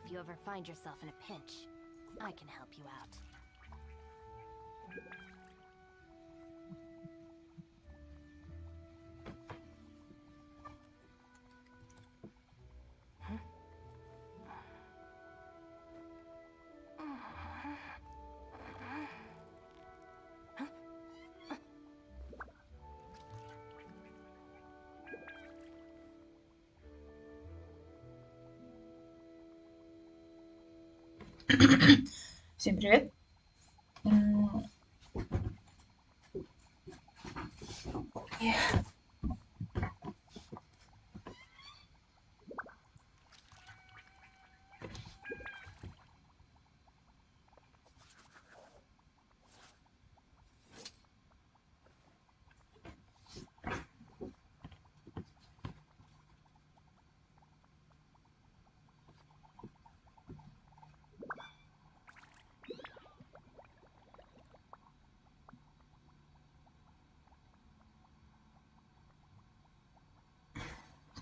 if you ever find yourself in a pinch, I can help you out. Всем привет.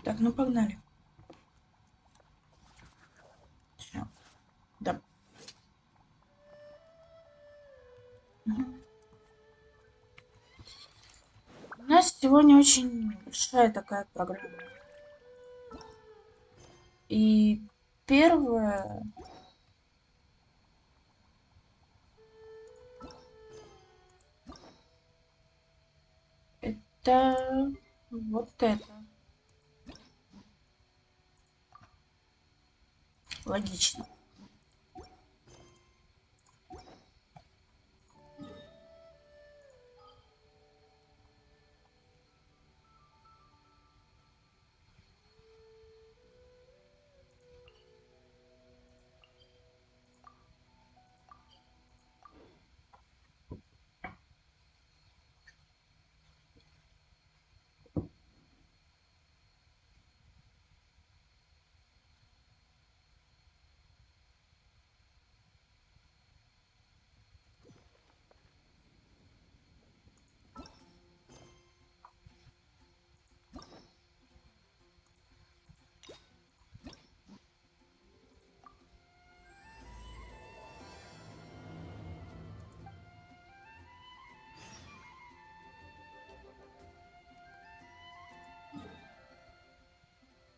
Так, ну погнали. Всё. Да. У нас сегодня очень большая такая программа. И первое... Это вот это. Логично.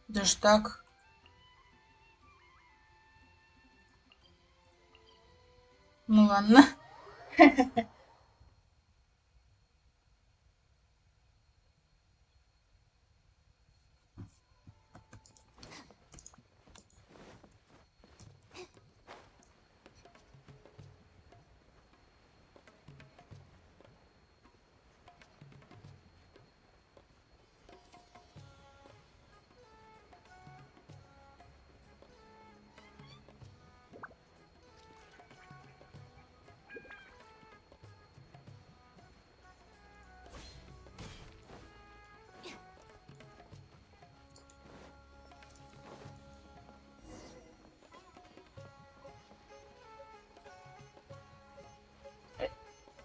Даже так. Ну ладно.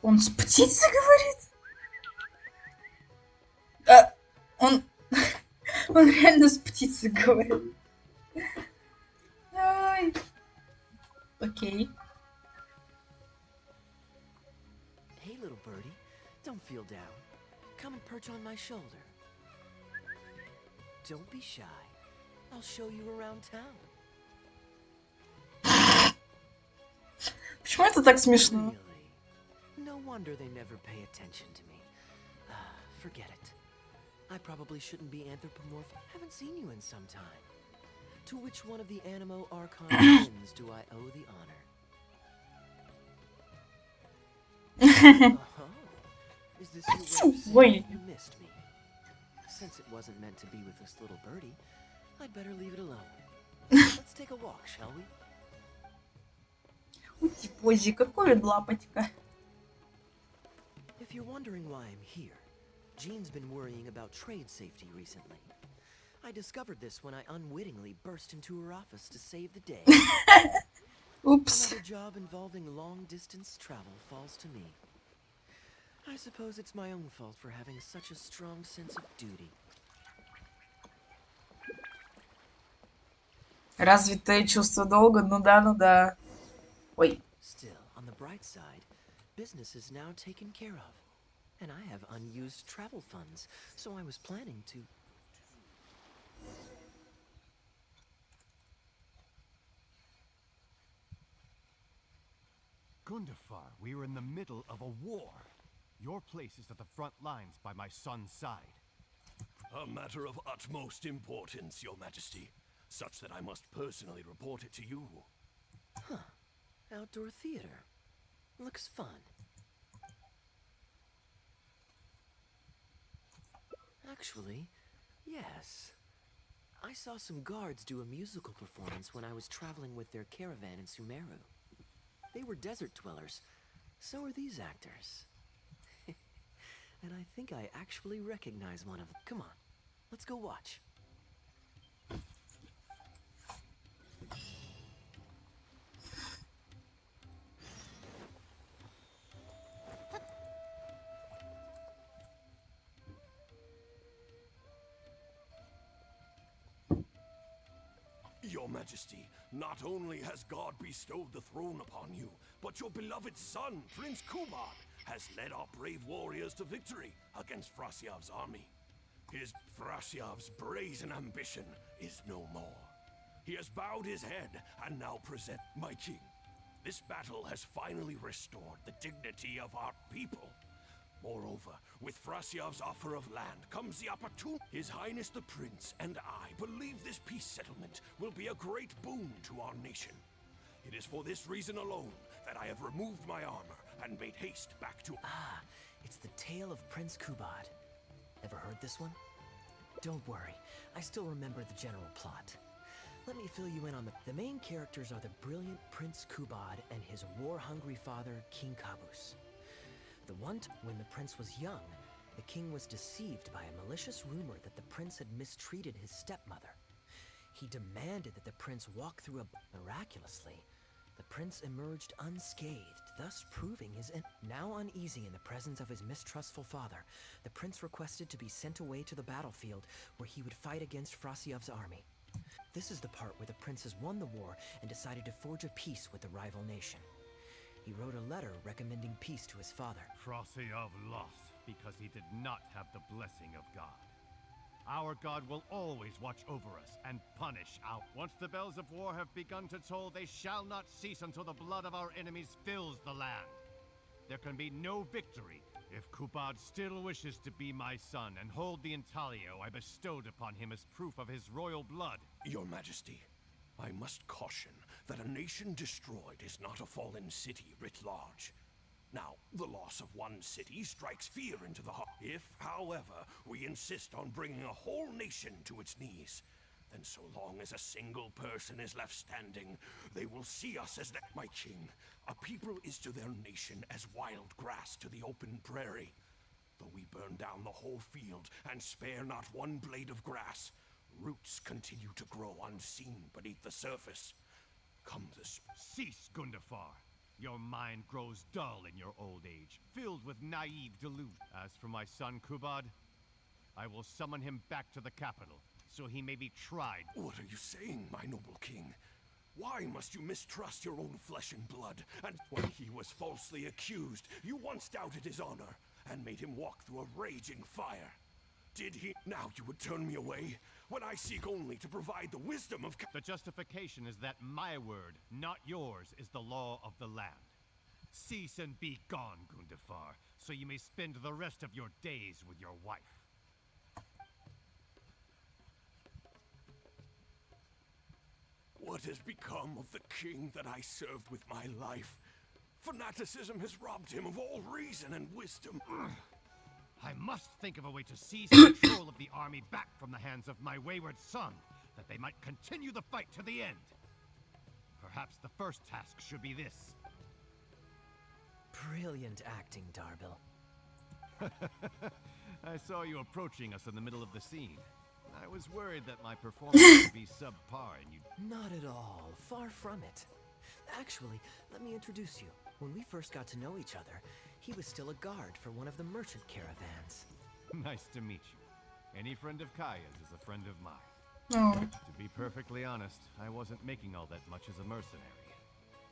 Он с птицей говорит? Он реально с птицей говорит. Ай. Окей. Hey, little birdie, don't feel down. Come and perch on my shoulder. Don't be shy. I'll show you around town. Почему это так смешно? Really? No wonder they never pay attention to me. Forget it. I probably shouldn't be anthropomorphic. Haven't seen you in some time. To which one of the Animo Archon twins do I owe the honor? Oh, is this your way of saying you missed me? Since it wasn't meant to be with this little birdie, I'd better leave it alone. Let's take a walk, shall we? Ути-пози, какой лапотька. If you're wondering why I'm here, Jean's been worrying about trade safety recently. I discovered this when I unwittingly burst into her office to save the day. Oops. Another job involving long-distance travel falls to me. I suppose it's my own fault for having such a strong sense of duty. Развитое чувство долга, ну да, ну да. Ой. Still, on the bright side, business is now taken care of. And I have unused travel funds, so I was planning to... Gundafar, we are in the middle of a war. Your place is at the front lines by my son's side. A matter of utmost importance, Your Majesty, such that I must personally report it to you. Huh. Outdoor theater. Looks fun. Actually, yes. I saw some guards do a musical performance when I was traveling with their caravan in Sumeru. They were desert dwellers. So are these actors. And I think I actually recognize one of them. Come on, let's go watch. Your Majesty, not only has God bestowed the throne upon you, but your beloved son, Prince Kubad, has led our brave warriors to victory against Frasyav's army. His Frasyav's brazen ambition is no more. He has bowed his head and now present my king. This battle has finally restored the dignity of our people. Moreover, with Frasyav's offer of land comes the opportunity. His Highness the Prince and I believe this peace settlement will be a great boon to our nation. It is for this reason alone that I have removed my armor and made haste back to... Ah, it's the tale of Prince Kubad. Ever heard this one? Don't worry, I still remember the general plot. Let me fill you in on the main characters are the brilliant Prince Kubad and his war-hungry father, King Kabus. The one when the prince was young, the king was deceived by a malicious rumor that the prince had mistreated his stepmother. He demanded that the prince walk through a... Miraculously, the prince emerged unscathed, thus proving his... Now uneasy in the presence of his mistrustful father, the prince requested to be sent away to the battlefield where he would fight against Frasyav's army. This is the part where the prince has won the war and decided to forge a peace with the rival nation. He wrote a letter recommending peace to his father. Frasyav lost because he did not have the blessing of God. Our God will always watch over us and punish our... Once the bells of war have begun to toll, they shall not cease until the blood of our enemies fills the land. There can be no victory if Kubad still wishes to be my son and hold the intaglio I bestowed upon him as proof of his royal blood. Your Majesty, I must caution that a nation destroyed is not a fallen city writ large. Now, the loss of one city strikes fear into the heart. If, however, we insist on bringing a whole nation to its knees, then so long as a single person is left standing, they will see us as my king. A people is to their nation as wild grass to the open prairie. Though we burn down the whole field and spare not one blade of grass, roots continue to grow unseen beneath the surface. Come this... Cease, Gundafar! Your mind grows dull in your old age, filled with naive delusion. As for my son Kubad, I will summon him back to the capital, so he may be tried. What are you saying, my noble king? Why must you mistrust your own flesh and blood? And when he was falsely accused, you once doubted his honor and made him walk through a raging fire. Did he? Now you would turn me away, when I seek only to provide the wisdom of... The justification is that my word, not yours, is the law of the land. Cease and be gone, Gundafar, so you may spend the rest of your days with your wife. What has become of the king that I served with my life? Fanaticism has robbed him of all reason and wisdom. I must think of a way to seize control of the army back from the hands of my wayward son, that they might continue the fight to the end. Perhaps the first task should be this. Brilliant acting, Darbil. I saw you approaching us in the middle of the scene. I was worried that my performance would be subpar and you'd... Not at all. Far from it. Actually, let me introduce you. When we first got to know each other, he was still a guard for one of the merchant caravans. Nice to meet you. Any friend of Kaya's is a friend of mine. Ну, To be perfectly honest, I wasn't making all that much as a mercenary.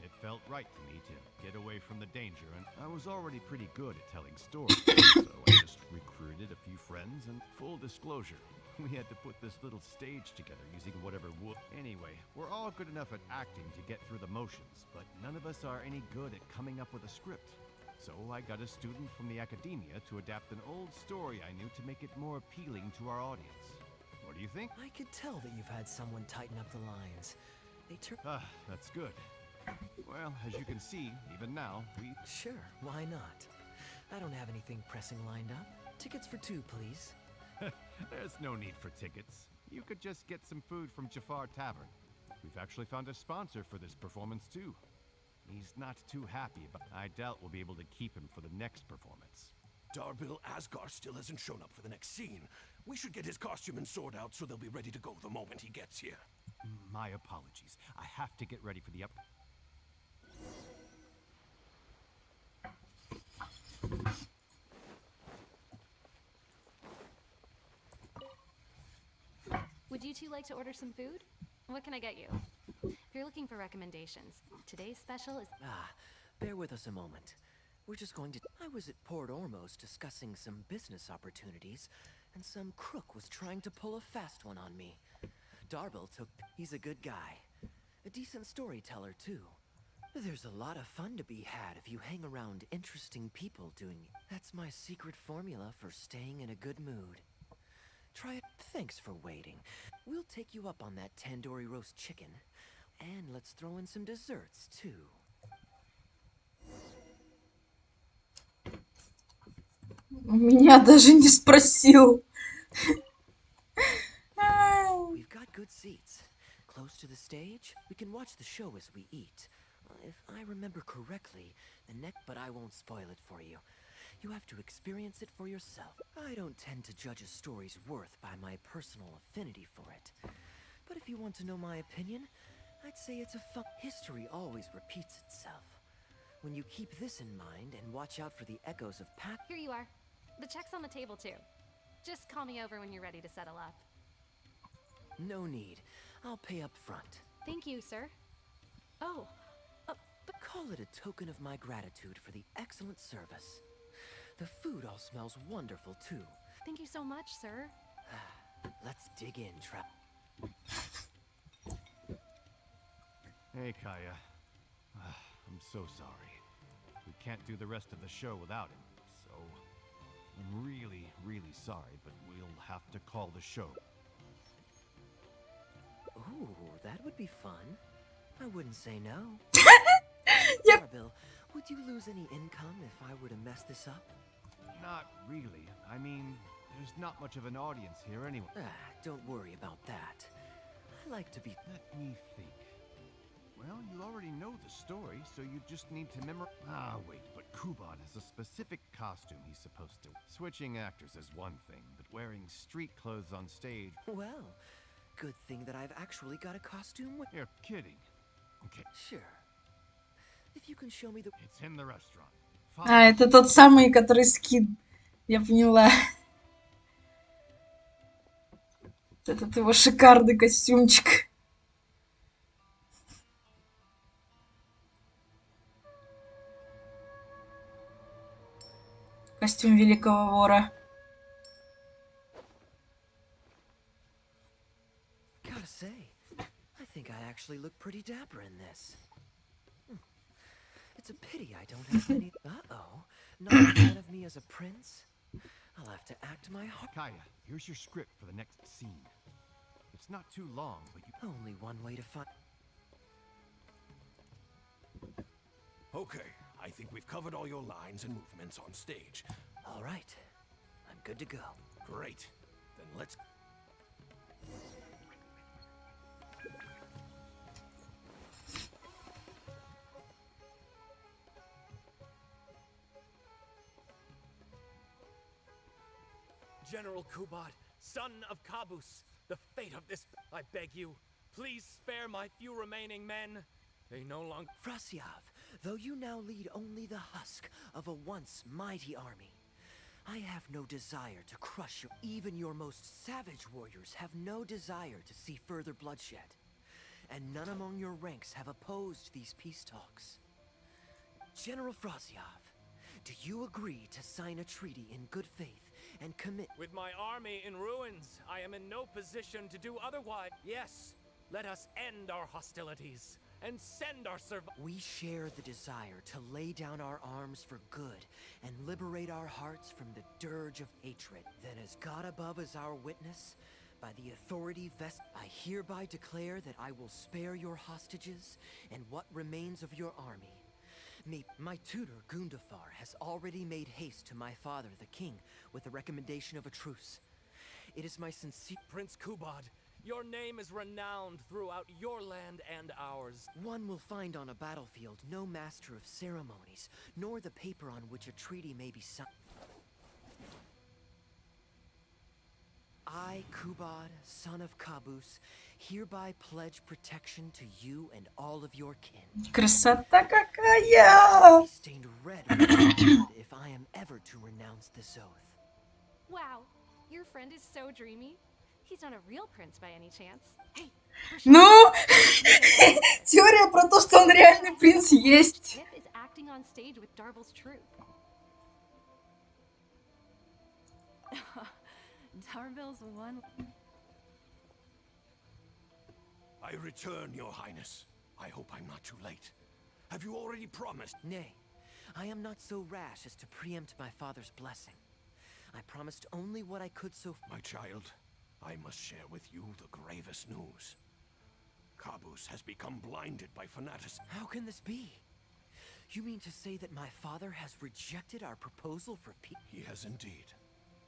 It felt right to me to get away from the danger, and I was already pretty good at telling stories, so I just recruited a few friends, and full disclosure, we had to put this little stage together using whatever wood. Anyway, we're all good enough at acting to get through the motions, but none of us are any good at coming up with a script. So I got a student from the academia to adapt an old story I knew to make it more appealing to our audience. What do you think? I could tell that you've had someone tighten up the lines. They turn. Ah, that's good. Well, as you can see, even now, Sure, why not? I don't have anything pressing lined up. Tickets for 2, please. There's no need for tickets. You could just get some food from Jafar Tavern. We've actually found a sponsor for this performance, too. He's not too happy, but I doubt we'll be able to keep him for the next performance. Darbil Asgar still hasn't shown up for the next scene. We should get his costume and sword out so they'll be ready to go the moment he gets here. My apologies. I have to get ready for the Would you two like to order some food? What can I get you? If you're looking for recommendations, today's special is... Bear with us a moment. We're just going to... I was at Port Ormos discussing some business opportunities, and some crook was trying to pull a fast one on me. Darbil took... He's a good guy. A decent storyteller, too. There's a lot of fun to be had if you hang around interesting people doing... That's my secret formula for staying in a good mood. Try it. Thanks for waiting. We'll take you up on that tandoori roast chicken. And let's throw in some desserts, too. меня даже не спросил. We've got good seats. Close to the stage, we can watch the show as we eat. If I remember correctly, but I won't spoil it for you. You have to experience it for yourself. I don't tend to judge a story's worth by my personal affinity for it. But if you want to know my opinion, I'd say it's a fun... History always repeats itself. When you keep this in mind and watch out for the echoes of past... Here you are. The check's on the table, too. Just call me over when you're ready to settle up. No need. I'll pay up front. Thank you, sir. Oh, But call it a token of my gratitude for the excellent service. The food all smells wonderful, too. thank you so much, sir. Let's dig in, Hey, Kaya. I'm so sorry. We can't do the rest of the show without him, so... I'm really, really sorry, but we'll have to call the show. Ooh, that would be fun. I wouldn't say no. Yep. Darbil, would you lose any income if I were to mess this up? Not really. I mean, there's not much of an audience here anyway. Don't worry about that. I like to be... Let me think. Well, you already know the story, so you just need to memorize... Wait, but Kubot has a specific costume he's supposed to... Switching actors is one thing, but wearing street clothes on stage... Well, good thing that I've actually got a costume with... You're kidding. Okay, Sure. If you can show me the... it's in the restaurant. Это тот самый, который скин. Я поняла. Этот его шикарный костюмчик. Костюм великого вора. Gotta say, I think I actually look pretty dapper in this. It's a pity I don't have any... Uh-oh. Not a fan of me as a prince? I'll have to act my heart... Kaya, here's your script for the next scene. It's not too long, but you... Only one way to find... Okay, I think we've covered all your lines and movements on stage. All right. I'm good to go. Great. Then let's... General Kubot, son of Kabus, the fate of this... I beg you, please spare my few remaining men. They no longer... Frasyav, though you now lead only the husk of a once mighty army, I have no desire to crush you. Even your most savage warriors have no desire to see further bloodshed. And none among your ranks have opposed these peace talks. General Fraziov, do you agree to sign a treaty in good faith and commit? With my army in ruins, I am in no position to do otherwise. Yes, let us end our hostilities and send our We share the desire to lay down our arms for good and liberate our hearts from the dirge of hatred. Then as God above is our witness, by the authority vested, I hereby declare that I will spare your hostages and what remains of your army. My tutor, Gundafar, has already made haste to my father, the king, with the recommendation of a truce. It is my sincere... Prince Kubad, your name is renowned throughout your land and ours. One will find on a battlefield no master of ceremonies, nor the paper on which a treaty may be signed. I, Kubad, son of Kabus, hereby pledge protection to you and all of your kin. Красота какая! Be stained red with blood if I am ever to renounce this oath. Wow, your friend is so dreamy. He's not a real prince by any chance. Hey, Ну, теория про то, что он реальный принц, есть. Tip is acting on stage with Darble's troupe. Darble's one. I return, Your Highness. I hope I'm not too late. Have you already promised? Nay, I am not so rash as to preempt my father's blessing. I promised only what I could so... My child, I must share with you the gravest news. Kabus has become blinded by fanaticism. How can this be? You mean to say that my father has rejected our proposal for peace? He has indeed.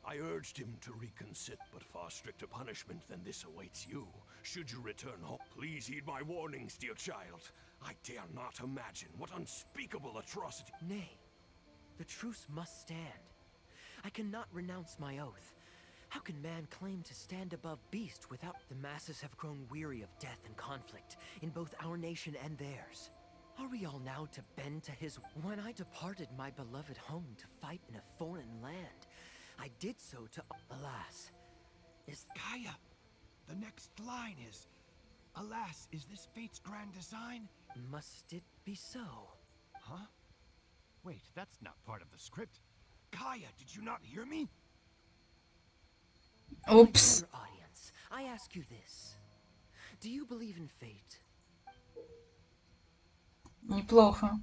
I urged him to reconsider, but far stricter punishment than this awaits you, should you return home. Please heed my warnings, dear child. I dare not imagine what unspeakable atrocity... Nay, the truce must stand. I cannot renounce my oath. How can man claim to stand above beast without... The masses have grown weary of death and conflict, in both our nation and theirs. Are we all now to bend to his... When I departed my beloved home to fight in a foreign land, I did so to... Alas, is... Kaya, the next line is, alas, is this fate's grand design? Must it be so? Huh? Wait, that's not part of the script. Kaya, did you not hear me? Упс. Dear audience, I ask you this. Do you believe in fate? Неплохо.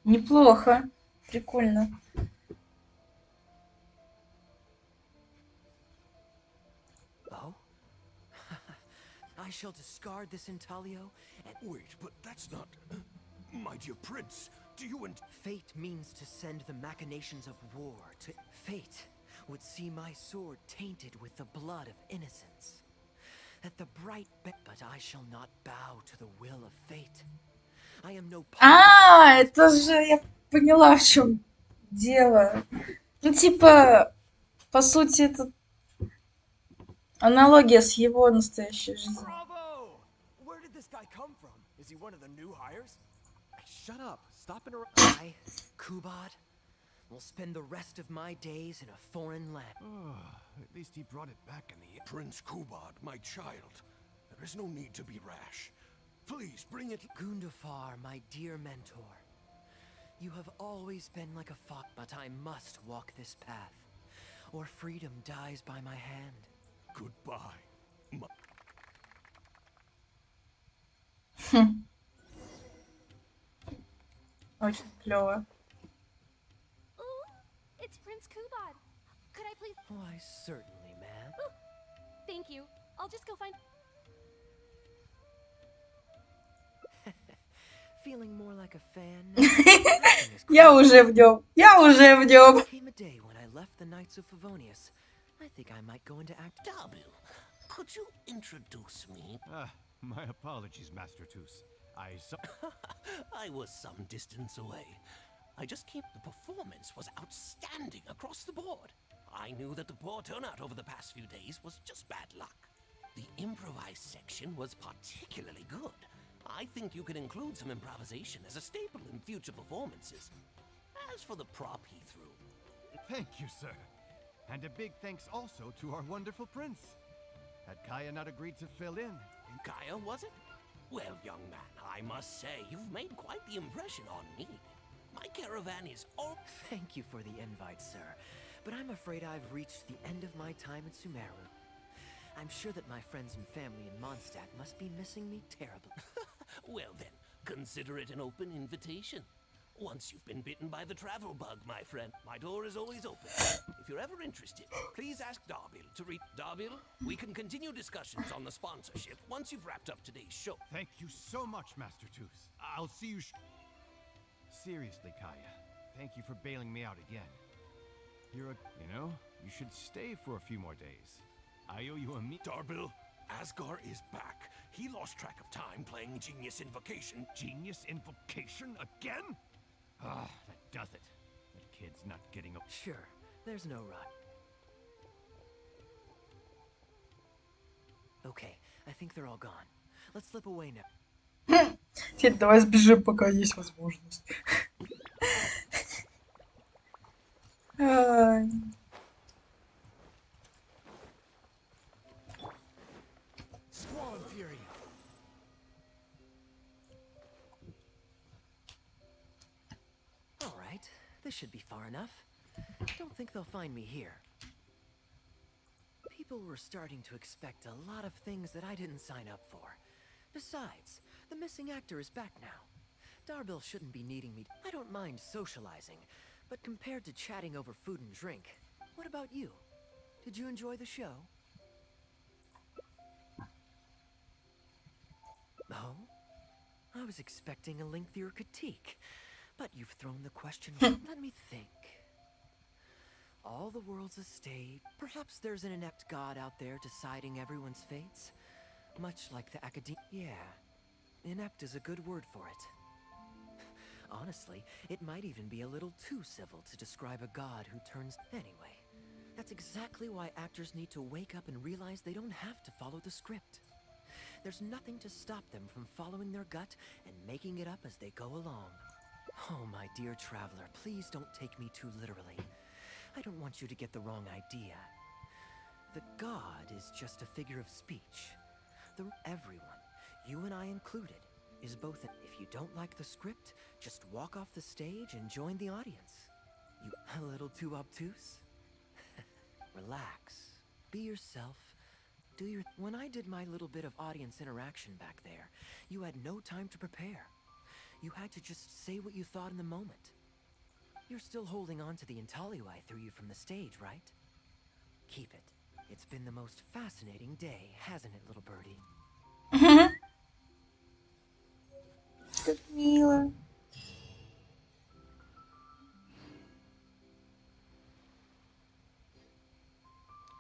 Неплохо. Прикольно. Oh? I shall discard this intaglio and... Wait, but that's not... My dear prince, do you and... Fate means to send the machinations of war to... Fate would see my sword tainted with the blood of innocence. That the bright... But I shall not bow to the will of fate. I am no... А, это же я поняла, в чем дело. Ну, типа, по сути, это аналогия с его настоящей жизнью. Bravo! Where did this guy come from? Is he one of the new hires? Shut up. Stop interrupting. I, Kubad, will spend the rest of my days in a foreign land. At least he brought it back in the... Prince Kubad, my child, there is no need to be rash. Please, bring it... Gundafar, my dear mentor. You have always been like a fox, but I must walk this path, or freedom dies by my hand. Goodbye. Очень клево. Ooh, it's Prince Kubad. Could I please... Why, certainly, ma'am. Ooh, thank you. I'll just go find... Feeling more like a fan? Я уже в нем. Я уже в нем. Came a day when I left the Knights of Favonius. I think I might go into act. W, could you introduce me? My apologies, Master Toos. I was some distance away. I just came... The performance was outstanding across the board. I knew that the poor turnout over the past few days was just bad luck. The improvised section was particularly good. I think you can include some improvisation as a staple in future performances. As for the prop he threw... Thank you, sir. And a big thanks also to our wonderful prince. Had Kaya not agreed to fill in... Kaya, was it? Well, young man, I must say, you've made quite the impression on me. My caravan is all... Thank you for the invite, sir. But I'm afraid I've reached the end of my time in Sumeru. I'm sure that my friends and family in Mondstadt must be missing me terribly. Well then, consider it an open invitation. Once you've been bitten by the travel bug, my friend, my door is always open. If you're ever interested, please ask Darbil to read... Darbil, we can continue discussions on the sponsorship once you've wrapped up today's show. Thank you so much, Master Tooth. I'll see you Seriously, Kaya, thank you for bailing me out again. You know, you should stay for a few more days. I owe you a Darbil, Asgar is back. He lost track of time playing Genius Invocation. Genius Invocation again? Ah, that does it. That kid's not getting up. Sure, there's no rush. Okay, I think they're all gone. Let's slip away now. Теперь давай сбежим, пока есть возможность. Ай. All right, this should be far enough. Don't think they'll find me here. People were starting to expect a lot of things that I didn't sign up for. Besides, the missing actor is back now. Darbil shouldn't be needing me. I don't mind socializing, but compared to chatting over food and drink, what about you? Did you enjoy the show? Oh? I was expecting a lengthier critique, but you've thrown the question. Let me think. All the world's a stage. Perhaps there's an inept god out there deciding everyone's fates? Much like the academia. Yeah, inept is a good word for it. Honestly, it might even be a little too civil to describe a god who turns... Anyway, that's exactly why actors need to wake up and realize they don't have to follow the script. There's nothing to stop them from following their gut and making it up as they go along. Oh, my dear traveler, please don't take me too literally. I don't want you to get the wrong idea. The god is just a figure of speech. Everyone, you and I included, is both if you don't like the script, just walk off the stage and join the audience. You a little too obtuse? Relax. Be yourself. Do your... When I did my little bit of audience interaction back there, you had no time to prepare. You had to just say what you thought in the moment. You're still holding on to the intaglio I threw you from the stage, right? Keep it. It's been the most fascinating day, hasn't it, little birdie? Как мило.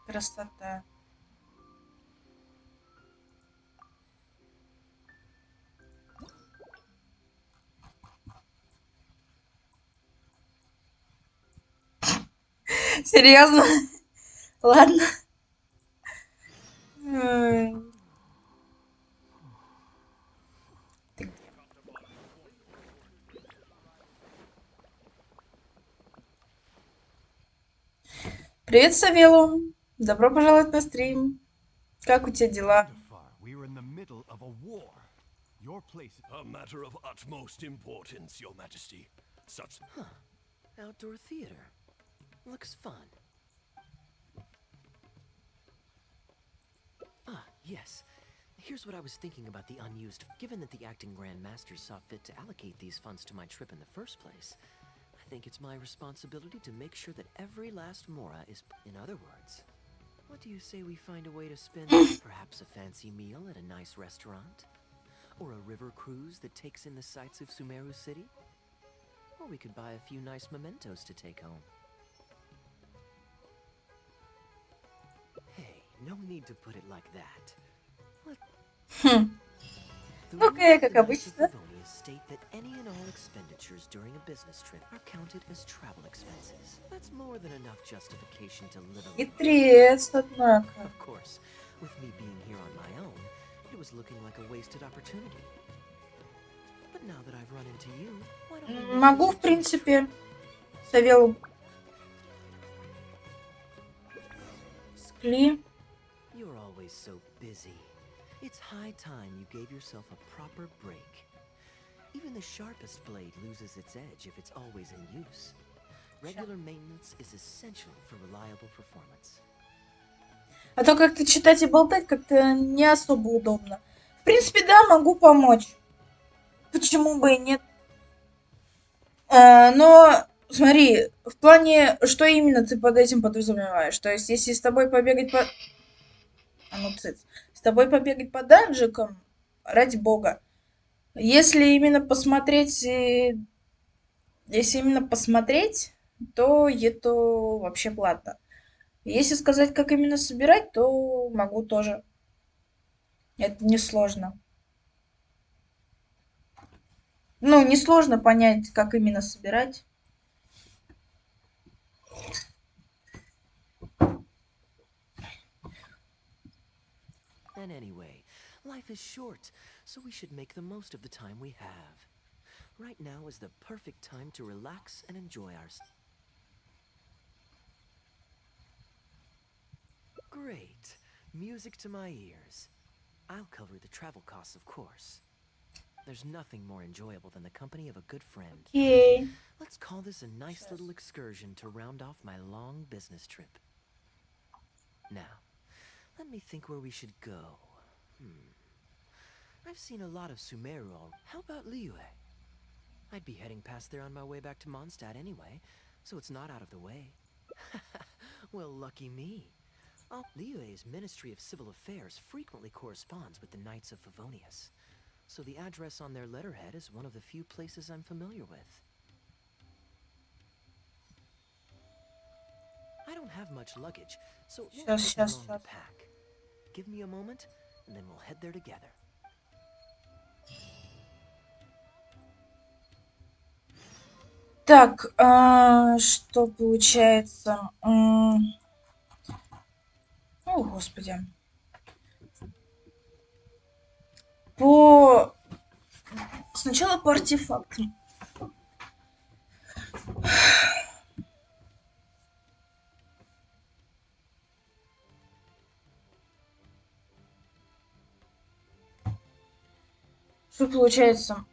Красота. Серьезно? Ладно. Ай. Ты где? Привет, Савелу. Добро пожаловать на стрим. Как у тебя дела? We're in the middle of a war. Your place... A matter of utmost importance, Your Majesty. Such... Huh. Outdoor theater. Looks fun. Ah, yes. Here's what I was thinking about the unused... Given that the acting grandmasters saw fit to allocate these funds to my trip in the first place, I think it's my responsibility to make sure that every last mora is... In other words, what do you say we find a way to spend perhaps a fancy meal at a nice restaurant? Or a river cruise that takes in the sights of Sumeru City? Or we could buy a few nice mementos to take home. Hey, no need to put it like that. Okay, как обычно. State that any and all expenditures during a business trip are counted as travel expenses. That's more than enough justification to live a Хитрец, однако. Of course, with me being here on my own, it was looking like a wasted opportunity. Now that I've run into you, why don't we make Могу, this в a joke? принципе, Савелу скли. You're always so busy. It's high time you gave yourself a proper break. Even the sharpest blade loses its edge if it's always in use. Regular maintenance is essential for reliable performance. А то как-то читать и болтать как-то не особо удобно. В принципе, да, могу помочь. Почему бы и нет? Но смотри, в плане, что именно ты под этим подразумеваешь? То есть, если с тобой побегать по... А ну, цыц. С тобой побегать по данжикам, ради бога. Если именно посмотреть, то это вообще платно. Если сказать, как именно собирать, то могу тоже. Это несложно. Ну, несложно понять, как именно собирать. And anyway, life is short, so we should make the most of the time we have. Right now is the perfect time to relax and enjoy ourselves. Great. Music to my ears. I'll cover the travel costs, of course. There's nothing more enjoyable than the company of a good friend. Окей. Let's call this a nice little excursion to round off my long business trip. Now, let me think where we should go. I've seen a lot of Sumeru. How about Liyue? I'd be heading past there on my way back to Mondstadt anyway, so it's not out of the way. Well, lucky me. Liyue's Ministry of Civil Affairs frequently corresponds with the Knights of Favonius, so the address on their letterhead is one of the few places I'm familiar with. I don't have much luggage, so it won't take me long to pack. Give me a moment, and then we'll head there together. Так, что получается? О, господи. Сначала по артефактам. Что получается?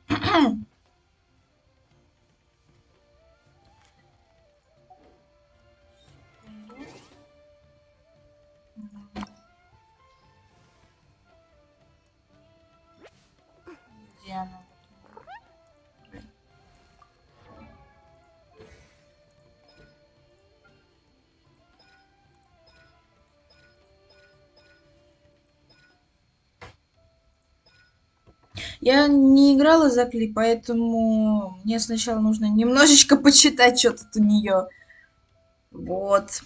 Где она? Я не играла за Кли, поэтому мне сначала нужно немножечко почитать, что тут у нее. Вот.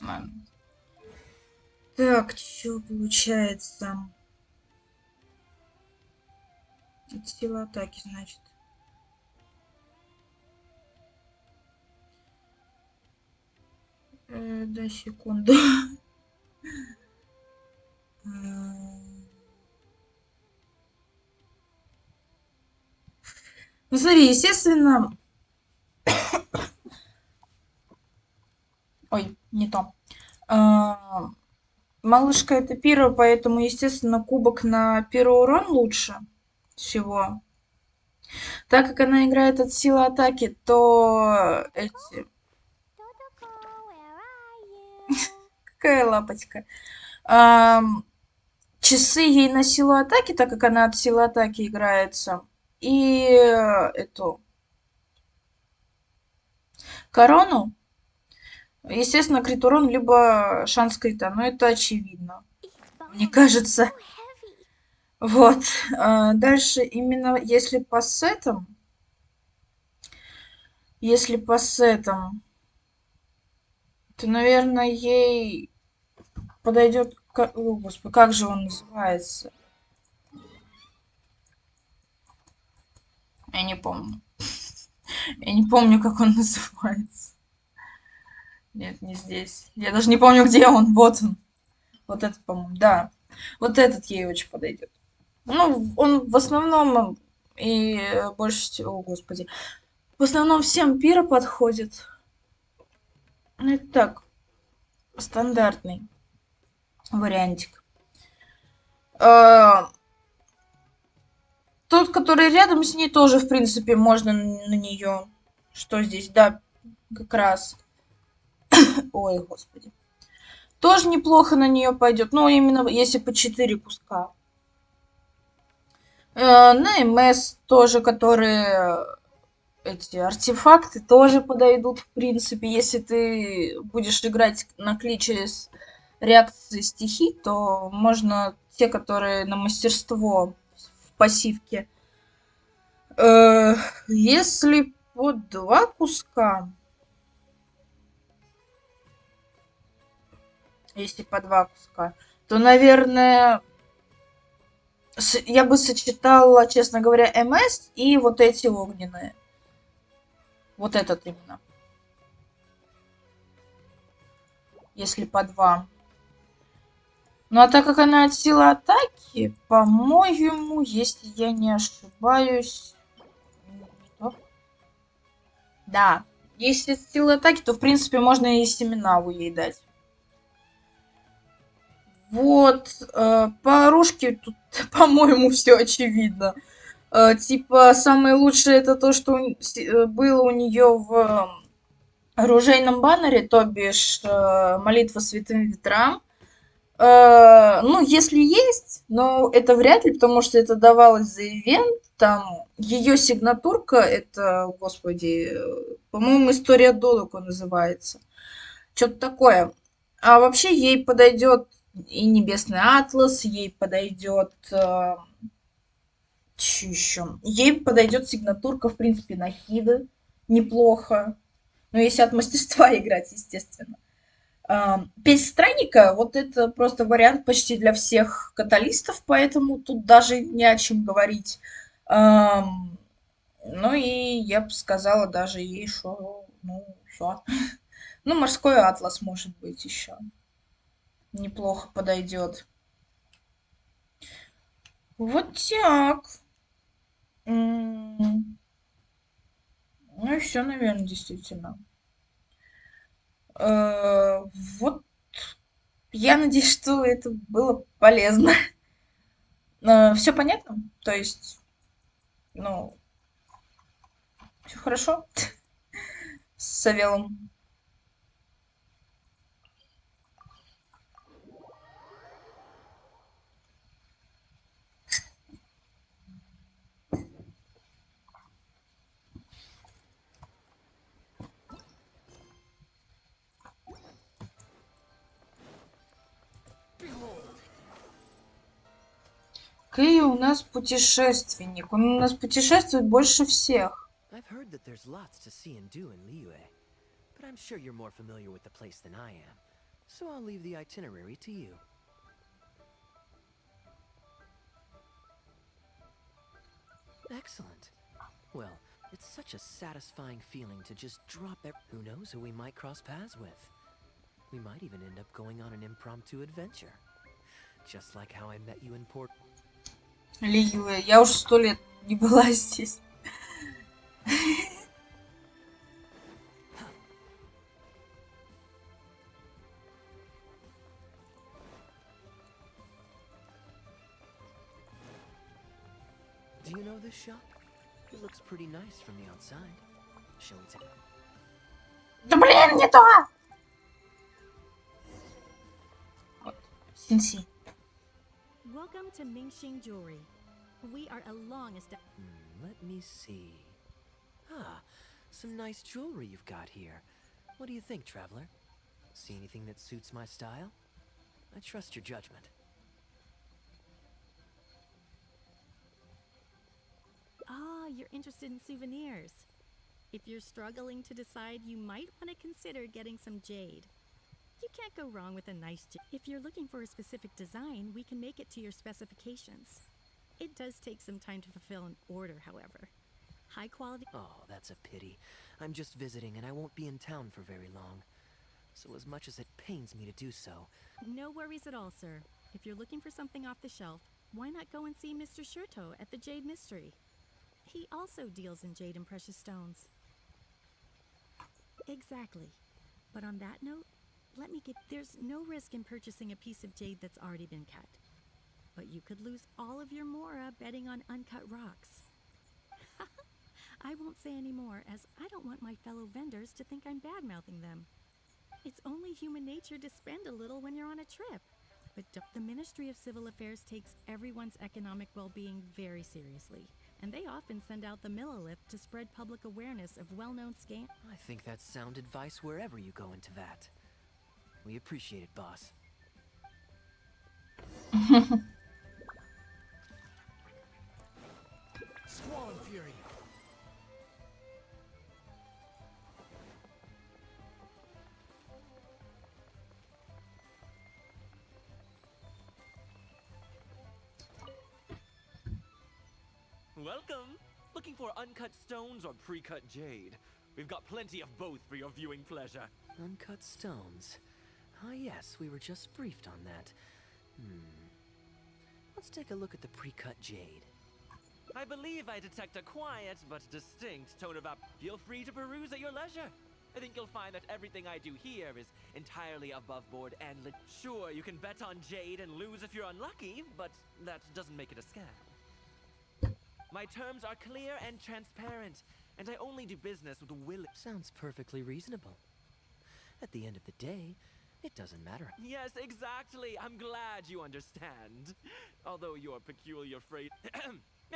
Ладно. Так, что получается? Это сила атаки, значит. Да, секунду. Ну, смотри, естественно... Ой, не то. Малышка это первая, поэтому, естественно, кубок на первый урон лучше всего. Так как она играет от силы атаки, то эти... Какая лапочка. Часы ей на силу атаки, так как она от силы атаки играется. И эту корону. Естественно, крит урон, либо шанс крита. Но это очевидно. Мне кажется. Вот. Дальше именно если по сетам. То, наверное, ей подойдет... О, господи, как же он называется? Я не помню. Я не помню, как он называется. Нет, не здесь. Я даже не помню, где он. Вот он. Вот этот, по-моему, да. Вот этот ей очень подойдет. Ну, он в основном и больше всего, о, господи, в основном всем пира подходит. Ну, это так, стандартный вариантик. А, Тот, который рядом с ней, тоже, в принципе, можно на нее. Что здесь? Да, как раз. Ой, господи. Тоже неплохо на нее пойдет. Ну, именно если по 4 куска. На МС тоже, которые эти артефакты тоже подойдут, в принципе. Если ты будешь играть на кличе с реакции стихий, то можно те, которые на мастерство в пассивке. Если по 2 куска, если по 2 куска, то, наверное, я бы сочетала, честно говоря, МС и вот эти огненные. Вот этот именно. Если по 2. Ну а так как она от силы атаки, по-моему, если я не ошибаюсь... Не то. Да. Если от силы атаки, то в принципе можно и семена ей дать. Вот. По оружке тут, по-моему, все очевидно. Типа, самое лучшее это то, что было у нее в оружейном баннере, то бишь молитва святым ветрам. Ну, если есть, но это вряд ли, потому что это давалось за ивент. Там ее сигнатурка, это, господи, по-моему, история Долоку называется. Что-то такое. А вообще ей подойдет и Небесный Атлас, ей подойдет... Че еще? Ей подойдет сигнатурка, в принципе, на хиды. Неплохо. Ну, если от мастерства играть, естественно. Песнь странника, вот это просто вариант почти для всех каталистов, поэтому тут даже не о чем говорить. Ну и я бы сказала даже ей, что, ну, все. Ну, морской атлас, может быть, еще. Неплохо подойдет. Вот так. Ну и все, наверное, действительно. Вот я надеюсь, что это было полезно. Все понятно? То есть, ну, все хорошо с Савелом. Кэй у нас путешественник. Он у нас путешествует больше всех. I've heard that there's lots to see and do in Liyue, but I'm sure you're more familiar with the place than I am, so I'll leave the itinerary to you. Excellent. Well, it's such a satisfying feeling to just drop who knows who we might cross paths with. We might even end up going on an impromptu adventure. Just like how I met you in Port... Лиюэ, я уже 100 лет не была здесь. Do you know this shop? It looks pretty nice from the outside. Shall we take... Да блин, не то! Вот, Синси. Welcome to Mingxing Jewelry. We are a long established... Let me see. Ah, some nice jewelry you've got here. What do you think, traveler? See anything that suits my style? I trust your judgment. Ah, you're interested in souvenirs. If you're struggling to decide, you might want to consider getting some jade. You can't go wrong with a nice jade. If you're looking for a specific design, we can make it to your specifications. It does take some time to fulfill an order, however. High quality... Oh, that's a pity. I'm just visiting and I won't be in town for very long. so as much as it pains me to do so. No worries at all, sir. If you're looking for something off the shelf, why not go and see Mr. Shurto at the Jade Mystery? He also deals in jade and precious stones. Exactly. But on that note, there's no risk in purchasing a piece of jade that's already been cut. But you could lose all of your mora betting on uncut rocks. I won't say any more, as I don't want my fellow vendors to think I'm bad-mouthing them. It's only human nature to spend a little when you're on a trip. But the Ministry of Civil Affairs takes everyone's economic well-being very seriously, and they often send out the Millilith to spread public awareness of well-known scams. I think that's sound advice wherever you go into that. We appreciate it, boss. Squall and fury. Welcome! Looking for uncut stones or pre-cut jade? We've got plenty of both for your viewing pleasure. Uncut stones. Ah, yes, we were just briefed on that. Let's take a look at the pre-cut jade. I believe I detect a quiet but distinct tone of Feel free to peruse at your leisure. I think you'll find that everything I do here is entirely above board and sure, you can bet on jade and lose if you're unlucky, but that doesn't make it a scam. My terms are clear and transparent, and I only do business with Sounds perfectly reasonable. At the end of the day, it doesn't matter. Yes, exactly. I'm glad you understand. Although your peculiar phrase...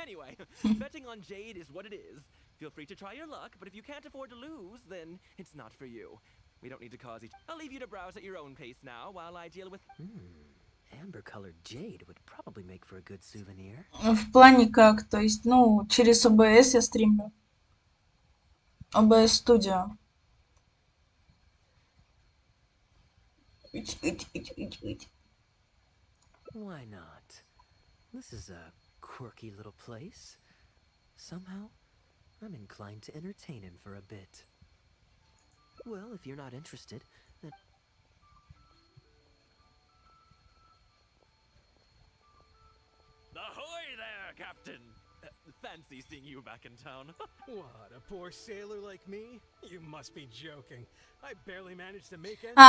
Anyway, betting on jade is what it is. Feel free to try your luck, but if you can't afford to lose, then it's not for you. We don't need to cause each... I'll leave you to browse at your own pace now, while I deal with... Amber-colored jade would probably make for a good souvenir. В плане как? То есть, ну, через ОБС я стримлю. ОБС студио. Why not? This is a quirky little place. Somehow, I'm inclined to entertain him for a bit. Well, if you're not interested, then... Ahoy there, Captain! Fancy seeing you back in town. What, a poor sailor like me? You must be joking. I barely managed to make ends.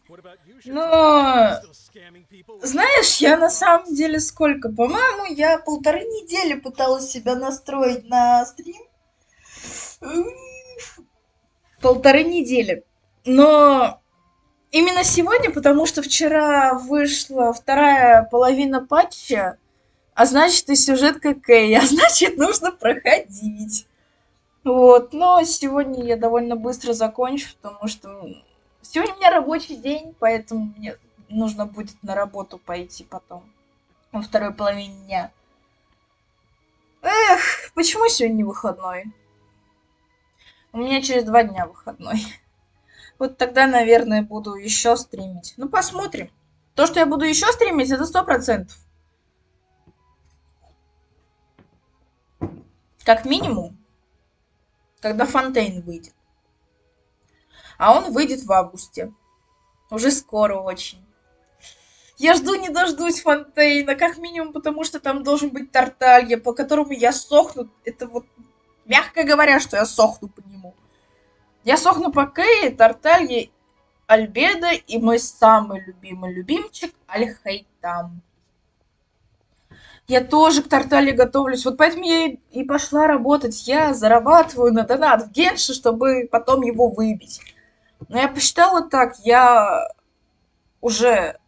What about you, Но, still scamming people? знаешь, я на самом деле сколько? По-моему, я 1,5 недели пыталась себя настроить на стрим. 1,5 недели. Но именно сегодня, потому что вчера вышла вторая половина патча, а значит и сюжетка Кэй, а значит нужно проходить. Вот, но сегодня я довольно быстро закончу, потому что сегодня у меня рабочий день, поэтому мне нужно будет на работу пойти потом, во второй половине дня. Эх, почему сегодня не выходной? У меня через 2 дня выходной. Вот тогда, наверное, буду еще стримить. Ну, посмотрим. То, что я буду еще стримить, это 100%. Как минимум, когда Фонтейн выйдет. А он выйдет в августе. Уже скоро очень. Я жду не дождусь Фонтейна, как минимум, потому что там должен быть Тарталья, по которому я сохну. Это вот, мягко говоря, что я сохну по нему. Я сохну по Кэе, Тарталье, Альбедо и мой самый любимый любимчик Аль-Хайтам. Я тоже к Тарталье готовлюсь. Вот поэтому я и пошла работать. Я зарабатываю на донат в геншин, чтобы потом его выбить. Но я посчитала так. Я уже,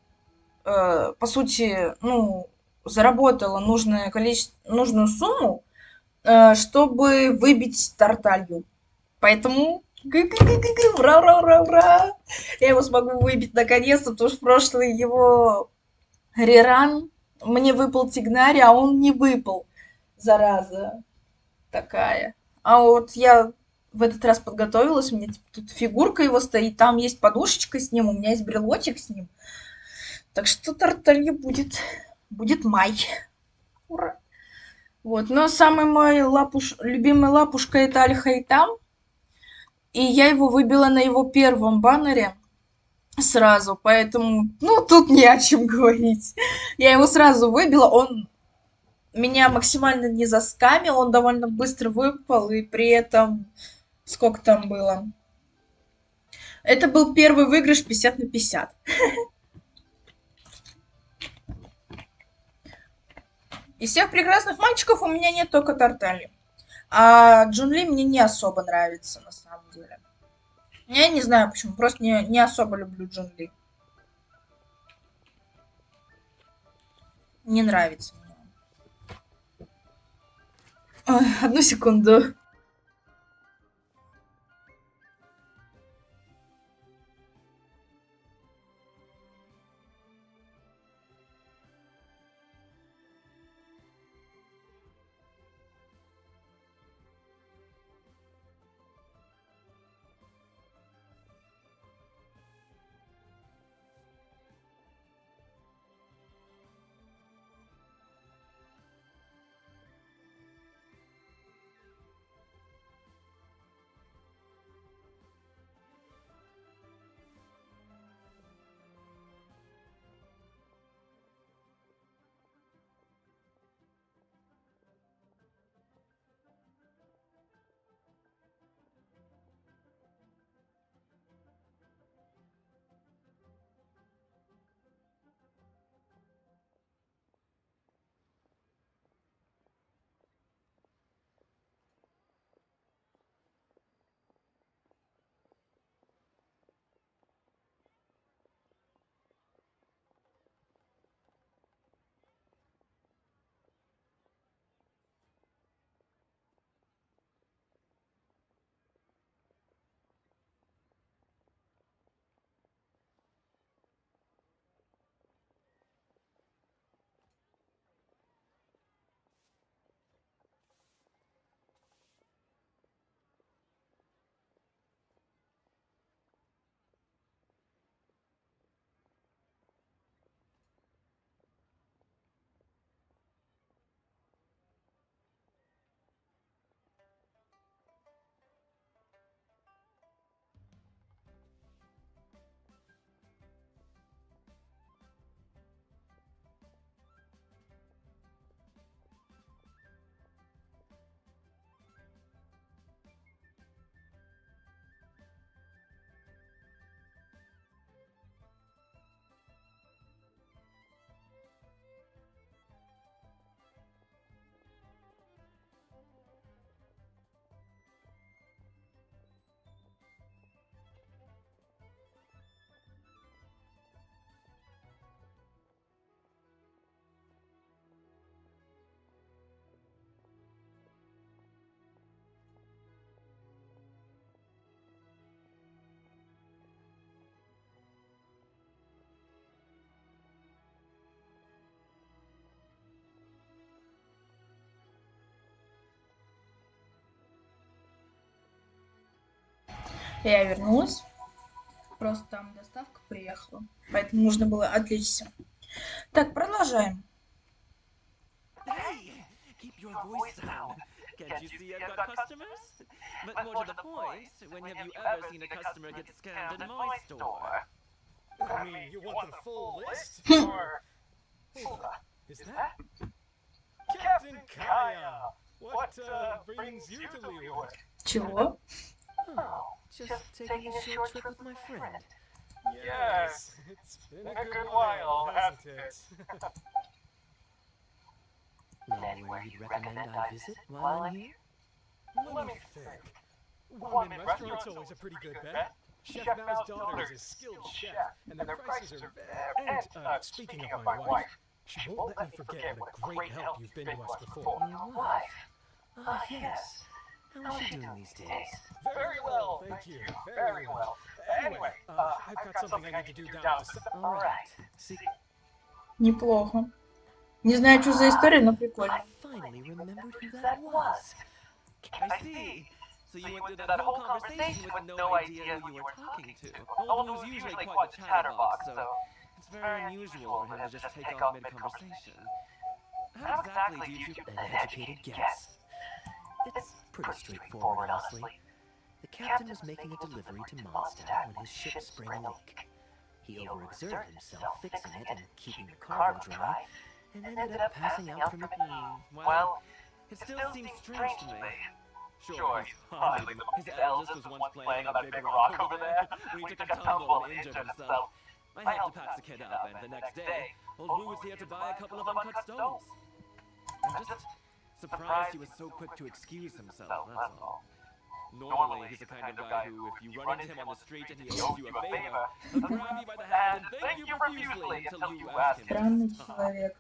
по сути, ну, заработала нужное количество, нужную сумму, чтобы выбить Тарталью. Поэтому... Ура, ура, ура, ура! Я его смогу выбить наконец-то, потому что в прошлый его реран мне выпал Тигнари, а он не выпал. Зараза такая. А вот я в этот раз подготовилась, у меня тут фигурка его стоит, там есть подушечка с ним, у меня есть брелочек с ним. Так что Тарталья будет май. Ура! Вот, но самый мой любимый лапушка это Аль-Хайтам. И я его выбила на его первом баннере. сразу, поэтому, ну, тут не о чем говорить. Я его сразу выбила, он меня максимально не заскамил, он довольно быстро выпал, и при этом, сколько там было? Это был первый выигрыш 50 на 50. Из всех прекрасных мальчиков у меня нет только Тартали. А Джун Ли мне не особо нравится, на самом деле. Я не знаю почему, просто не особо люблю Джун Ли. Не нравится мне. Ой, одну секунду. Я вернулась. Просто там доставка приехала. Поэтому нужно было отвлечься. Так, продолжаем. Hey, keep your voice down. Can't you see I've got customers? But more to the point, when have you ever seen a customer get scammed in my store? I mean, you want the full list? Or... Hold on, is that... Captain Kaya! What, brings you to Leeward? Чего? Oh, just taking a short trip with my friend. Yes, it's been a good while, hasn't it? Anywhere you'd recommend I visit while I'm here? Let me think. One in restaurant's always a pretty good bet. Chef Mao's daughter is a skilled chef, and their prices are very... And, speaking of my wife, she won't let me forget what a great help you've been to us before. Your wife? Ah, yes. How is she doing these days? Very well, thank you. Very well. Anyway, I've got something I need to do down at the... All right. See, Неплохо. Не знаю, что за история, но прикольно. I finally remembered who that was. I see. So you went through that whole conversation with no idea who you were talking to. Old Boo's usually quite the chatterbox, so it's very unusual for him to just take off mid-conversation. How exactly do you choose an educated guess? It's pretty straightforward, honestly. The captain was making a delivery to Mondstadt when his ship sprang a leak. He overexerted himself fixing it and keeping the cargo dry, and ended up passing out from the... Well, it still seems strange to me. Sure, he's hardly the... His eldest was once playing on that big rock over there when he took a tumble and injured himself. I helped to patch the kid up, and the next day, old Wu was here to buy a couple of uncut stones. I'm just surprised he was so quick to excuse himself, that's all. Normally, he's the kind of guy who, if you run into him on the street and he owes you a favor, he'll grab you by the hand and thank you profusely until you ask him Странный to stop. человек.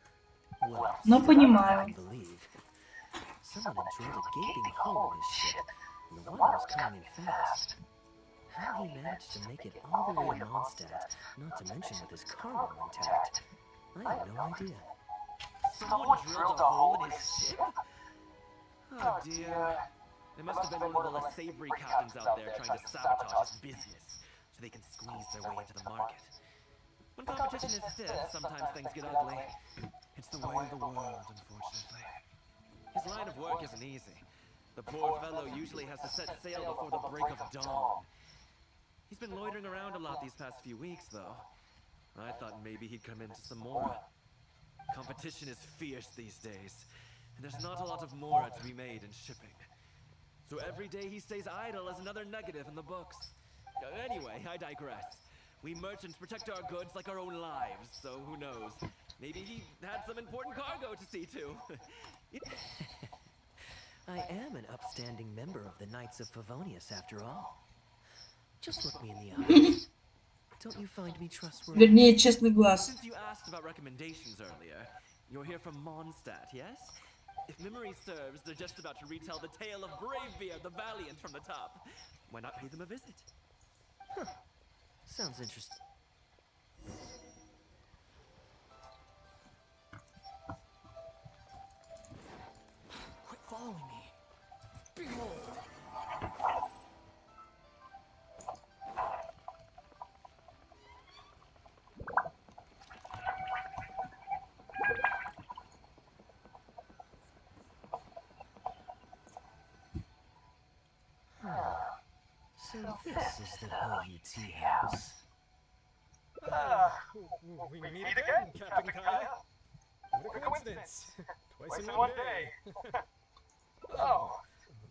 Well, Но понимаю. I can believe. Someone had drilled a gaping hole in his ship, and the water was coming in fast. How he managed to make it all the way to Mondstadt, not to mention with his cargo intact, I have no idea. Someone drilled a hole in his ship? Oh dear. There must have been one of the less savory captains out there trying to sabotage his business, so they can squeeze their way into the market. When competition is stiff, sometimes things get ugly. It's the way of the world, unfortunately. His line of work isn't easy. The poor fellow usually has to set sail before the break of dawn. He's been loitering around a lot these past few weeks, though. I thought maybe he'd come into some Mora. Competition is fierce these days, and there's not a lot of Mora to be made in shipping. So every day he stays idle is another negative in the books. Anyway, I digress. We merchants protect our goods like our own lives, so who knows? Maybe he had some important cargo to see to. I am an upstanding member of the Knights of Favonius, after all. Just look me in the eyes. Don't you find me trustworthy? Вернее, честный глаз. Since you asked about recommendations earlier, you're here from Mondstadt, yes? If memory serves, they're just about to retell the tale of Bravebeard the Valiant from the top. Why not pay them a visit? Huh. Sounds interesting. Quit following me. Behold! So this is the Hoyu tea house. We meet again, Captain Kaya. What a coincidence. Twice in one day. Oh,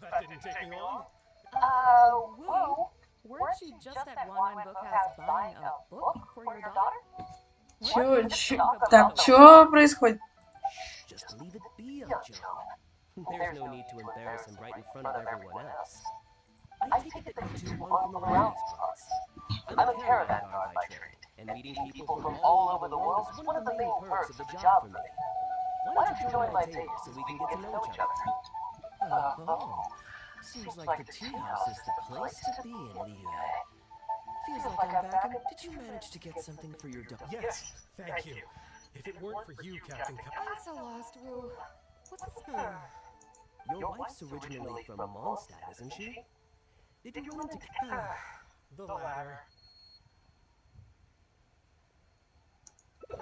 that didn't take me long. Whoa. Weren't you just at One Bookhouse buying a book for your daughter? Так, чё происходит? Just leave it be, John. There's no need to embarrass him right in front of everyone else. I take it that you two one from around these parts. I'm a caravan guard by trade, and meeting people from all over the world is one of the main perks of the job for me. Why don't you join my table so we can get to know each other? Oh, seems like the tea house is the place to be in Liyue. Feels like I'm back in... Did you manage to get something for your dog? Yes, thank you. If it weren't for you, Captain Kaya... I'm so lost, Wu. What's the score? Your wife's originally from Mondstadt, isn't she? Did you run into... The latter.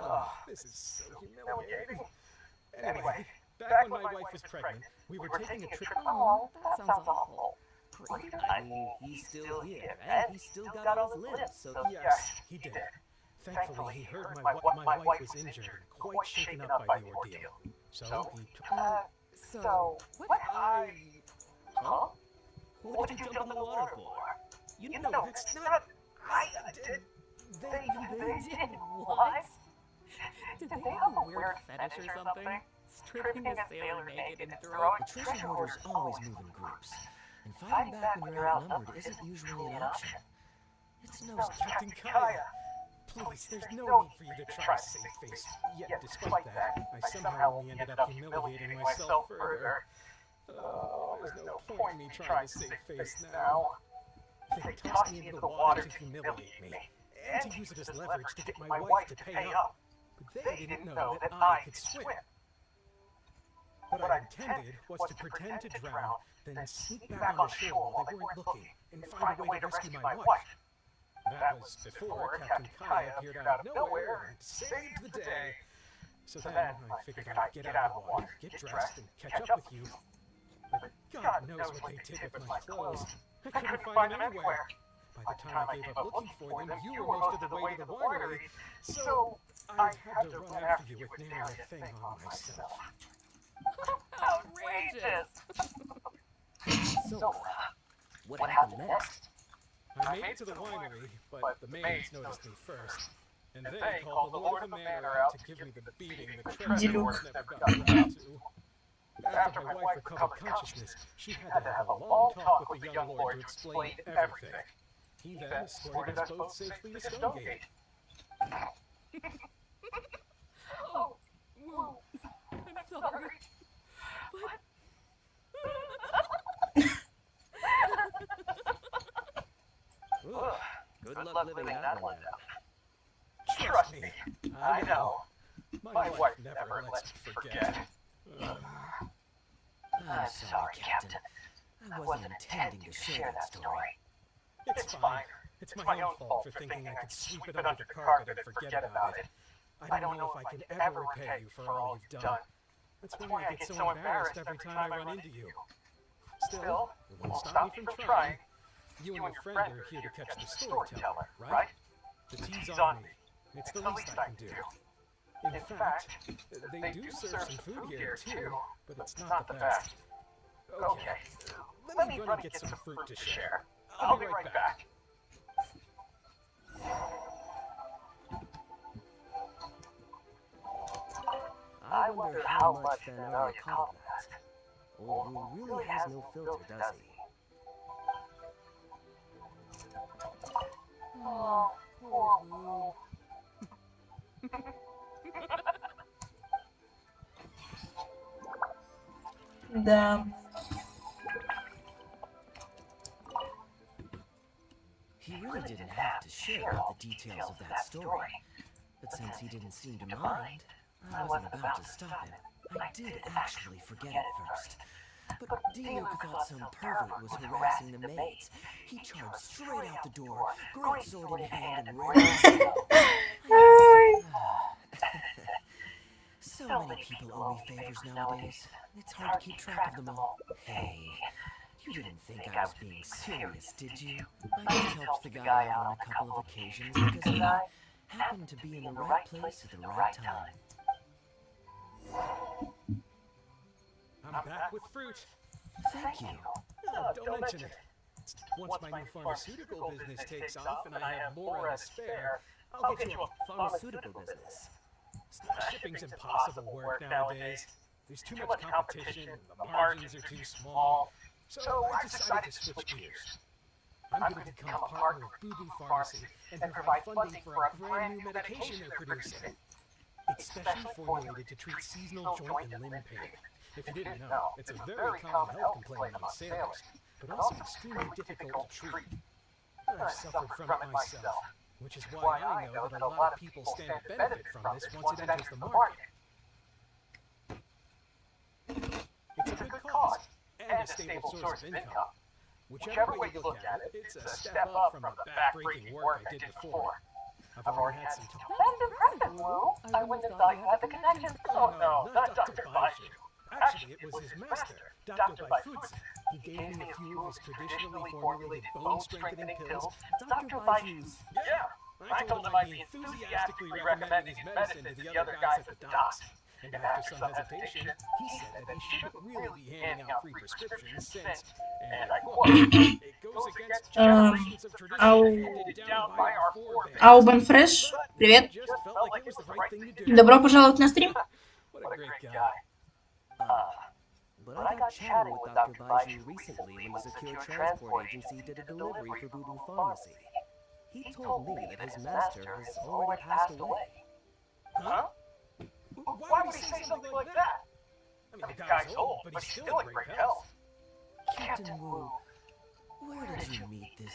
Oh, this is so humiliating. Anyway, back when my wife was pregnant, we were taking a trip... Oh, that sounds awful. I mean, he's still here, and he's still got all his limbs, so... Yes, he did. Thankfully, he heard my wife was injured and quite shaken up by the ordeal. So he took... So, what? Huh? What did you jump in the water for? You know, it's not... I did... They... What? Did they have a weird fetish or something? Stripping a sailor naked and throwing... The treasure hoarders always move in groups, and fighting back when you're outnumbered isn't usually an option. It's no... Captain Kaya! Please, there's no need for you to try to save face. Yet, despite that, I somehow only ended up humiliating myself further. Oh, there's no point in me trying to save face now. They tossed me into the water to humiliate me, and to use it as leverage to get my wife to pay up. But they didn't know that I could swim. What I intended was to pretend to drown, then sneak back on the shore while they weren't looking, and find a way to rescue my wife. That was before Captain Kaya appeared out of nowhere and saved the day. So then I figured I'd get out of the water, get dressed, and catch up with you. But God knows what they did with my clothes. I couldn't find them anywhere. By the time I gave up looking for them, you were most of the way to the winery, so I had to run after you with nary a thing on myself. Outrageous! So, what happened next? I made it to the winery, but the maids noticed me first. And they called the Lord of the Manor out to give me the beating the treasure never got around to. After my wife recovered consciousness, she had to have a long talk with the young lord to explain everything. He then escorted us both safely to Stonegate. Oh, Woo, I'm sorry. Ugh, good luck living that one down. Trust me, I know. My wife never lets me forget. I'm sorry, Captain. I wasn't intending to share that story. It's fine. It's my own fault for thinking I could sweep it under the carpet and forget about it. I don't know if I can ever repay you for all you've done. That's why I get so embarrassed every time I run into you. Still, it won't stop me from trying. You and your friend are here to catch the storyteller, right? The tea's on me. It's the least I can do. In fact, they do serve some food here too, but it's not the best. Okay, let me run and get some fruit to share. I'll be right back. I wonder how much Van Arya caught that. Old Woo really has no filter, does he? Oh, poor Woo. Да. He really didn't have to share all the details of that story. But since he didn't seem to mind, I wasn't about to stop him. I did actually forget at first. But Diluc thought some pervert was harassing the maids. He charged straight out the door, great sword in hand, and ran away. So many people owe me favors nowadays. It's hard to keep track of them all. Hey, you didn't think I was being serious, did you? I just helped the guy out on a couple of occasions because I happened to be in the right place at the right time. I'm back with fruit. Thank you. Oh, don't mention it. Once my new pharmaceutical business takes off and I have more at a spare, I'll get you a Pharmaceutical business. Shipping's impossible work nowadays. There's too much competition, the margins are too small. So I decided to switch gears. I'm going to become a partner of Boo Boo Pharmacy and provide funding for a brand new medication they're producing. It's specially formulated to treat seasonal joint and limb pain. If you didn't know, it's a very common health complaint among sailors, but also extremely difficult to treat. I've suffered from it myself, which is why I know that a lot of people stand to benefit from this once it enters the market. It's a good cause, and a stable source of income. Whichever way you look at it, it's a step up from the back-breaking work I did before. I've already had some talk. That's impressive, Woo. I wouldn't have thought you had the connection. Oh no, not Dr. Baiju. Actually, it was his master, Dr. Baifutsu. He gave me a few of his traditionally formulated bone-strengthening pills. Dr. Baiju's. Yeah, I told him I'd be enthusiastically recommending his medicine to the other guys at the docks. And after some hesitation, he said that he shouldn't really be handing out free prescriptions since, and I quote, it goes against generations of tradition handed down by our forebears. Аубенфреш, привет. Just felt like it was the right thing to do. Добро пожаловать на стрим. What a great guy. But I got chatting with Dr. Baiju recently when the Secure Transport Agency did a delivery for Boo Boo Pharmacy. He told me that his master has already passed away. Huh? Why would he say something like that? I mean, the guy's old, but he's still in great health. Captain Wu, where did you meet this?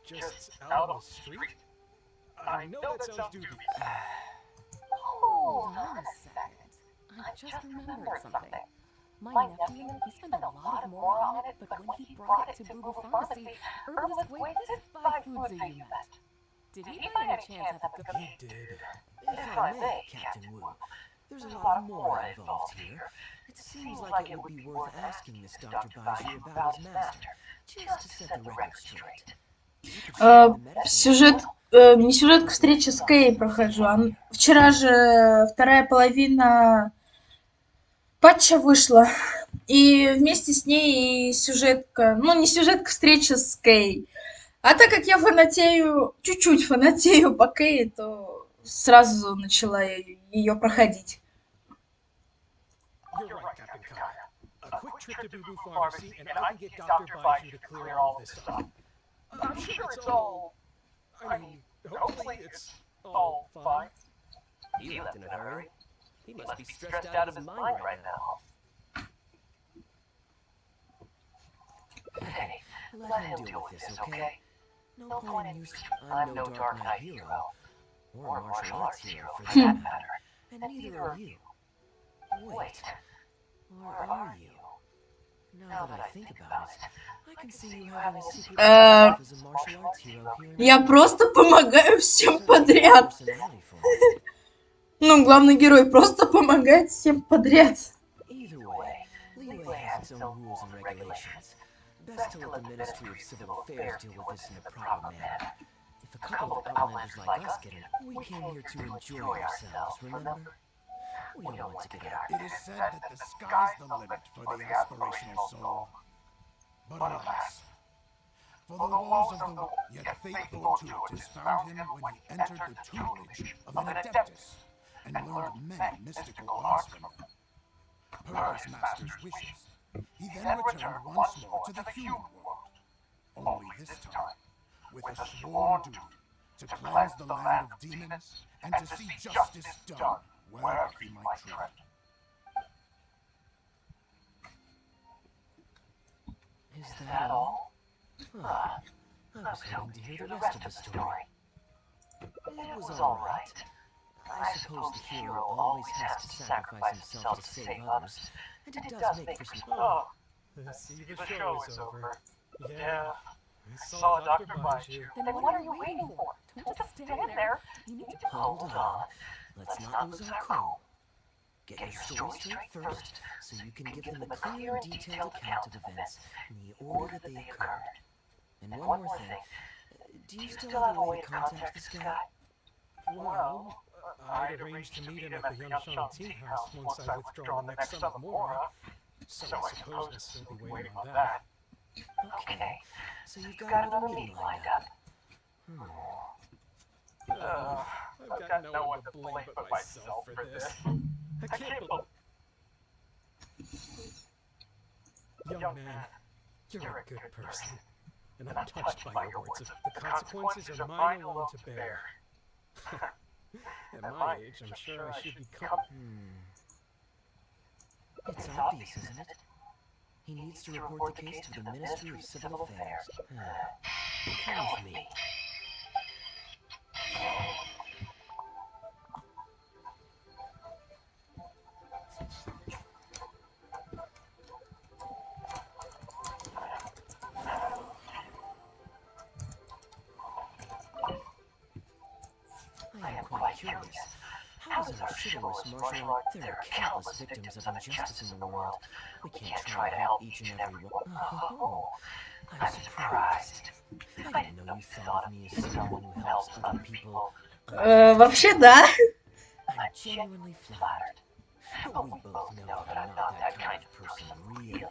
Just out on the street? I know that sounds dubious. Hold on a second. I just remembered something. My nephew, he spent a lot of more on it, but when he brought it to Boo Boo Pharmacy, herbalist wait, this Baifutsu you met. Did he by any chance have the He did. If I may, Captain Wu, there's a lot more involved here. It seems like it would be worth asking this Dr. Baiju about his master, just to set the record straight. Сюжет, не сюжет к встрече с Кей прохожу. Вчера же вторая половина патча вышла. И вместе с ней и сюжетка, ну не сюжетка встречи с Кей. А так как я фанатею, чуть-чуть фанатею по Кей, то сразу начала ее проходить. You're right, Captain Kaya. A quick trip to Boo Boo Pharmacy, and I can get Dr. Baiju to clear all this up. I'm sure it's all... I mean, hopefully it's all fine. He left in a hurry. He must be stressed out of his mind right now. Hey, let him deal with this, okay? No point in using... I'm no Dark Knight hero, or a martial arts hero for that matter, and neither are you. Wait, or are you? Now that I think about it, I can see you having a secret life as a martial arts hero here in... Я просто помогаю всем подряд. Ну, главный герой просто помогает всем подряд. Either way, Leeway has its own rules and regulations. Best to let the Ministry of Civil Affairs deal with this in a proper manner. If a couple of outlanders like us get in, we came here to enjoy ourselves, remember? We don't want to get out. It is said that the sky's the limit for the aspirational soul. But alas, for the walls of the yet fate fortuitous found him when he entered the tutelage of an adeptus and learned many mystical arts from them. Per his master's wishes, he then returned once more to the human world, only this time with a sworn duty to cleanse the land of demons and to see justice done wherever he might tread. Is that all? Huh. I was hoping to hear the rest of the story. It was all right. I suppose the hero always has to sacrifice himself to save others, and it does make for some... Oh, see, the show is over. Yeah, I saw Dr. Baiju. Then what are you waiting for? Don't just stand there. You need to... Hold on. Let's not lose our cool. Get your story straight first, so you can give them a clear and detailed account of events in the order that they occurred. And one more thing. Do you still have a way to contact this guy? Well, I'd arranged to meet him at the Youngshan Tea House once I withdraw the next son of Mora, so I suppose we'll still be waiting on that. Okay, so you've got another meeting lined up. I've got no one to blame but myself for this. I can't believe... Young man, you're a good person, and I'm touched by your words. The consequences are mine alone to bear. At my age, I'm sure I should be It's obvious, isn't it? He needs to report the case to the Ministry of Civil Affairs. Come with me. I am quite curious. How is our chivalrous martial art? There are countless victims of injustice in the world. We can't try to help each and every one. Oh, I'm surprised. I didn't know you thought of me as someone who helps other people. Вообще, да. I'm genuinely flattered. But we both know that I'm not that kind of person, really.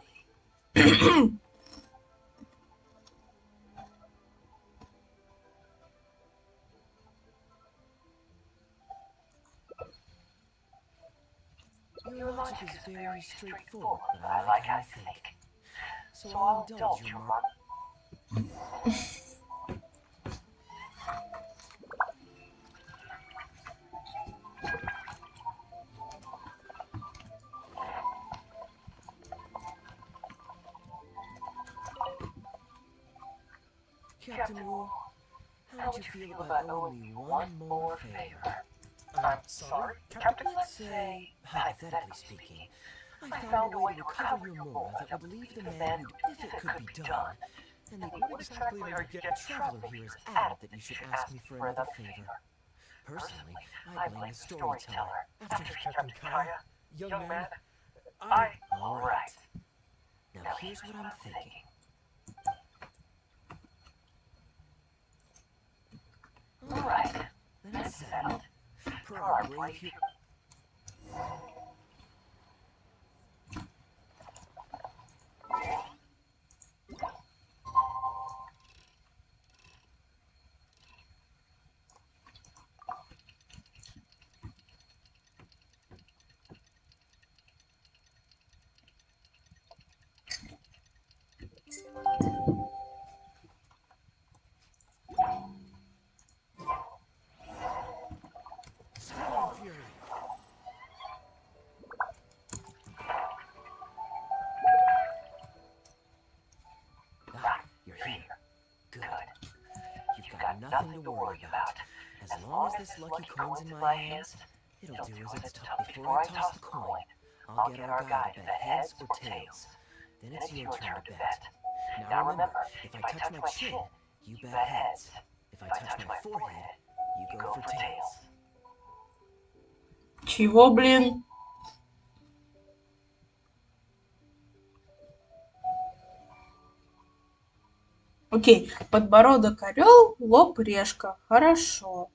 Your logic is very straightforward, but I like how you think. So I'll indulge your mark. Captain Wu, how did you feel about owing me one more favor? I'm sorry, Captain? Let's say, hypothetically speaking, I found a way to recover your mora that would leave the man who, if it could be done, and what exactly are you getting? The traveler here is adamant that you should ask me for another favor. Personally, I blame the storyteller. After Captain Kaya, young man, All right. Now here's what I'm thinking. Right. Then it's settled. Per our brave hero. Nothing to worry about. As long as this lucky coin's in my hands, it'll do as it's taught. Before I toss the coin, I'll get our guy to bet heads or tails. Then it's your turn to bet. Now remember, if I touch my chin, you bet heads. If I touch my forehead, you go for tails. Чего, блин? Окей, подбородок орел, лоб решка. Хорошо.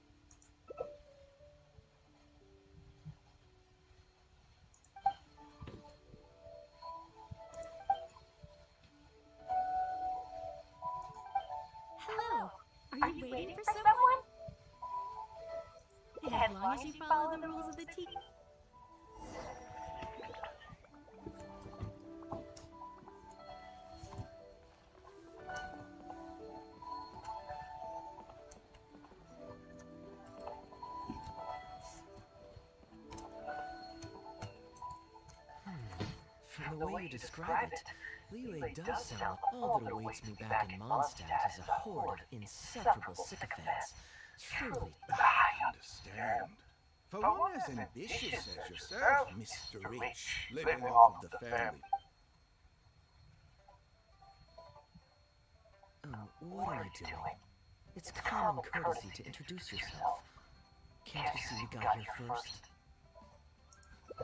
Hello. Are you waiting for someone? As long as you follow the rules of the team. From the way you describe it, Liyue does sound. All that awaits me back in Mondstadt is a horde of insufferable sycophants. Truly. I understand. For one as ambitious as yourself, Mr. Rich, living off of the family. What are you doing? It's common courtesy to introduce yourself. Can't you see we got here first?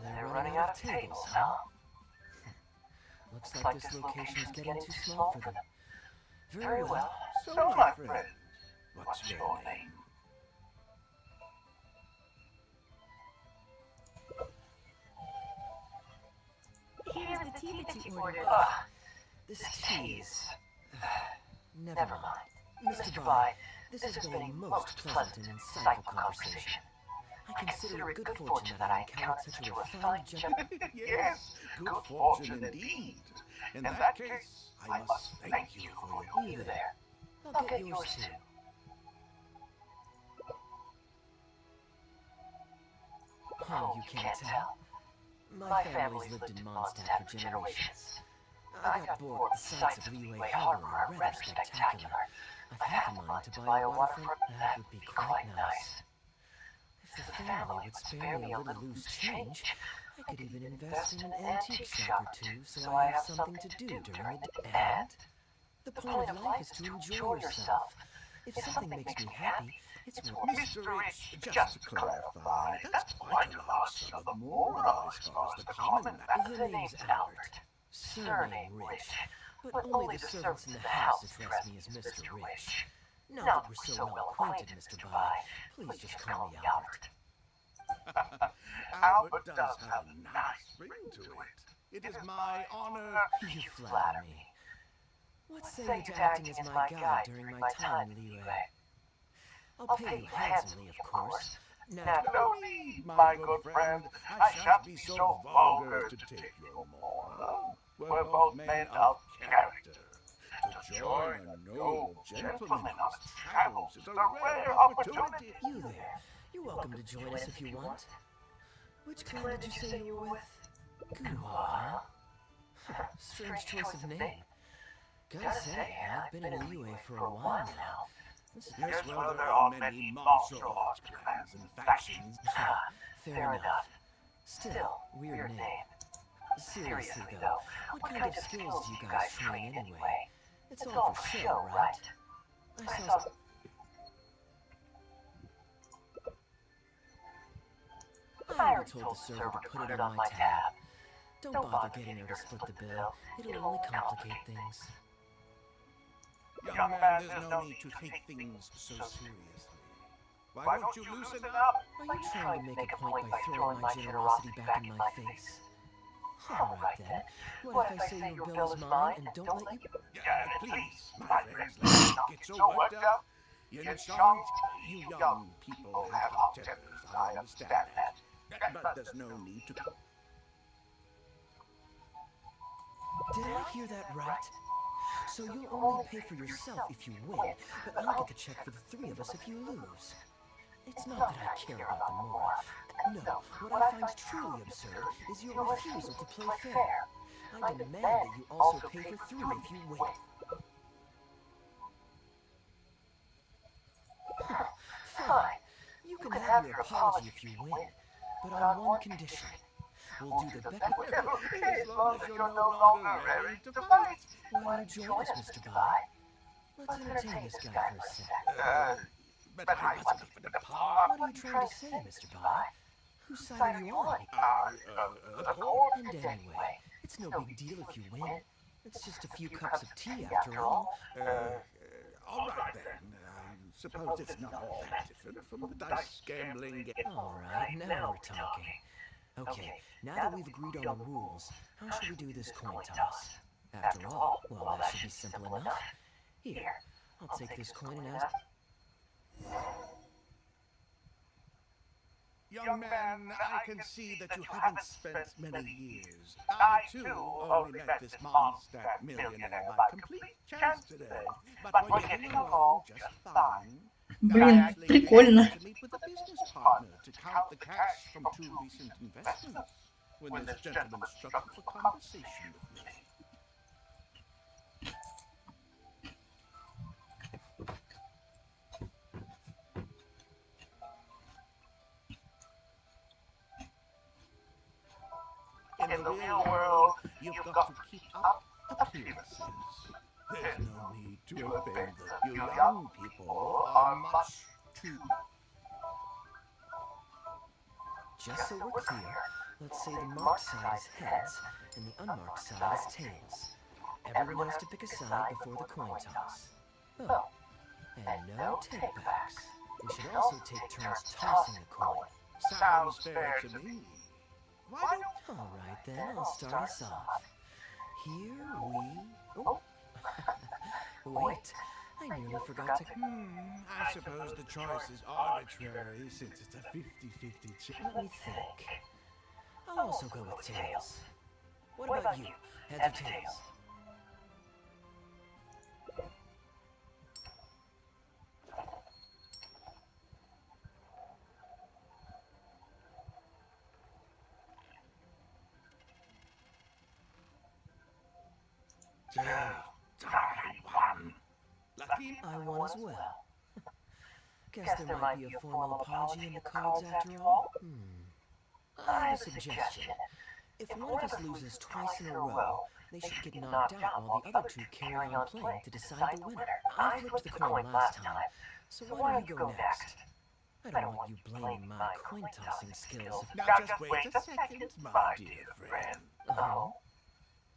They're running out of tables, huh? Looks like this location's getting too small for them. Very well. So, my friend, what's your name? Here's the tea that you ordered. This tea is... Never mind. Mr. Bai, this has been a most pleasant and insightful conversation. I consider it good fortune that I encountered such a refined gentleman. Yes, good fortune indeed. In that case, I must thank you for your... You there. I'll get yours too. Oh, you can't tell? My family's lived in Mondstadt for generations. I got bored with the sights of Liyue Harbor are rather spectacular. I've half a mind to buy a waterfront. That would be quite nice. If the family would spare me a little loose change, I could even invest in an antique shop or two so I have something to do during the day. And the point of life is to enjoy yourself. If something makes me happy, it's worth it. Mr. Rich, just to clarify, that's quite a large sum of more as far as the common matter. The name's Albert. Surname Rich. But only the servants in the house address me as Mr. Rich. Now that we're so well acquainted, Mr. Bai, please just call me Albert. Albert does have a nice ring to it. It is my honor... You flatter me. What say you to acting as my guide during my time in Liyue? I'll pay you handsomely, of course. Now, No need, my good friend. I shan't be so vulgar to take your moral. We're both men of character. To join a noble gentleman in his travels is a rare opportunity. you there. You're welcome to join us if you want. Which clan did you say you were with? Guhua, huh? Strange choice of name. Gotta say, I've been in Liyue for a while now. Yes, well, there are many martial arts clans and factions. Fair enough. Still, weird name. Seriously though, what kind of skills do you guys train anyway? It's all for show, right? I saw... I already told the server to put it on my tab. Don't bother getting her to split the bill. It'll only complicate things. Young man, there's no need to take things so seriously. Why don't you loosen up? Are you trying to make a point by throwing my generosity back in my face? Alright then. What if I say your bill is mine and don't let you... Please, my friends, let's not get so worked up. You young people have hot tempers, I understand that. But there's no need to... Did I hear that right? So you'll only pay for yourself if you win, but I'll get the check for the three of us if you lose. It's not that I care about the moral. No, what I find truly absurd is your refusal to play fair. I demand that you also pay for three if you win. Fine. You can have your apology if you win, but on one condition. We'll do the best. As long as you're no longer ready to fight. Why don't you join us, Mr. Bai? Let's entertain this guy for a second. But I wasn't even a part. What are you trying to say, Mr. Bai? Whose side are you on? Of course. And anyway, it's no big deal if you win. It's just a few cups of tea after all. All right then. I suppose it's not all that different from the dice gambling game. All right, now we're talking. Okay, now that we've agreed on the rules, how should we do this coin toss? After all, well, that should be simple enough. Here, I'll take this coin and ask... Young man, I can see that you haven't spent many years. I, too, only met this monster millionaire by complete chance today. But we're getting along just fine. Блин, прикольно. To meet with a business partner to count the cash from 2 recent investments. When this gentleman struck up a conversation with me. In the real world, you've got to keep up appearances. There's no need to offend you young people are much too... Just so we're clear, let's say the marked side is heads, and the unmarked side is tails. Everyone has to pick a side before the coin toss. Oh, and no take-backs. We should also take turns tossing the coin. Sounds fair to me. Why don't... All right then, I'll start us off. Here we... Oh. Wait, I nearly forgot to... I suppose the choice is arbitrary since it's a 50-50 chance. Let me think. I'll also go with tails. What about you? Heads or tails? I won as well. Guess there might be a formal apology in the cards after all? I have a suggestion. If one of us loses twice in a row, they should get knocked out while the other two carry on playing to decide the winner. I flipped the coin last time, so why don't you go next? I don't want you blaming my coin tossing skills. Now just wait a second, my dear friend. Oh?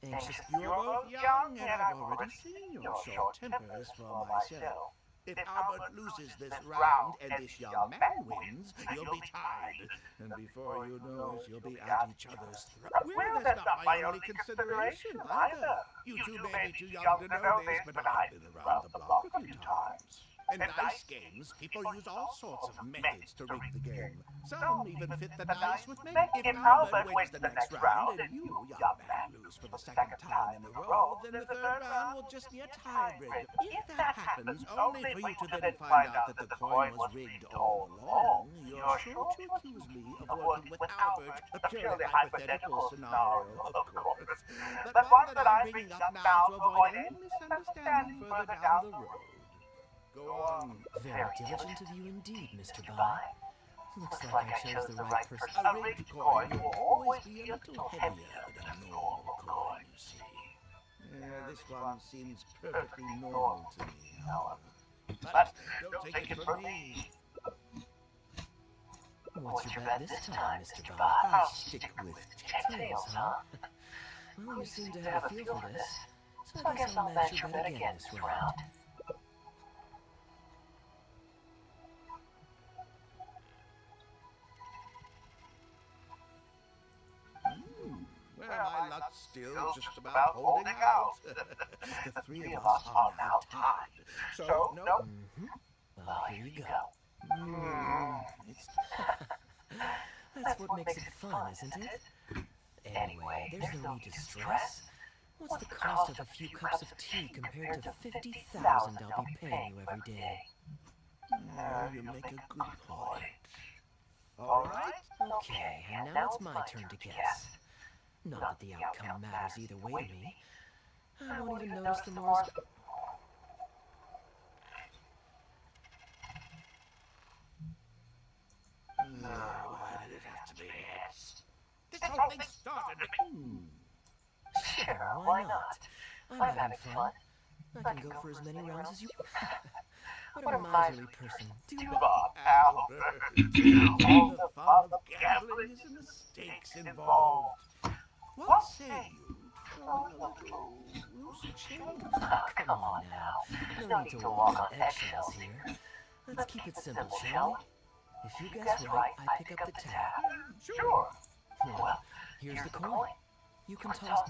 Anxious? You're both young, and I've already seen your short tempers for myself. If Albert loses this round and this young man wins, you'll be tied. And before you know it, you'll be at each other's throats. Well, that's not my only consideration, either. You two may be too young to know this, but I've been around the block a few times. In dice games, people use all sorts of methods to rig the game. Some even fit the dice with me. If Albert wins the next round and you, young man, lose for the second time in a row, then the third round will just be a tiebreaker. If that happens, only for you to then find out that the coin was rigged all along, you're sure to accuse me of working with Albert, a purely hypothetical scenario, of course, but one that I'm bringing up now to avoid any misunderstanding further down the road. Go on. Very diligent of you indeed, Mr. Bai. Looks like I chose the right person. A rigged coin will always be a little heavier than a normal coin, you see. This one seems perfectly normal to me, however. But don't take it from me. What's your bet this time, Mr. Bai? I'll stick with Tails, huh? Well, you seem to have a feel for this, so I guess I'll match your bet again this round. where my luck's still just about holding out. The three of us are now tied. So, no. Well, here you go. It's That's what makes it fun, isn't it? Anyway, there's no need to stress. What's the cost of a few cups of tea compared to 50,000 I'll be paying you every day? you make a good point. All right. Okay, and now it's my turn to guess. Not that the outcome matters either way to me. I won't even notice the Morse. Why did it have to be heads? This whole thing started with... Sure, why not? I'm having fun. I can go for as many rounds as you... What a miserly person. Do Albert, all the fun of gambling is in the stakes involved. What say you to trying a little loose change? Come on now. No need to walk on eggshells here. Let's keep it simple, shall we? If you guess right, I pick up the tab. Sure. Well, here's the coin. You can toss...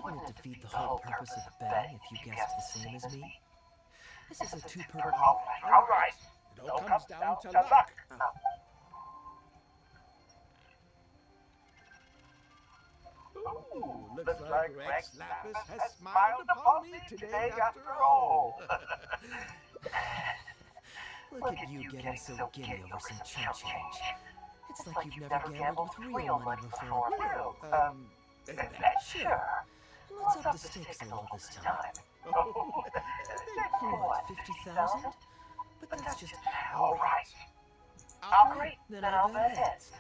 Wouldn't it defeat the whole purpose of betting if you guessed the same as me? This is a two-part... All right. It all comes down to luck. Ooh, looks like Rex Lapis has smiled upon me today after all. Look at you getting so giddy over some chump change. It's like you've never gambled with real money before. Sure. Let's up the stakes a little this time. What, 50,000? But that's just... All right. Great, then I'll bet heads.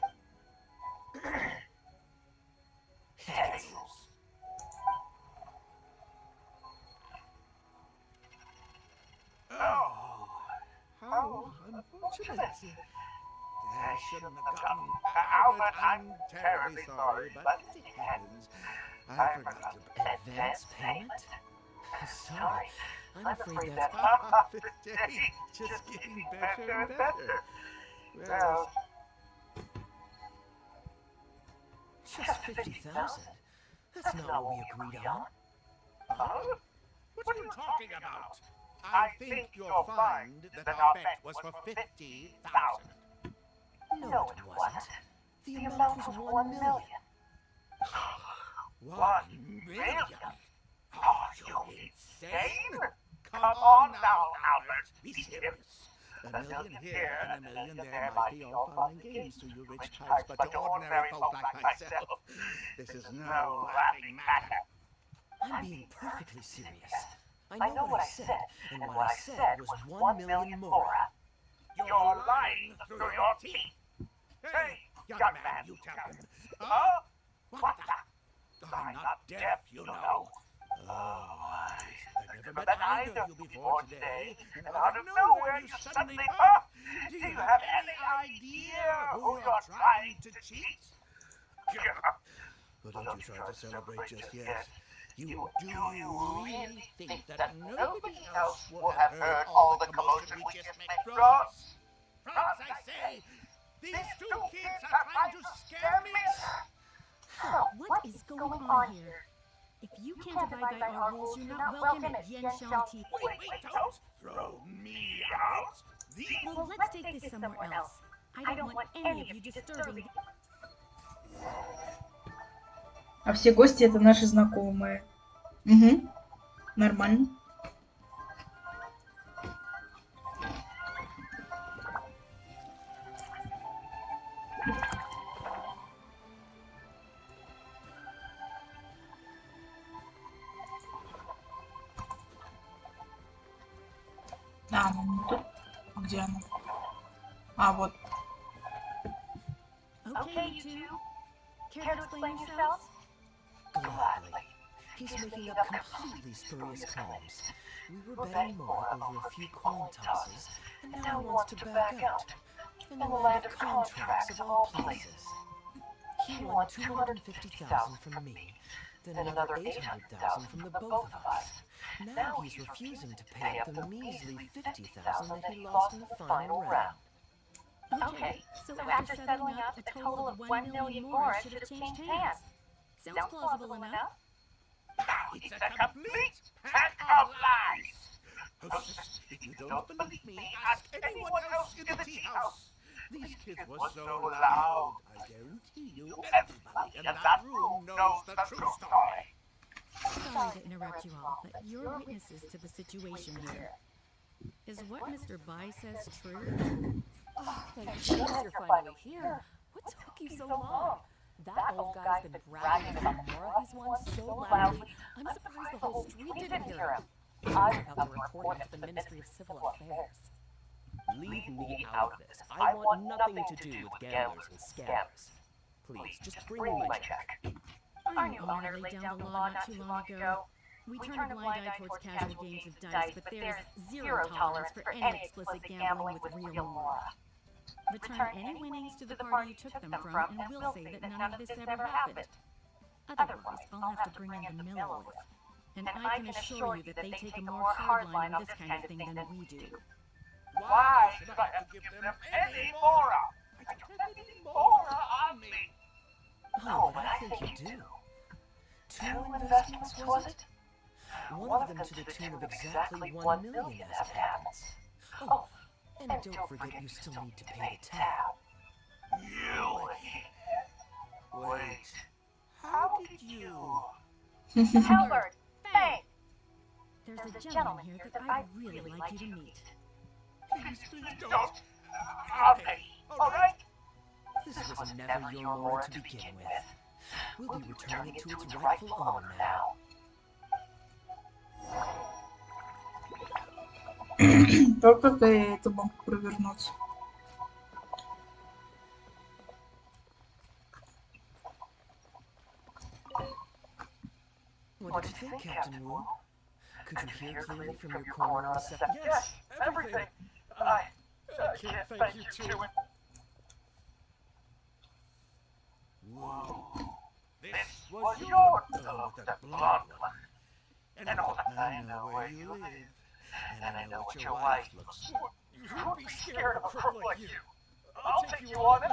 Heads. Oh, how unfortunate. I shouldn't have gotten Albert. I'm terribly sorry, but it happens. I forgot to... Advance payment? Sorry, I'm afraid that's... This day just getting better and better. Well, Just 50,000? That's not what we agreed on. what are you talking about? I think you'll find that our bet was for 50,000. No, it wasn't. The amount was 1 million. 1 million? Are you insane? Come on now, Albert. Be serious. A million here and a million there might be all fun and games to you rich types, but to ordinary folk like myself, this is no laughing matter. I'm being perfectly serious. I know what I said, and what I said was 1 million more. You're lying through your teeth. Hey, young man, you tell him. What the? I'm not deaf, you know. Oh, I've never met either of you before today, and out of nowhere you suddenly pop. Do you have any idea who you're trying to cheat? Well, don't you try to celebrate just yet. You do really think that nobody else will have heard all the commotion we just made, France? France, I say! These two kids are trying to scare me! What is going on here? If you can't abide by our rules, you're not welcome at genshin. Wait, don't throw me out! Well, let's take this somewhere else. I don't want any of you disturbing. А все гости это наши знакомые. Угу. Нормально. А, ну тут. Где она? А, вот. Okay, you two. Care to explain yourselves? Gladly. He's making up completely spurious claims. We were betting more over a few coin tosses, and now he wants to back out. In the land of contracts of all places. He won 250,000 from me, then another 800,000 from the both of us. Now he's refusing to pay up the measly 50,000 that he lost in the final round. Okay, so after settling up, a total of 1 million more should have changed hands. Sounds plausible enough. It's a complete pack of lies! Hostess, if you don't believe me, ask anyone else in the tea house. These kids were so loud, I guarantee you everybody in that room knows the true story. Sorry to interrupt you all, but you're witnesses to the situation here. Is what Mr. Bai says true? Oh, thank goodness you're finally here. What took you so long? That old guy's been bragging about the more he's won so loudly, I'm surprised the whole street didn't hear him. I was about to report him to the Ministry of Civil Affairs. Leave me out of this. I want nothing to do with gamblers and scammers. Please, just bring me my check. Our new owner laid down the law not too long ago. We turned a blind eye towards casual games of dice, but there's zero tolerance for any explicit gambling with real mora. Return any winnings to the party you took them from, and we'll say that none of this ever happened. Otherwise, I'll have to bring in the Millowith. And I can assure you that they take a more hard line on this kind of thing than we do. Why should I have to give them any mora? I don't have any mora on me. Oh, but I think you do. 2 investments, was it? One of them to the tune of exactly 1 million as it happens. Oh, and don't forget you still need to pay the tab. You! Wait. How did you? Albert! Bang! There's a gentleman here that I'd really like you to meet. Please don't. I'll pay, alright? This was never your mora to begin with. We'll be returning it to its rightful owner now. Только как я это мог провернуть? What did you think, Captain Wu? Could you hear clearly from your corner on the second? Yes, everything. I can't thank you too. Whoa. This was your turn with the blonde one. And I know where you live. And I know what your wife looks like. You'd be scared of a crook like you. I'll take you on in.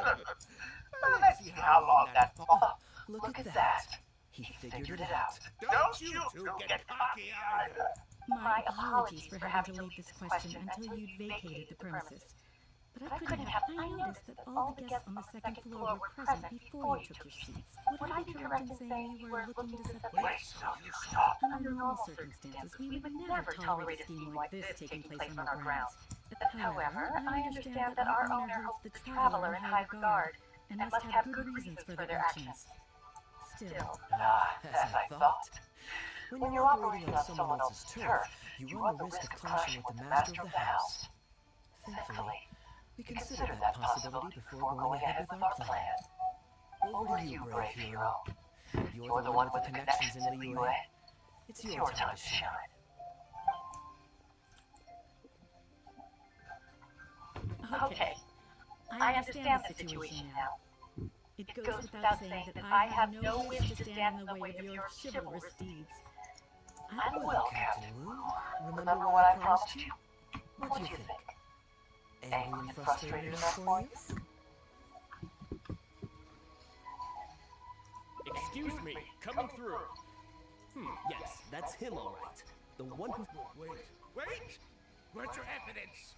Let's see how long that falls. Look at that. He figured it out. Don't you two get cocky either. My apologies for having to leave this question until you'd vacated the premises. But I couldn't help. I noticed that all the guests on the second floor were present before you took your seats. Would I be correct in saying you were looking to set the Wait till you stop. Under normal circumstances, we would never tolerate a scheme like this taking place on our grounds. However, I understand that our owner holds the traveler in high regard and must have good reasons for their actions. Still, As I thought. When you're operating on someone else's turf, you run the risk of clashing with the master of the house. Thankfully, we considered that possibility before going ahead with our plan. Over to you, brave hero. You're the one with the connections in Liyue. It's your time to shine. okay. I understand the situation now. It goes without saying that I have no wish to stand in the way of your chivalrous deeds. I will. Well, Captain Wu, remember what I promised you? What do you think? Angry and frustrated enough for you? Excuse me, coming through. Yes, that's him all right. The one who... Wait! Where's your evidence?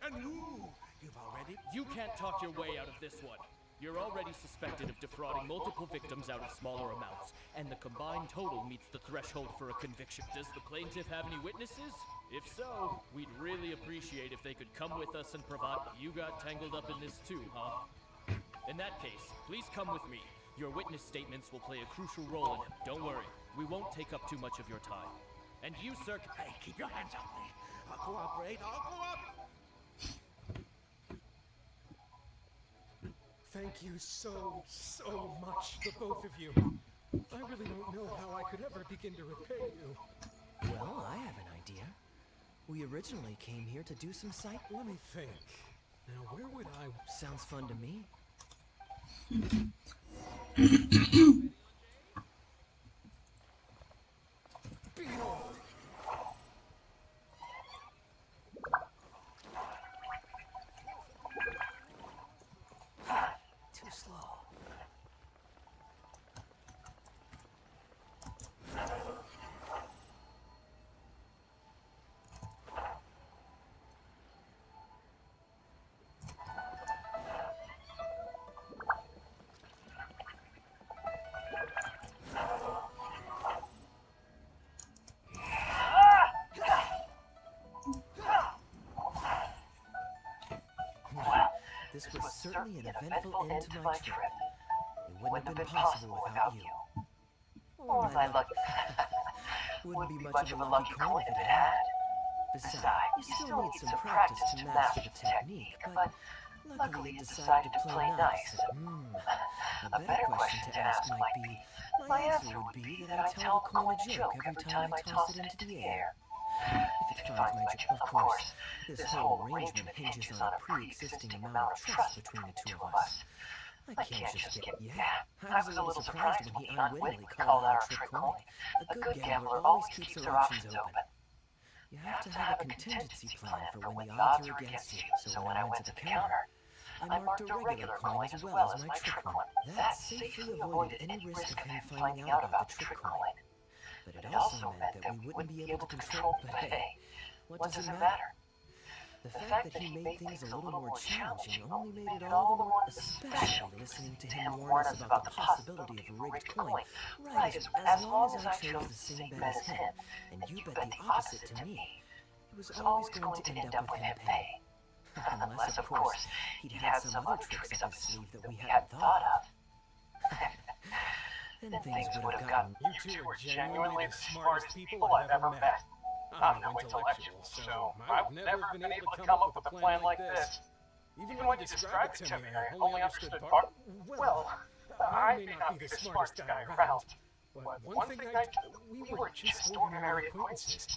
And who? You've already... You can't talk your way out of this one. You're already suspected of defrauding multiple victims out of smaller amounts, and the combined total meets the threshold for a conviction. Does the plaintiff have any witnesses? If so, we'd really appreciate if they could come with us and provide... You got tangled up in this too, huh? In that case, please come with me. Your witness statements will play a crucial role in it. Don't worry, we won't take up too much of your time. And you, sir... Hey, keep your hands off me. I'll cooperate, I'll cooperate. Thank you so much, the both of you. I really don't know how I could ever begin to repay you. Well, I have an idea. We originally came here to do some sight... Let me think. Now, where would I... Sounds fun to me. Behold! Too slow. this was certainly an eventful end to my trip. It wouldn't have been possible without you. Oh, my luck. Wouldn't be much of a lucky coin if it had. Besides, you still need some practice to master the technique, but luckily it decided to play nice. A better question to ask might be, my answer would be that I tell the coin a joke every time I toss it into the air. If it finds my joke, of course, this whole arrangement hinges on a pre-existing amount of trust between the two of us. I can't just get, I was a little surprised when he unwittingly called out a trick coin. A good gambler always keeps their options open. You have to have a contingency plan for when the odds are against you, so when I went to the counter, I marked a regular coin as well as my trick one. That safely avoided any risk of him finding out about the trick coin. But it also meant that we wouldn't be able to control, but hey, what does it matter? The fact that he made things a little more challenging only made it all the more, especially listening to him warn us about the possibility of a rigged coin. Right, as long as I chose the same bet as him, and you bet the opposite to me, it was always going to end up with him paying. Unless, of course, he'd had some other tricks up his sleeve that we hadn't thought of. Then things would have gotten... You two are genuinely the smartest people I've ever met. I'm no intellectual, so I would never have been able to come up with a plan like this. Even when you described it to me, I only understood part... Well, I may not be the smartest guy around, but one thing we were just ordinary acquaintances.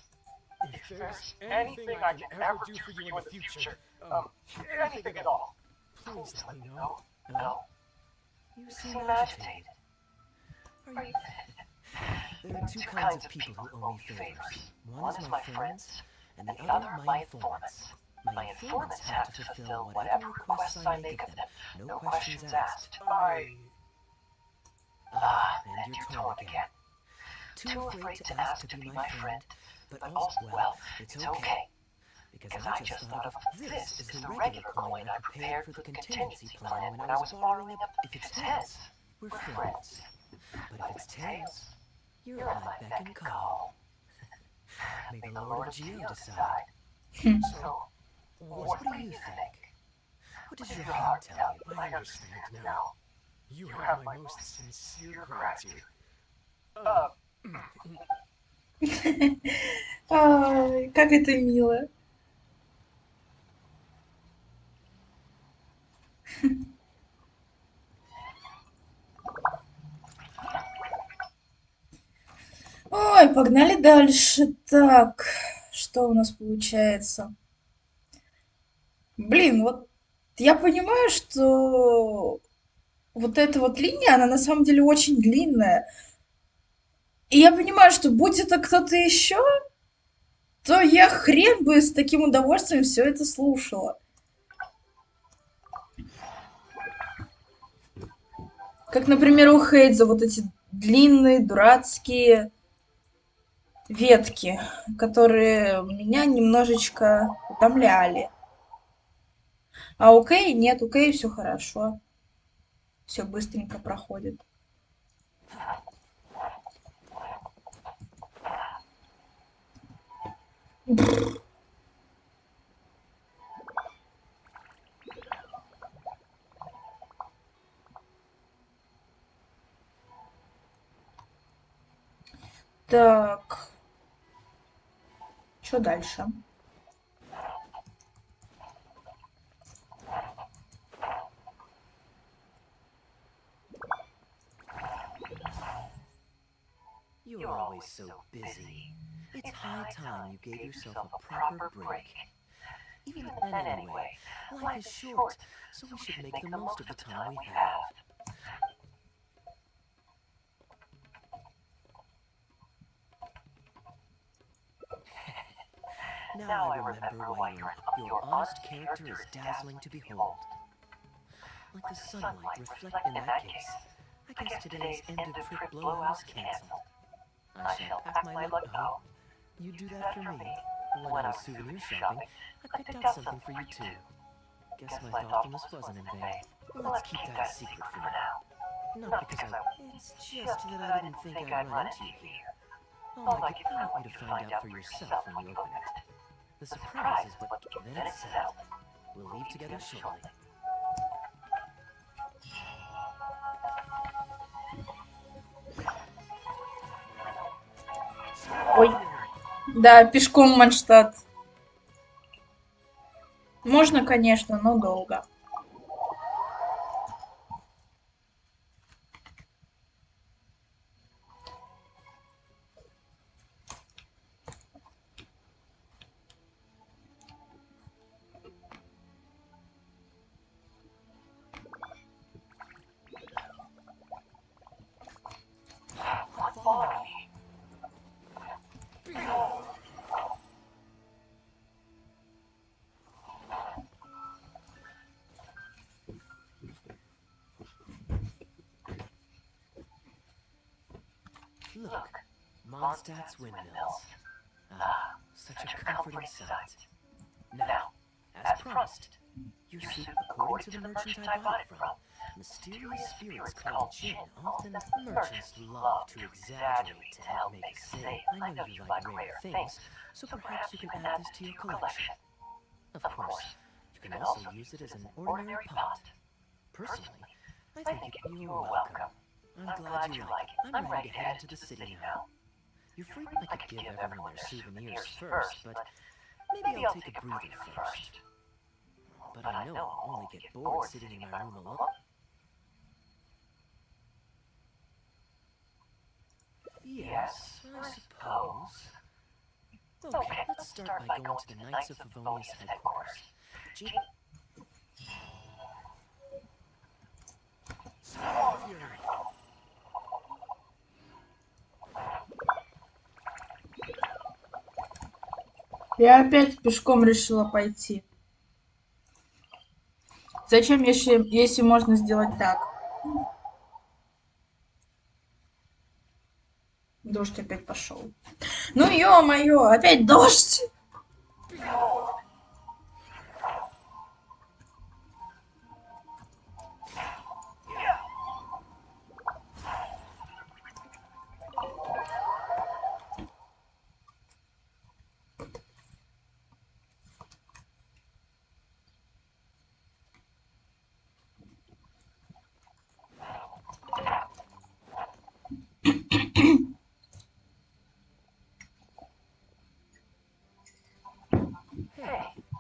If there's anything I can ever do for you in the future, anything at all, please let me know. No? You seem agitated. Are you... There are two kinds of people who owe me favors. One is my friends, and the other my informants. My informants have to fulfill whatever requests I make of them, no questions asked. And you're torn again. Too afraid to ask to be my friend, but also, well, it's okay. Because I just thought of this is the regular coin I prepared for the contingency plan when I was borrowing it. If it's heads, we're friends. But if it's tails, you're at my beck and call. May the Lord of Geo decide. So, what do you think? What does your heart tell you? I understand now. You have my most sincere gratitude. Ай, как это мило. Ой, погнали дальше. Так, что у нас получается? Блин, вот я понимаю, что вот эта вот линия, она на самом деле очень длинная. И я понимаю, что будь это кто-то еще, то я хрен бы с таким удовольствием все это слушала. Как, например, у Хейдза вот эти длинные, дурацкие ветки, которые меня немножечко утомляли. А у Кэй нет, у Кэй все хорошо. Все быстренько проходит. Так. Что дальше? You're always so busy. It's high time you gave yourself a proper break. Even then, anyway, life is short, so we should make the most of the time we have. Now I remember why your honest character is dazzling to behold. Like the sunlight reflect in that case. I guess today's end of trip blowout is cancelled. I shall pack my luck. Oh, you do that for me. When I was souvenir shopping, I picked out something for you too. Guess my thoughtfulness wasn't in vain. Let's keep that a secret for now. Not because it's just that I didn't think I'd run into you here. Oh, I want you to find out for yourself when you open it. The surprise is what... Then it's settled. We'll leave together shortly. Ой. Да, пешком Манштадт. Можно, конечно, но долго. Look, Mondstadt's windmills. Ah, such a comforting sight. Now, as promised, your suit, according to the merchant I bought it from, mysterious spirits called Jinn. Often, merchants love to exaggerate to help make a sale. I know you like rare things, so perhaps you can add this to your collection. Of course, you can also use it as an ordinary pot. Personally, I think you're welcome. I'm glad you like it. I'm ready to head into the city now. You're free. I could give everyone their souvenirs first, but maybe I'll take a breather first. But I know I'll only get bored sitting in my room alone. Yes, I suppose. Okay, let's start by going to the Knights of Favonius headquarters. Я опять пешком решила пойти. Зачем, если можно сделать так? Дождь опять пошел. Ну ё-моё, опять дождь!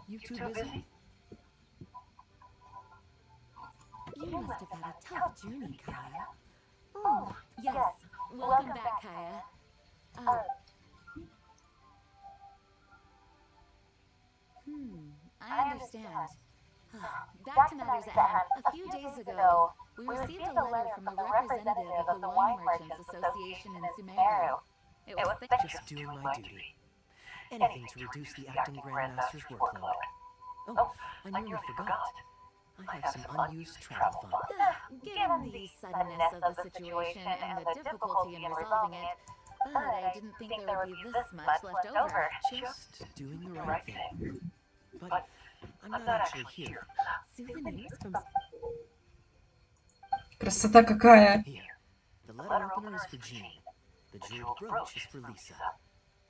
You too busy? You must have had a tough journey, Kaya. Oh, yes. Welcome back, Kaya. I understand. Back to matters at hand. A few days ago, we received a letter from the representative of the Wine Merchants Association in Sumeru. It was Just doing my duty. Anything to reduce the acting grandmaster's workload. Oh, I nearly forgot. I have some unused travel funds. Given the suddenness of the situation and the difficulty in resolving it, but I didn't think there would be this much left over. Just doing the right thing. But I'm not actually here. Souvenirs from... Красота какая! Here, the letter opener is for Jean. The jeweled brooch is for Lisa.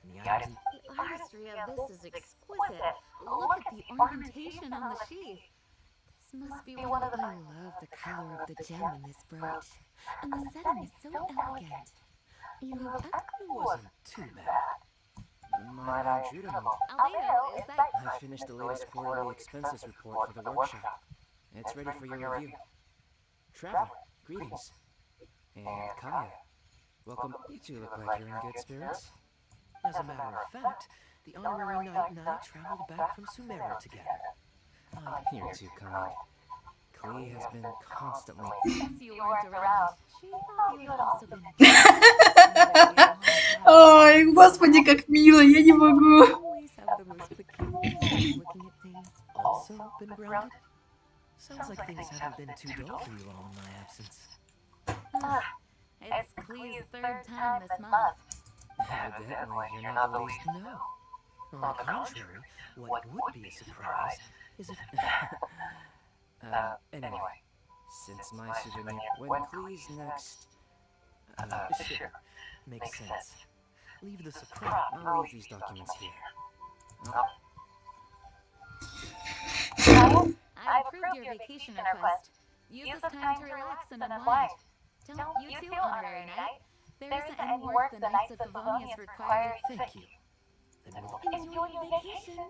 And the items... The artistry of this is exquisite. Look at the ornamentation on the sheath. This must be one of the... I love the color of the gem in this brooch. And the setting is so elegant. You have It wasn't too bad. Might I intrude a moment? Albedo, is that... I finished the latest quarterly expenses report for the workshop. It's ready for your review. Traveler, greetings. And Kaya, welcome. You two look like you're in good spirits. As a matter of fact, the honorary knight and I traveled back from Sumeru together. You're too kind. Klee has been constantly... Since you weren't around, she thought you had also been... Ой, господи, как мило, я не могу. Always have the most peculiar way of looking at things. Also been grounded? Sounds like things haven't been too dull for you all in my absence. It's Clee's third time this month. Evidently, you're not the least... No. On the contrary, what would be a surprise is if... Anyway, since my souvenir... When Klee's next... Sure. Makes sense. Leave the surprise. I'll leave these documents here. I approved your vacation request. Use this time to relax and unwind. Don't you two, honorary knight? There isn't any work the Knights of Favonius required. Thank you. Then we'll Enjoy your vacation.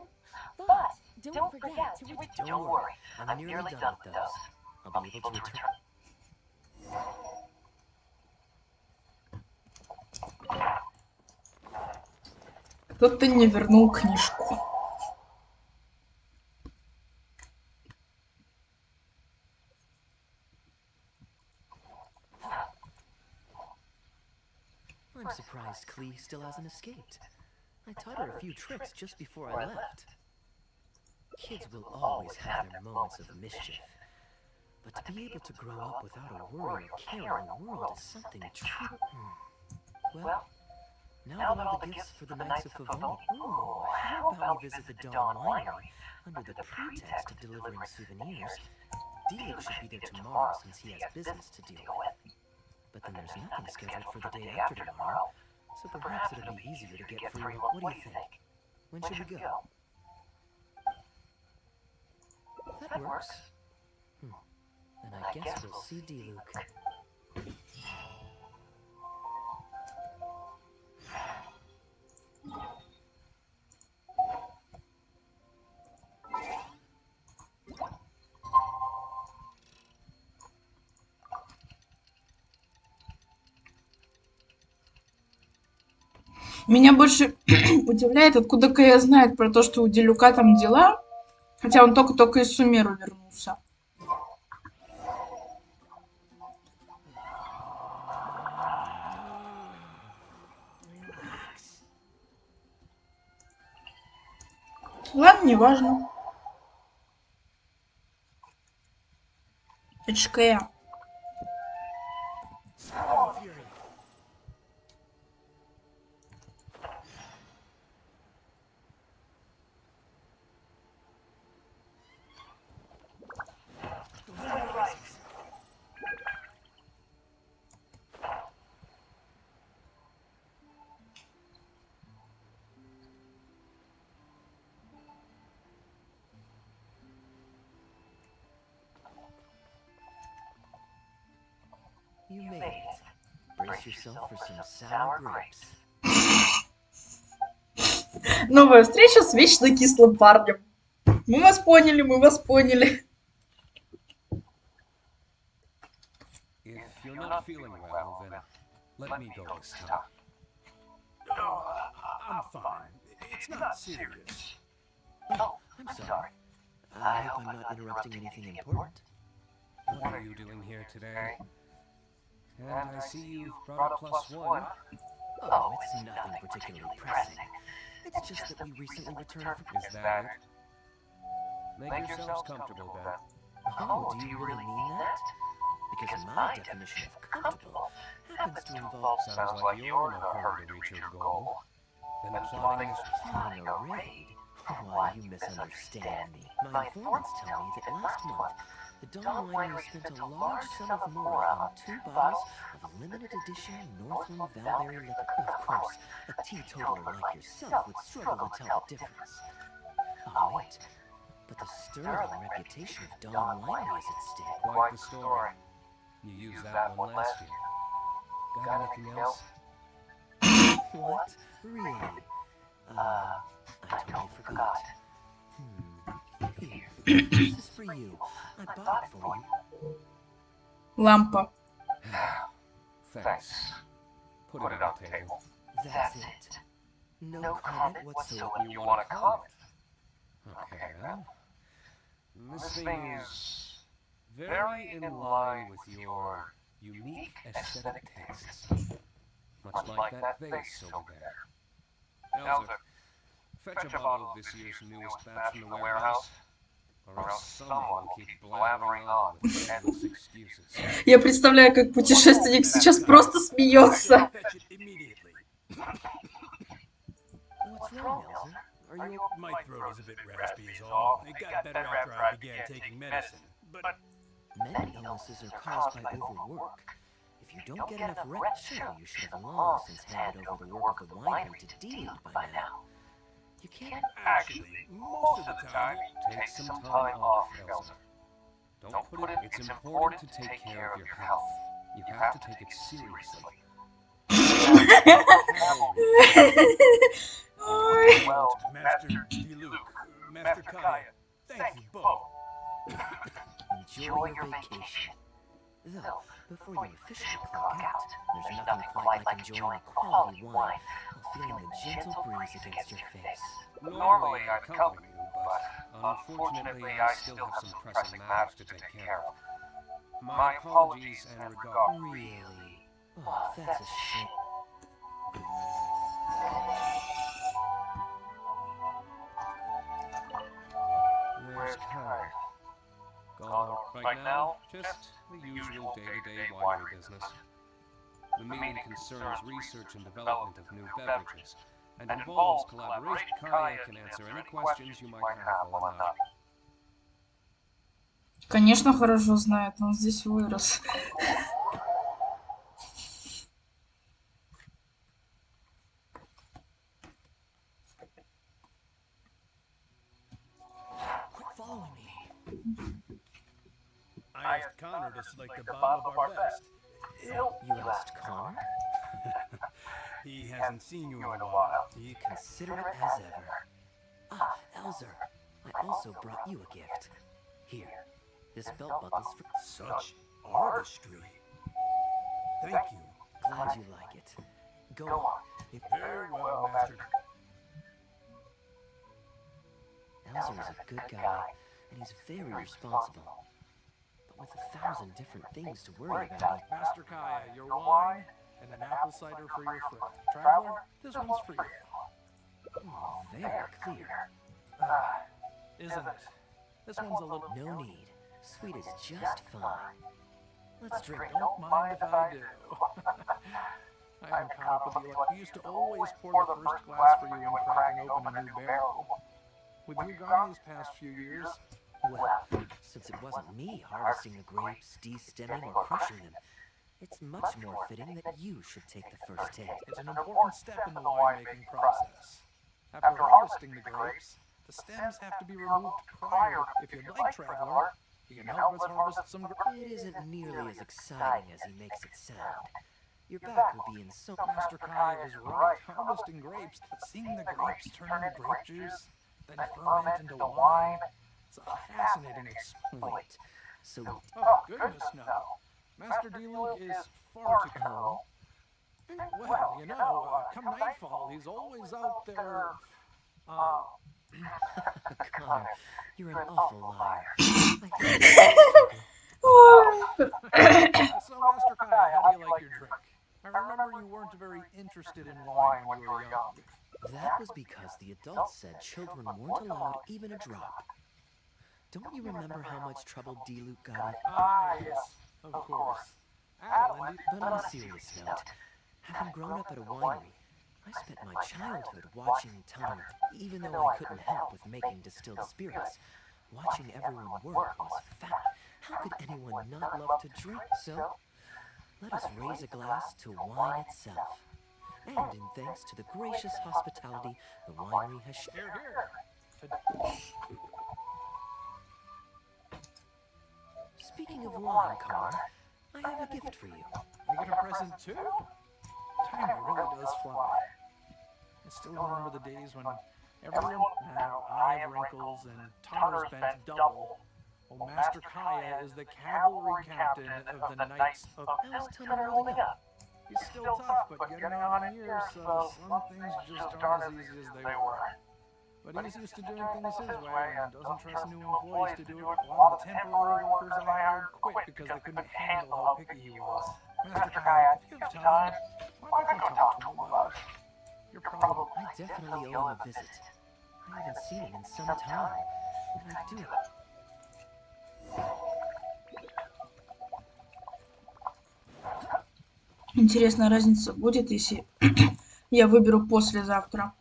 But don't forget to return. Don't worry, I'm nearly done with those. I'll be able to return. Кто-то не вернул книжку. I'm surprised Klee still hasn't escaped. I taught her a few tricks just before I left. Kids will always have their moments of mischief. But to be able to grow up without a worry or care in the world is something true. Well, now that all the gifts for the Knights of Favonius... Ooh, how about we visit the Dawn Winery under the pretext of delivering souvenirs? Diluc should be there tomorrow since he has business to deal with. But then there's nothing scheduled for the day after tomorrow, so perhaps it'll be easier to get free. What do you think? When should we go? That works. Then I guess we'll see Diluc. Меня больше удивляет, откуда Кая знает про то, что у Дилюка там дела, хотя он только-только из Сумеру вернулся. Ладно, неважно. Это ж Кая. You made it. Brace yourself for some sour grapes. Новая встреча с вечно кислым парнем. Мы вас поняли, мы вас поняли. If you're not feeling well, then let me go this time. Oh, I'm fine. It's not serious. Oh, I'm sorry. I hope I'm not interrupting anything important. What are you doing here today? And I see you've brought a +1. Oh, it's nothing particularly pressing. It's just that we recently returned from... Is that it? Make yourselves comfortable then. Oh, do you really mean that? Because my definition of comfortable happens to involve... Sounds like you're in a hurry to reach your goal. Then plotting is... Planning a raid? Why, you misunderstand me. My informants tell me that last month, the Dawn Winery spent a large sum of more on 2 bottles of limited edition Northland Valberry liquor. Of course, a teetotaler like yourself would struggle to tell the difference. Oh, wait. But the sterling reputation of Dawn Winery is at stake. Quite the story. You used that one last year. Got anything else? What? Really? I totally forgot. Here. This is for you. I bought it for you. Лампа. Thanks. Put it on the table. That's it. No comment whatsoever. You want to comment? Okay, then. This thing is very in line with your unique aesthetic tastes. Much like that vase over there. Elder, fetch a bottle of this year's newest batch from the warehouse, or else someone will keep blathering on with endless excuses. Я представляю, как путешественник сейчас просто смеется. What's wrong, Elsa? Are you... My throat is a bit raspy is all. It got better after I began taking medicine. But Many illnesses are caused by overwork. If you don't get enough rest, sure, you should have long since handed over the work of the winery to Diluc by now. You can't... Actually, most of the time, take some time off, Elsa. Don't put it... It's important to take care of your health. You have to take it seriously. Well, Master Diluc, Master Kaya, thank you both. Enjoy your vacation. Though, before you officially clock out, there's nothing quite like enjoying a quality wine while feeling the gentle breeze against your face. Normally I'd accompany you, but unfortunately I still have some pressing matters to take care of. My apologies and regards. Really? Oh, that's a shame. Where's Kyle? Gone right now? Just the usual day-to-day winery business. The meeting concerns research and development of new beverages, and involves collaboration. Kaya can answer any questions you might have while I'm out. Конечно, хорошо знает, он здесь вырос. Quit following me. I asked Connor to select a bottle of our best. You asked Connor? He hasn't seen you in a while. You consider it as ever. Ah, Elzer, I also brought you a gift. Here, this belt buckle's for... Such artistry. Thank you. Glad you like it. Go on. Very well, Master. Elzer is a good guy, and he's very responsible. But with 1,000 different things to worry about, Master Kaya, your wine and an apple cider for your friend. Traveler, this one's for you. oh, very clear. Isn't it? This one's a little... No need. Sweet is just fine. Let's drink. Don't mind if I do. I haven't caught up with you. We used to always pour the first glass for you when cracking open a new barrel. With you gone these past few years, Well, since it wasn't me harvesting the grapes, de-stemming, or crushing them, it's much more fitting that you should take the first take. it's an important step in the winemaking process. After harvesting the grapes, the stems have to be removed prior. If you'd like, Traveler, you can help us harvest some It isn't nearly as exciting as he makes it sound. Your back will be in so... Master Kaya is right. Harvesting grapes, but seeing the grapes turn into grape juice, then ferment into wine, it's a fascinating exploit. So, Oh, goodness, no. Master Diluc is far too calm. Well, you know, come nightfall, he's always out there, Connor, you're an awful liar. So, Master Kaya, how do you like your drink? I remember you weren't very interested in wine when you were young. That was because the adults said children weren't allowed even a drop. Don't you remember how much trouble Diluc got in? Ah, yes, of course. Adeline, But on a serious note, having grown up at a winery, I spent my childhood watching Tunner. Even though I couldn't help with making distilled spirits, watching everyone work was fat. How could anyone not love to drink? So, let us raise a glass to wine itself. And in thanks to the gracious hospitality the winery has shown. here, here. Speaking of wine, Connor, I have a gift for you. You get a present too? Time really does fly. I still remember the days when everyone now I have wrinkles and Tunner's bent double. Well, Master Kaya is the cavalry captain of the Knights of... How's Tunner holding up? He's still tough, but getting on in years, so some things just aren't as easy as they were. But he's used to doing things his way and doesn't trust new employees to do it. While the temporary workers I hired quit because they couldn't handle how picky he was. Master Kaya, if you have time, why don't you talk to him about it? You're probably... I definitely owe him a visit. I haven't seen him in some time, and I do. Интересная разница будет, если я выберу послезавтра.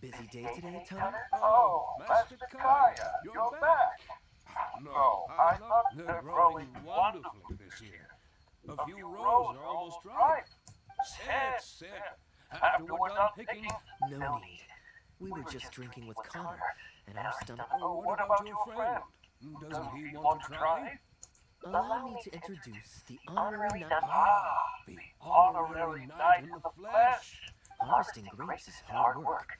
Busy day today, Tunner? Oh, Master Kaya, you're back. No, I'm not. They're growing wonderfully this year. A few rows are almost ripe. Sit, sit. After we're done picking... No need. We were just drinking with Connor, and our stomach... Oh, what about your friend? Doesn't he want to try? Allow me to introduce the honorary knight. The honorary knight in the flesh. Harvesting grapes is hard work.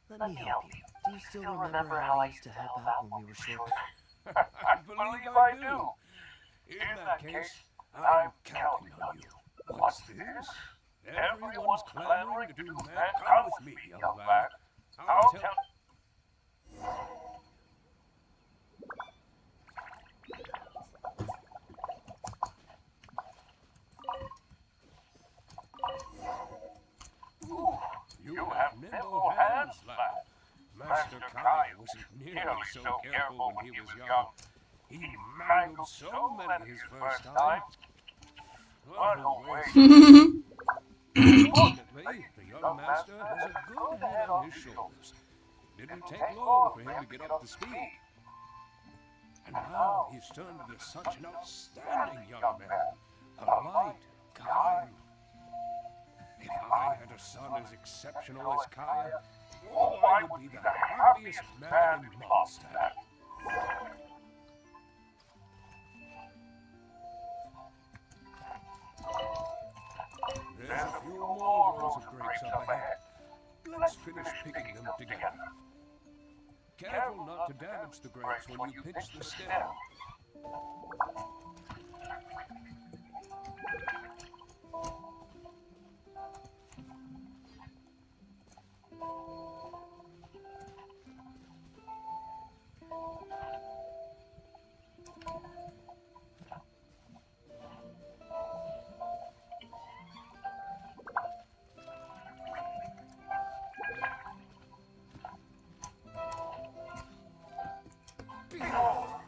Let me help you. Do you still remember how I used to help out when we were short? I believe I do. In that case, I'm counting on you. What's this? Everyone's clamoring to do that. Come with me, young lad. I'll tell... You have nimble hands, lad. Master Kai wasn't nearly so careful when he was young. He mangled so many his first time. What a waste. Fortunately, the young master has a good head on his shoulders. Didn't take long for him to get up to speed. And now he's turned into such an outstanding young man. Polite, kind. If I had a son as exceptional as Kaya, oh, I would be the happiest man in Mondstadt. There's a few more rows of grapes up ahead. Let's finish picking them together. Careful not to damage the grapes when you pinch the stem.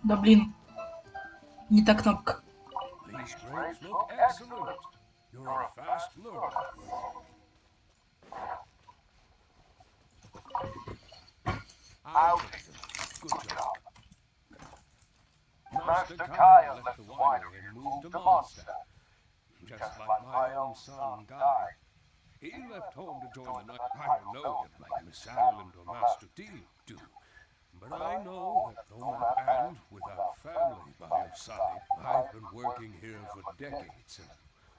Да блин, не та кнопка. These grapes look excellent. You're a fast learner. I'll take them. Good job. Master Kaya left the winery and moved to Mondstadt. Just like my own son, Guy. He left home to join the night. I don't know him like Miss Allen or Master D do. But I know that no matter, and without family by your side, I've been working here for decades and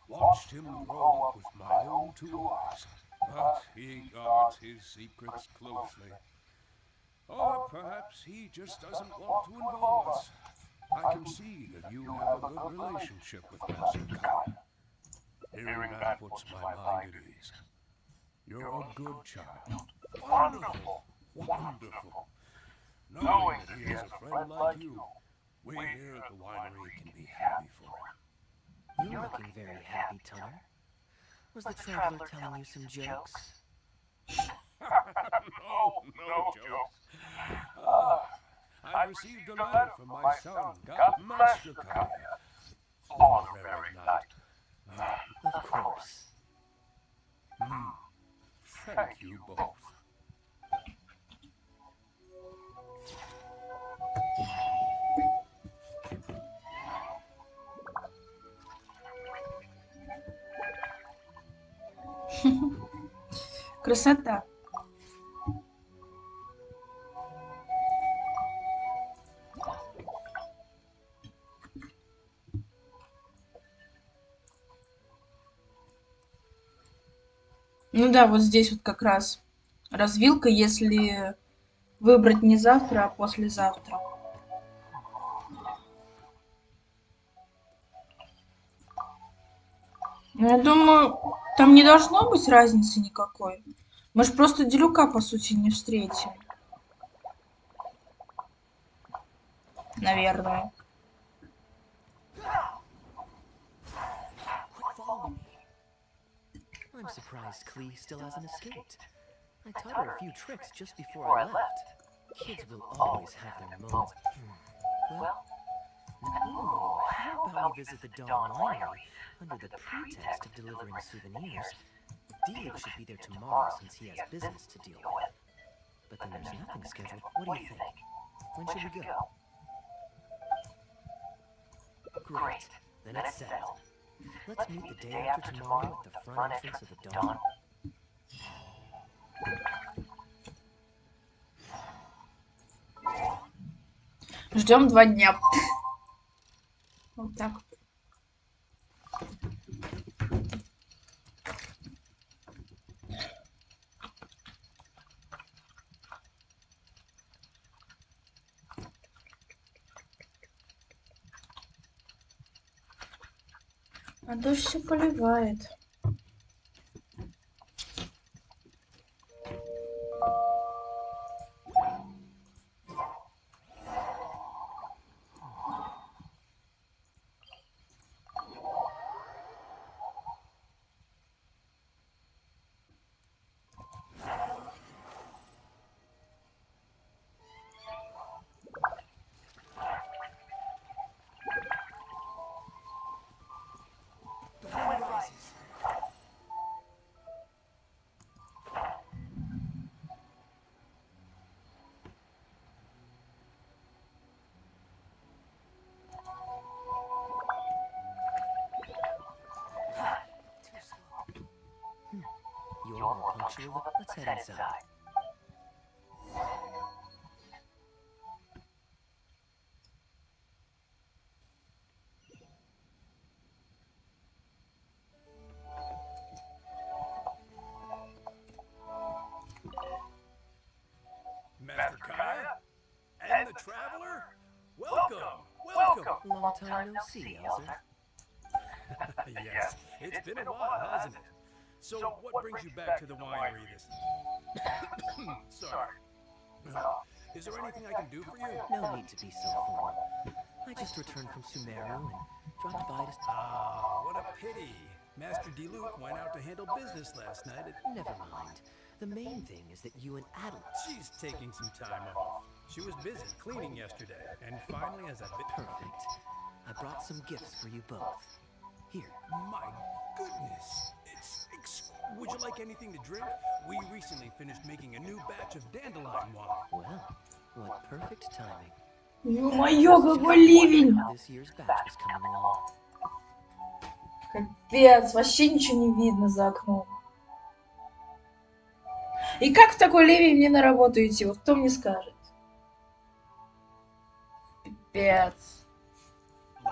watched him grow up with my own two eyes. But he guards his secrets closely. Or perhaps he just doesn't want to involve us. I can see that you have a good relationship with Master Kai. Hearing that puts my mind at ease. You're a good child. Wonderful, wonderful. Knowing that he has a friend like you, we here at the winery can be happy for him. You're looking very happy, Tunner. Was the traveler telling you some jokes? No jokes. I received a letter from my son, Master Kaya, on the very night. Of course. Thank you both. Красота. Ну да, вот здесь вот как раз развилка, если выбрать не завтра, а послезавтра. Ну, я думаю, там не должно быть разницы никакой. Мы же просто Делюка, по сути, не встретим. Наверное. I'm surprised Klee still hasn't escaped. I taught her a few tricks just before I left. Kids will always have their moments. Well, how about we visit the Dawn Winery under the pretext of delivering souvenirs? Diego should be there tomorrow since he has business to deal with. But then there's nothing scheduled. What do you think? When should we go? Great. Then it's settled. Let's meet the day after tomorrow at the front entrance of the Dawn. Ждем 2 дня. Вот так. А дождь все поливает. You're more punctual. Let's head inside. Master Kaya? And the Traveler? Welcome! Welcome! Long time no see, Elzer. Yes, it's been a while, hasn't it? So, what brings you back to the winery this... Sorry. Is there anything I can do for you? No need to be so formal. I just returned from Sumeru and dropped by to... Ah, what a pity. Master D-Luke went out to handle business last night at... Never mind. The main thing is that you and Adel... She's taking some time off. She was busy cleaning yesterday, and finally has a bit... Perfect. I brought some gifts for you both. Here. My goodness. Would you like anything to drink? We recently finished making a new batch of dandelion wine. Well, what perfect timing. Ё-моё, какой ливень! This year's batch was coming along. Капец, вообще ничего не видно за окном. И как в такой ливень мне на работу идти? Вот кто мне скажет? Пипец.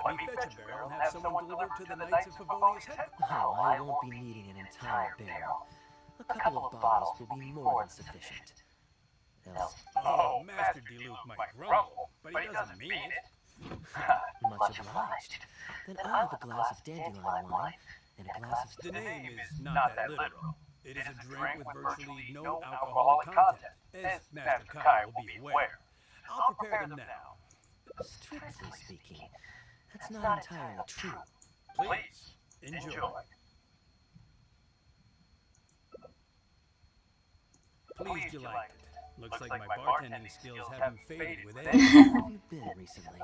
Let me fetch a barrel and have someone deliver it to the Knights of Favonius headquarters. Oh, I won't be needing an entire barrel. A couple of bottles will be more than sufficient. Else... Oh, Master D-Luke might grumble, but he doesn't mean it. Much obliged. Then I'll have a glass of dandelion wine and a glass of... The name is not that literal. It is a drink with virtually no alcoholic content, as Master Kai will be aware. I'll prepare them now. Strictly speaking, that's not entirely true. Please, enjoy. Pleased you liked it. Looks like my bartending skills haven't faded with age. How have you been recently?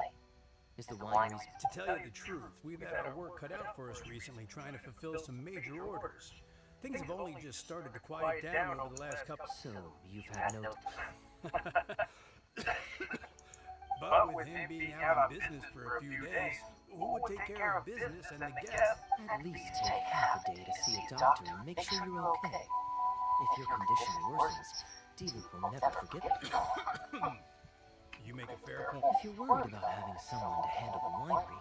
Is the winery's... To tell you the truth, we've had our work cut out for us recently trying to fulfill some major orders. Things have only just started to quiet down over the last couple... So, you've had no... But with him being out on business for a few days, who would take care of business and the guests? At least take half a day to see a doctor and make sure you're okay. If your condition worsens, D-Luke will never forget you. You make a fair point. If you're worried about having someone to handle the winery,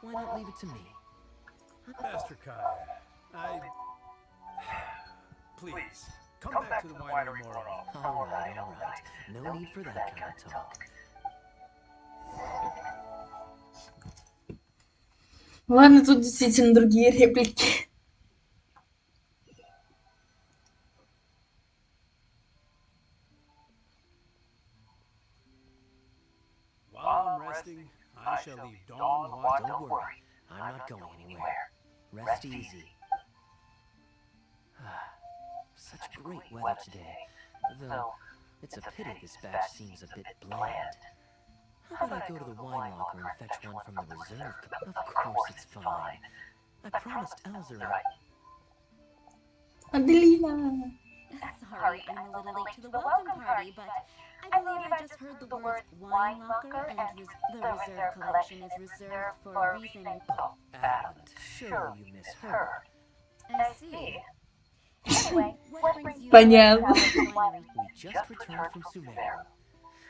why not leave it to me? Master Kai, Please, come back to the winery more often. All right. No need for that kind of talk. Ладно, тут действительно другие реплики. While I'm resting, I shall leave Dawn watch. Don't worry, I'm not going anywhere. Rest easy. Such great weather today, though it's a pity this batch seems a bit bland. How about I go to the wine locker and fetch one from the reserve? Of course it's fine. I promised Elzer Adelina. Sorry, I'm a little late to the welcome party, but I believe I just heard the words wine locker and the reserve collection is reserved for a reason. Oh, and surely you miss her. I see. Anyway, what brings you Понятно. to the winery? We just returned from Sumeru.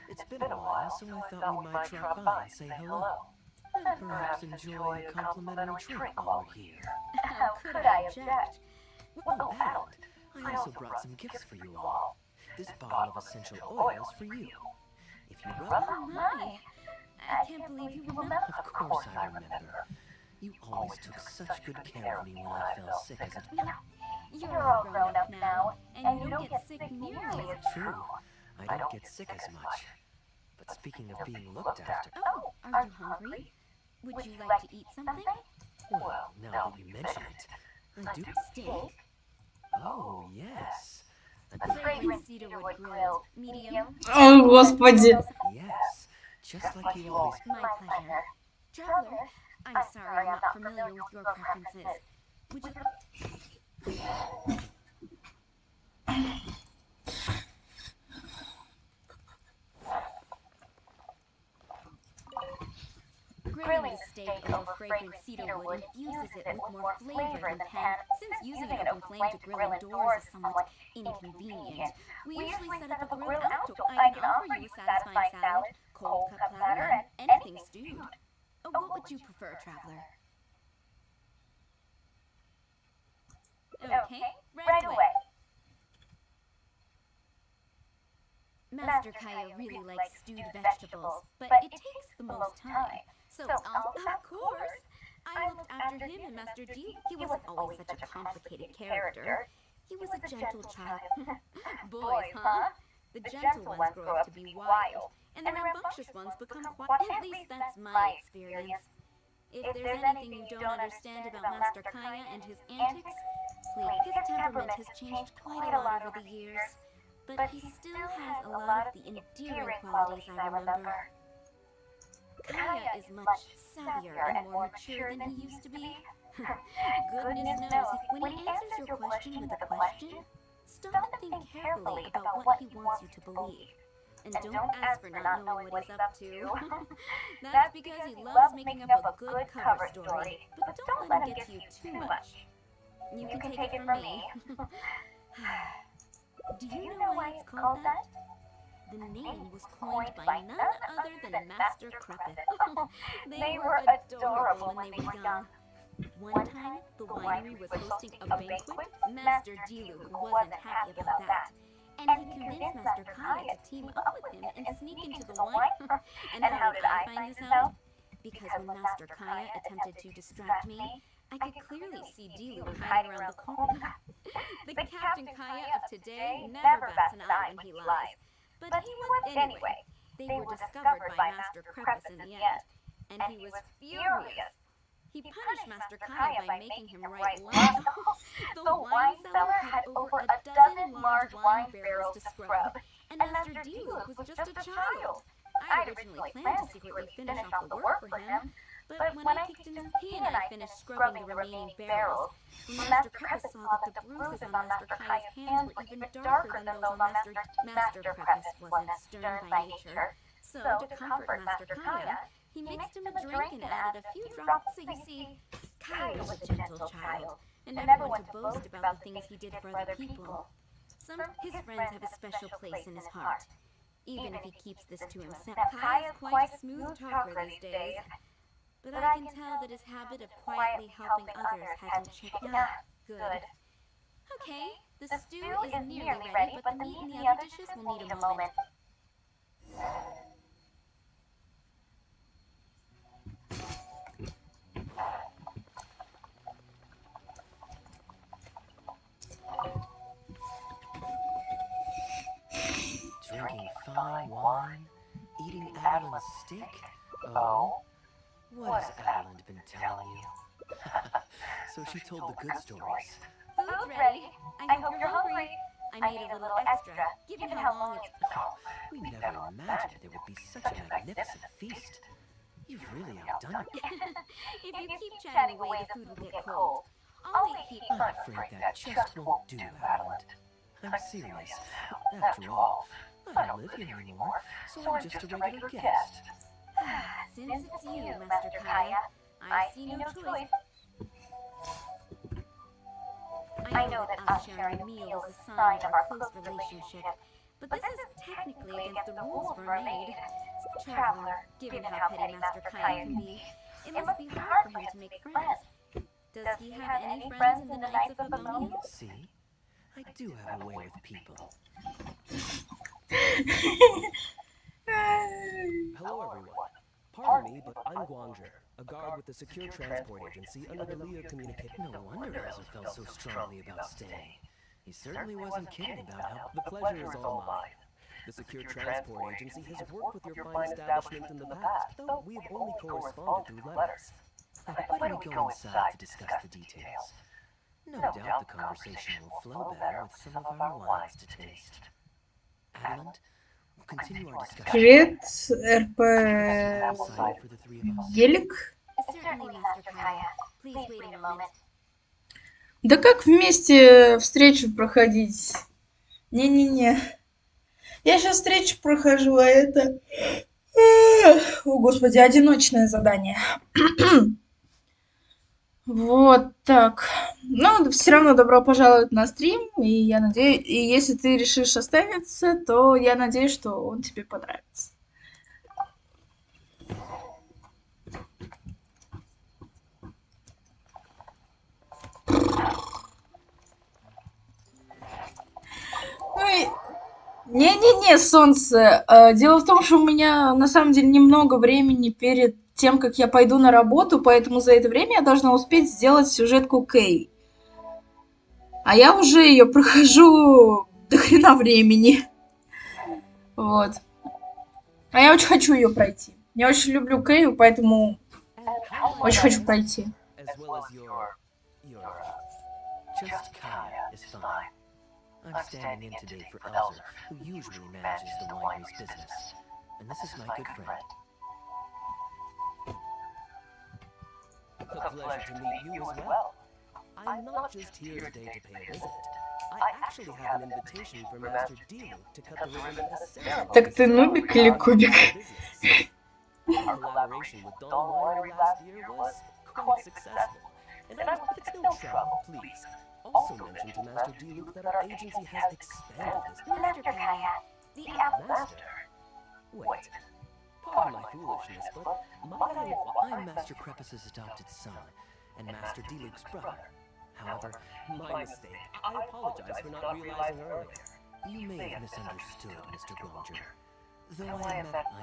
It's been a while, so I thought we might drop by and say hello. And perhaps enjoy a complimentary drink while we're here. How could I object? Oh, and I also brought some gifts for you all. This bottle of essential oil is for you. If you rub it... Oh my! I can't believe you remember. Of course I remember. You always took such good care of me when I fell sick as a... You're all grown up now, and you don't get sick nearly as True, I don't get sick as much. But speaking of being looked after... Oh, are you hungry? Would you like to eat something? Well, now that you mention it, I do... Steak? Oh, yes. A fragrant cedarwood grilled, medium? О, господи. Yes, just like you always... My pleasure. Traveler, I'm sorry I'm not familiar with your preferences. Would you... Grilling the steak over fragrant cedarwood infuses it with more flavor in the pan, since using an open flame to grill indoors is somewhat inconvenient. We usually set up a grill outdoors. I can offer you a satisfying salad, cold cut platter, and anything stewed. What would you prefer, traveler? Okay, right away. Master Kaya really likes stewed vegetables, but it takes the most time. So of course, I looked after him and Master D. He wasn't always such a complicated character. He was a gentle child. Boys, huh? The gentle ones grow up to be wild, and the rambunctious ones become quiet. At least that's my experience. If there's anything you don't understand about Master Kaya and his antics, please, his temperament has changed quite a lot over the years, but he still has a lot of the endearing qualities I remember. Kaya is much savvier and more mature than he used to be. Goodness knows, when he answers your question with a question, stop and think carefully about what he wants you to believe. And don't ask for not knowing what he's up to. That's because he loves making up a good cover story, but don't let him get to you too much. You can take it from me. Do you know why it's called that? The name was coined by none other than Master Kruppet. They were adorable when they were young. One time, the winery was hosting a banquet. Master Dilug wasn't happy about that, and he convinced Master Kaya to team up with him and sneak into the wine. And how did I find this out? Because when Master Kaya attempted to distract me, I could clearly see Dilug hiding around the corner. The Captain Kaya of today never bats an eye when he lies. But he was anyway. They were discovered by Master Krepus in the end, and he was furious. He punished Master Kaya by making him write wine. The wine cellar had over a dozen large wine barrels to scrub, and Master Dilug was just a child. I originally planned to secretly finish off the work for him, but when I peeked in, he and I finished scrubbing the remaining barrels. When Master Krepus saw that the bruises on Master Kaya's hands were even darker than those on Master Krepus wasn't stern by nature. So, to comfort Master Kaya, he mixed him a drink and added a few drops. So you see, Kaya was a gentle child, and never one to boast about the things he did for other people. Some of his friends have a special place in his heart, even if he keeps this to himself. Kaya's quite a smooth talker these days. But I can tell that his habit of quietly helping others hasn't changed. Good. Okay, the stew is nearly ready, but the meat and the other dishes will need a moment. Drinking fine wine, eating Adeline's steak? Oh? What has Adeline been telling you? So she told the good stories. Food's ready. I hope you're hungry. I made a little extra, given how long it's... We never imagined there would be such a magnificent feast. You've really outdone it. If you keep chatting away, the food will get cold. I'll eat heat I'm afraid that just won't do, Adeline. I'm serious. After all, I don't live here anymore, so I'm just a regular guest. Since it's you, Master Kaya, I see no choice. I know that us sharing a meal is a sign of our close relationship, but this is technically against the rules of our maid. Traveler, given how petty Master Kaya can be, It must be hard for him to make friends. Does he have any friends in the Knights of Livonia? See? I do have a way with people. Hello, everyone. Pardon me, but I'm Guangzhe, a guard with the Secure Transport Agency under the Leo Communication. No wonder Elsa felt so strongly about staying. He certainly wasn't kidding about how the pleasure is all mine. The Secure Transport Agency has worked with your fine establishment in the past, though we have only corresponded through letters. Why don't we go inside to discuss the details? No doubt the conversation will flow better with some of our wines to taste. Adelant, we'll continue our discussion. Привет, РП Outside for the three of us. Гелик. Certainly, Master Kaya. Please wait a moment. Да как вместе встречу проходить? Не-не-не. Я сейчас встречу прохожу, а это... О, господи, одиночное задание. Вот так. Ну, все равно добро пожаловать на стрим. И я надеюсь, и если ты решишь оставиться, то я надеюсь, что он тебе понравится. Ой. Не-не-не, солнце. Дело в том, что у меня на самом деле немного времени перед тем, как я пойду на работу, поэтому за это время я должна успеть сделать сюжетку Кей. А я уже ее прохожу до хрена времени. Вот. А я очень хочу ее пройти. Я очень люблю Кею, поэтому очень хочу пройти. I'm standing in today for Elsa, who usually manages the winery's business. And this is my good friend. A pleasure to meet you as well. I'm not just here today to pay a visit. I actually have an invitation from Master Delu to cut the ribbon at a ceremony. Так ты нубик или кубик? Our collaboration with Dawn Winery last year was quite successful. And it's no trouble, please. Also mention to Master Delu that our agency has expanded this. Master Kaya, the Master? Wait. Pardon my foolishness, but I'm Master Crepus's adopted son, and Master Delux's brother. However, my mistake. I apologize for not realizing earlier. You may have misunderstood, Mr. Guangzhe. Though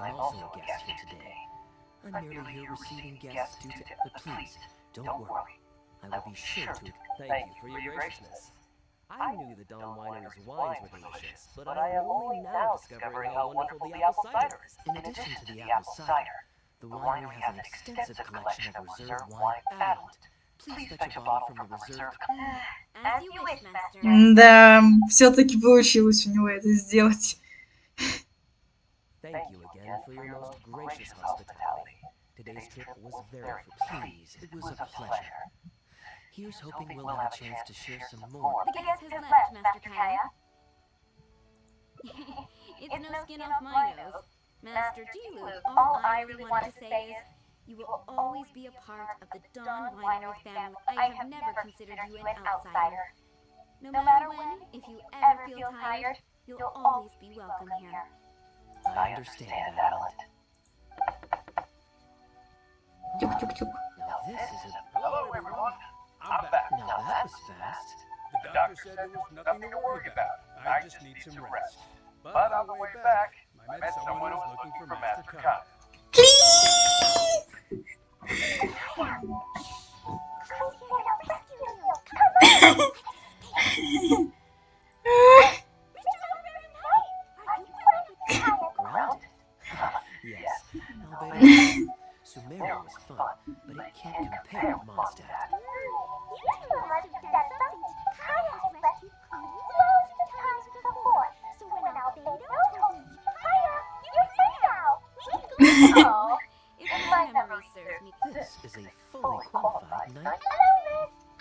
I'm also a guest here today. I'm merely here receiving guests due to... But please, don't worry. I will be sure to thank you for your graciousness. I knew the Dawn Winery's wines were delicious, but I am only now discovering how wonderful the apple cider is. In addition to the apple cider, the winery has an extensive collection of reserved wine. Adelant, please fetch a bottle from the reserved... As you wish, Master. Да, все-таки получилось у него это сделать. Thank you again for your most gracious hospitality. Today's trip was very pleased. It was a pleasure. Here's hoping we'll have a chance to share some more. The guest has left, Master Kaya. It's no skin off my nose. Master Delu, all I really want to say is, you will always be a part of the Dawn Winery family. I have never considered you an outsider. No matter when, if you ever feel tired, you'll always be welcome here. I understand, Adelant. Тюк-тюк-тюк. Now this is a... Hello, everyone. I'm back. Now that was fast. The doctor said there was nothing to worry about. I just need some rest. But on the way back, I met someone who was looking for Master Kaya. Grounded? Yes. Albeit, Sumeria was fun, but it can't compare with Mondstadt. Oh, if my memory serves me. This is a fully qualified knight.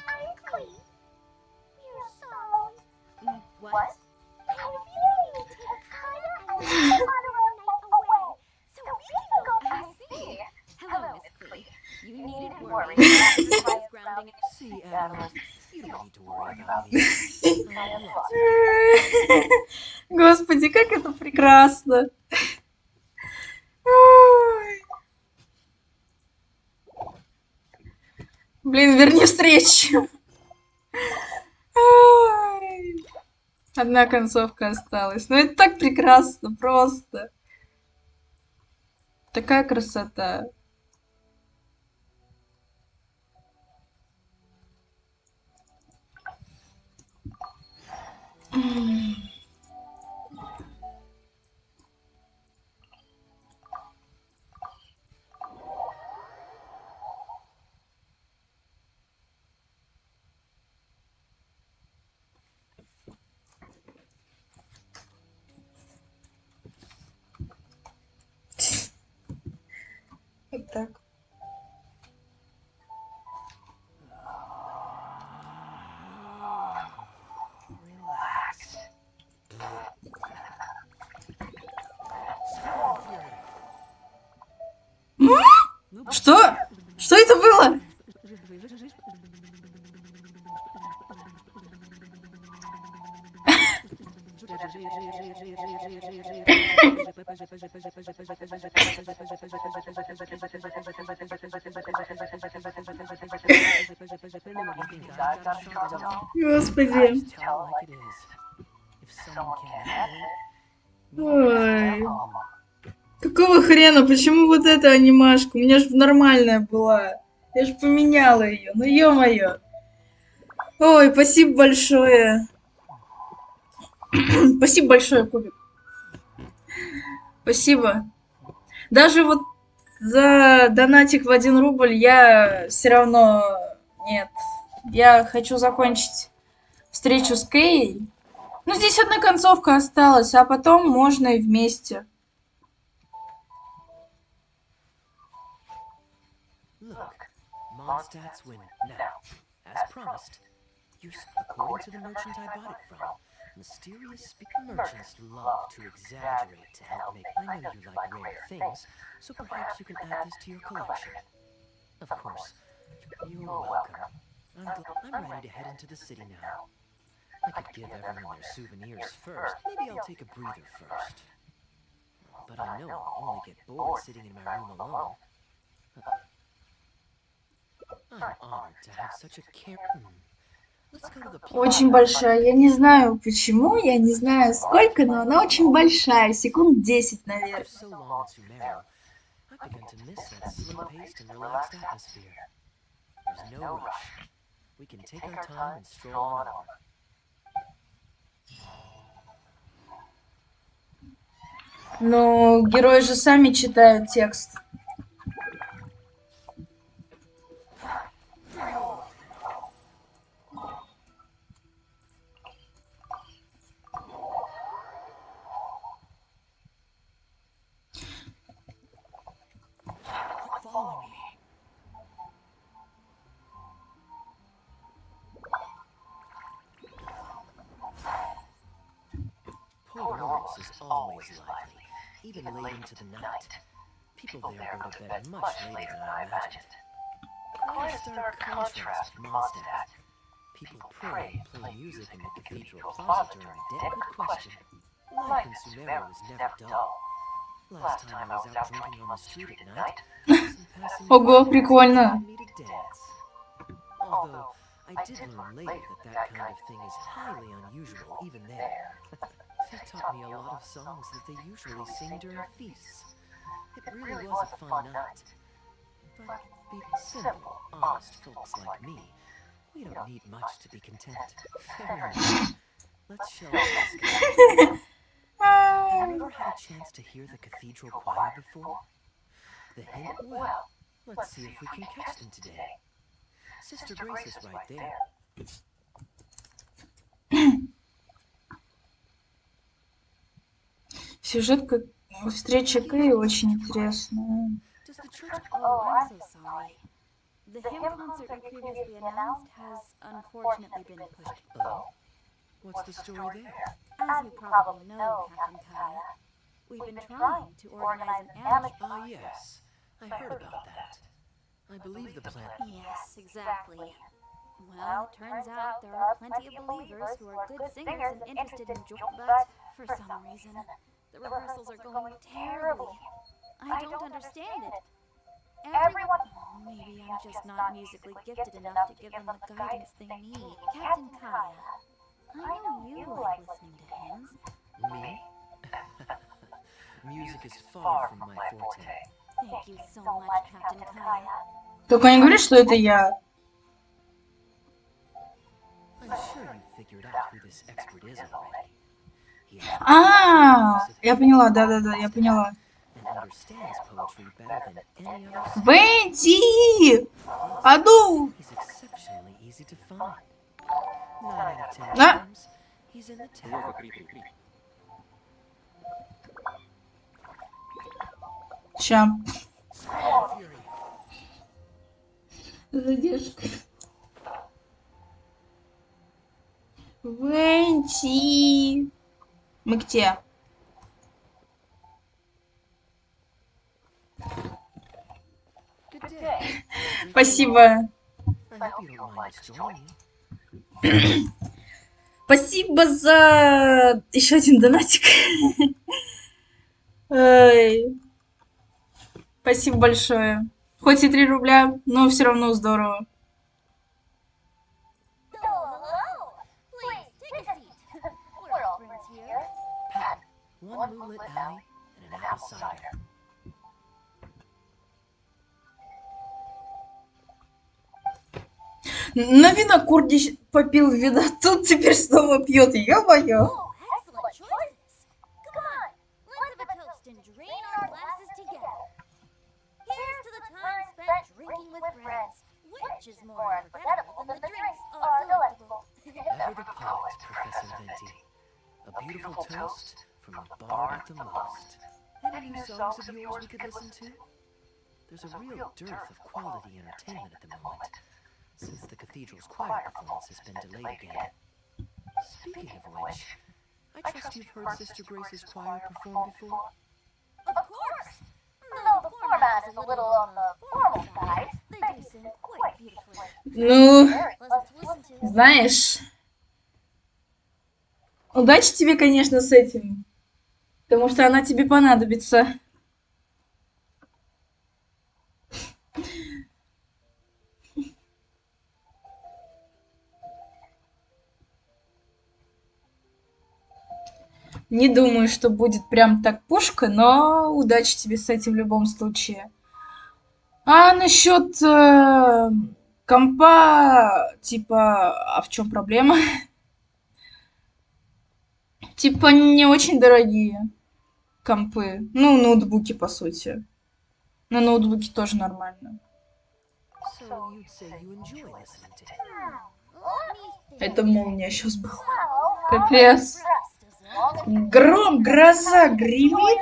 I'm Queen. You're so... What? I really need to take Kaya and the honorary knight away, so we can go back. I see. Hello, Miss Queen. You needn't worry about your grounding. See, Adelant, you don't need to worry about me. I have lots of... Господи, как это прекрасно. Блин, верни встречу. Ай. Одна концовка осталась. Ну это так прекрасно, просто. Такая красота. Вот так. Что? Что это было? Господи. Ой. Какого хрена? Почему вот эта анимашка? У меня же нормальная была. Я же поменяла ее. Ну ё-моё. Ой, спасибо большое. Спасибо большое, Кубик. Спасибо. Даже вот за донатик в 1 рубль я все равно... Нет. Я хочу закончить встречу с Кей. Ну, здесь одна концовка осталась, а потом можно и вместе. Look, Mondstadt's win. Now, as promised, according to the merchant I bought it from, mysterious merchants love to exaggerate to help make. I know you like rare things, so perhaps you can add this to your collection. Of course, you're welcome. I'm ready to head into the city now. I could give everyone their souvenirs first. Maybe I'll take a breather first. But I know I'll only get bored sitting in my room alone. I'm honored to have such a care. Let's go to the plaza. Очень большая. Я не знаю почему, я не знаю сколько, но она очень большая. Секунд 10, наверное. So long in Sumeru, I've begun to miss that slow-paced and relaxed atmosphere. There's no rush. We can take our time and stroll on over. Но герои же сами читают текст. Port is always lively, even late into the night. People there go to bed much later than I imagined. Quite a stark contrast with Mondstadt. People pray and play music in the cathedral plaza during the day. Good question. Life in Sumeru is never dull. Last time I was out drinking on the street at night, some passing Ого, прикольно. me to dance. Although I did learn later that kind of thing is highly unusual even there. They taught me a lot of songs that they usually sing during feasts. It really was a fun night. But be simple, honest folks like me, we don't need much to be content. Fair enough. Let's show this. Have you ever had a chance to hear the cathedral choir before? The hint? Well, let's see if we can catch them today. Sister Grace is right there. Сюжетка встречи Кэй очень интересная. Oh, I'm so sorry. The hymn concert you previously announced has unfortunately been pushed back. Oh? What's the story there? As you probably know, Captain Kaya, we've been trying to organize an amateur... Ah, yes. I heard about that. I believe the plan... Yes, exactly. Well, turns out there are plenty of believers who are good singers and interested in but for some reason, the rehearsals are going terribly. I don't understand it. Everyone. Maybe I'm just not musically gifted enough to give them the guidance they need. Captain Kaya, I know you like listening to hymns. Me? Music is far from my forte. Thank you so much, Captain Kaya. Только не говори, что это я. I'm sure you figured out who this expert is already. He has Я поняла, да, я поняла. and understands poetry better than any other. Венти! Аду! He's exceptionally easy to find. 9 out of 10 Да. times, he's in the town. Ща. Задержка. Венти! Мы где? Спасибо. I hope you don't mind us joining. Спасибо за еще один донатик. Ой. Спасибо большое. Хоть и 3 рубля, но все равно здорово. One moonlit alley and an apple cider. На винокурне попил вина, тут теперь снова пьет. Ё-моё. Ever the poet, Professor Venti. A beautiful toast from the bard at the most. Any new songs of yours we could listen to? There's a real dearth of quality entertainment at the moment, since the cathedral's choir performance has been delayed again. Speaking of which, I trust you've heard Sister Grace's choir perform before? Of course! Though the format is a little on the formal side, they do sing quite beautifully. Ну, Very pleasant to listen to. знаешь, удачи тебе, конечно, с этим. Потому что она тебе понадобится. Не думаю, что будет прям так пушка, но удачи тебе с этим в любом случае. А насчет компа, типа, а в чем проблема? Типа, не очень дорогие компы. Ну, ноутбуки, по сути. На ноутбуке тоже нормально. So you'd say you enjoy listening to him. Это молния сейчас была. Капец. Гром, гроза, гремит.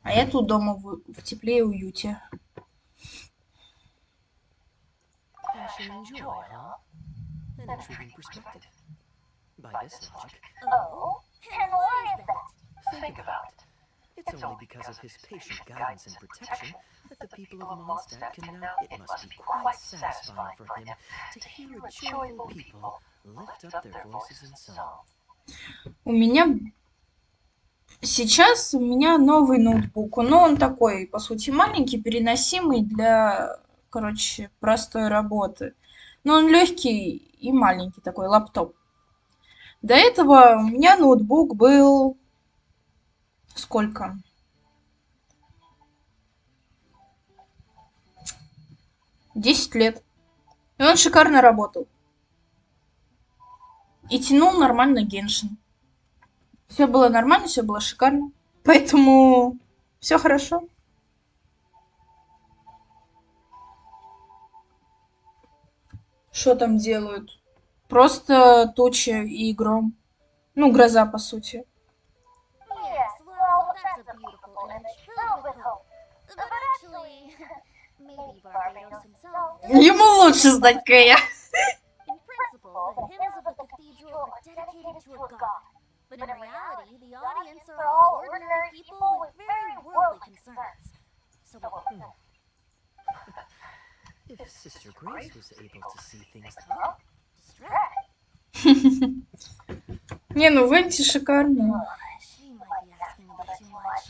А я тут дома в тепле и уюте. Passion and joy, huh? An intriguing perspective. By this logic, Oh? And why is that? think about it. It's only because of his patient guidance and protection that the people of Mondstadt can now. It must be quite satisfying for him to hear a joyful people lift up their voices in song. У меня сейчас новый ноутбук, но он такой, по сути, маленький, переносимый для, короче, простой работы. Но он легкий и маленький такой лаптоп. До этого у меня ноутбук был сколько? Десять лет. И он шикарно работал. И тянул нормально геншин. Все было нормально, все было шикарно. Поэтому все хорошо. Что там делают? Просто туча и гром. Ну, гроза, по сути. Yes, well, that's a beautiful image filled with hope. But actually, maybe Barbados himself. Ему лучше знать, Кэя. In principle, the hymns of the cathedral are dedicated to a god. But in reality, the audience are all ordinary people with very worldly concerns. So If Sister Grace was able to see things distract. Не, ну Венти шикарно. She might be asking a bit too much.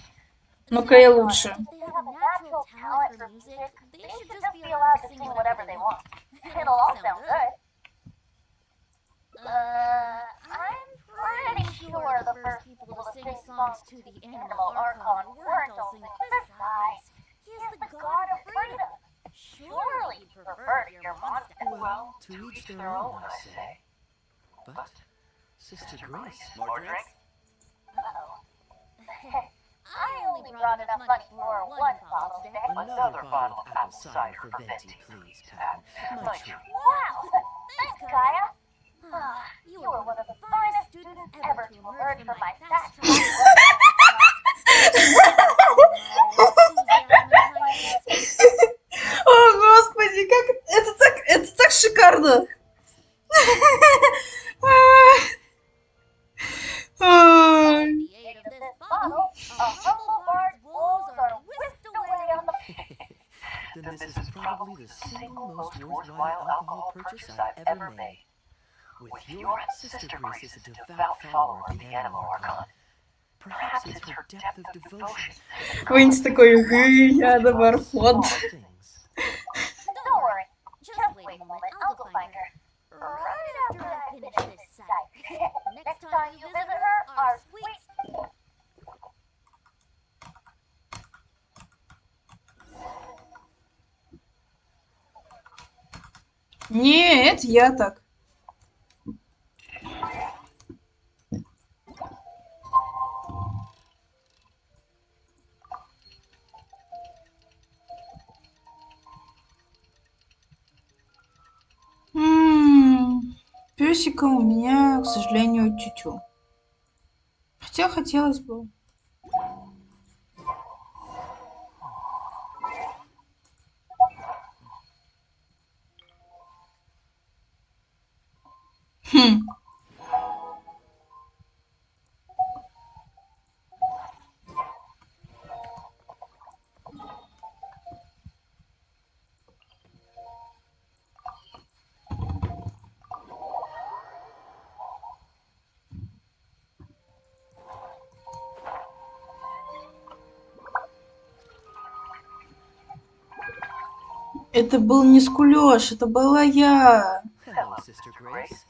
Ну-ка и лучше. If they have a natural talent for music, they should just be allowed to sing whatever they want. It'll all sound good. I'm pretty sure the first people to sing songs to the animal Archon weren't all singing. Besides, he is the god of freedom. Surely you'd prefer to hear monster. Well, to each their own, I say. But, Sister Grace... More drinks? I only brought enough money for one bottle today. Another bottle of apple cider for Venti, please, Patton. My treat. Wow! Thanks, Kaya. You are one of the finest students ever to emerge from my fast track. О, господи, как это так шикарно. Then this is probably the single most worthwhile alcohol purchase I've ever made. With your Sister Grace is a devout follower of the animal Archon. Perhaps it's her depth of devotion. Вынес такой, я доброход. Don't worry. Just wait a moment. I'll go find her. Right after I finish this site. The next time you visit her, our sweet... Нет, я так. Песика у меня, к сожалению, тютю. Хотя хотелось бы. Это был не скулёж, это была я. Hello, Sister Grace.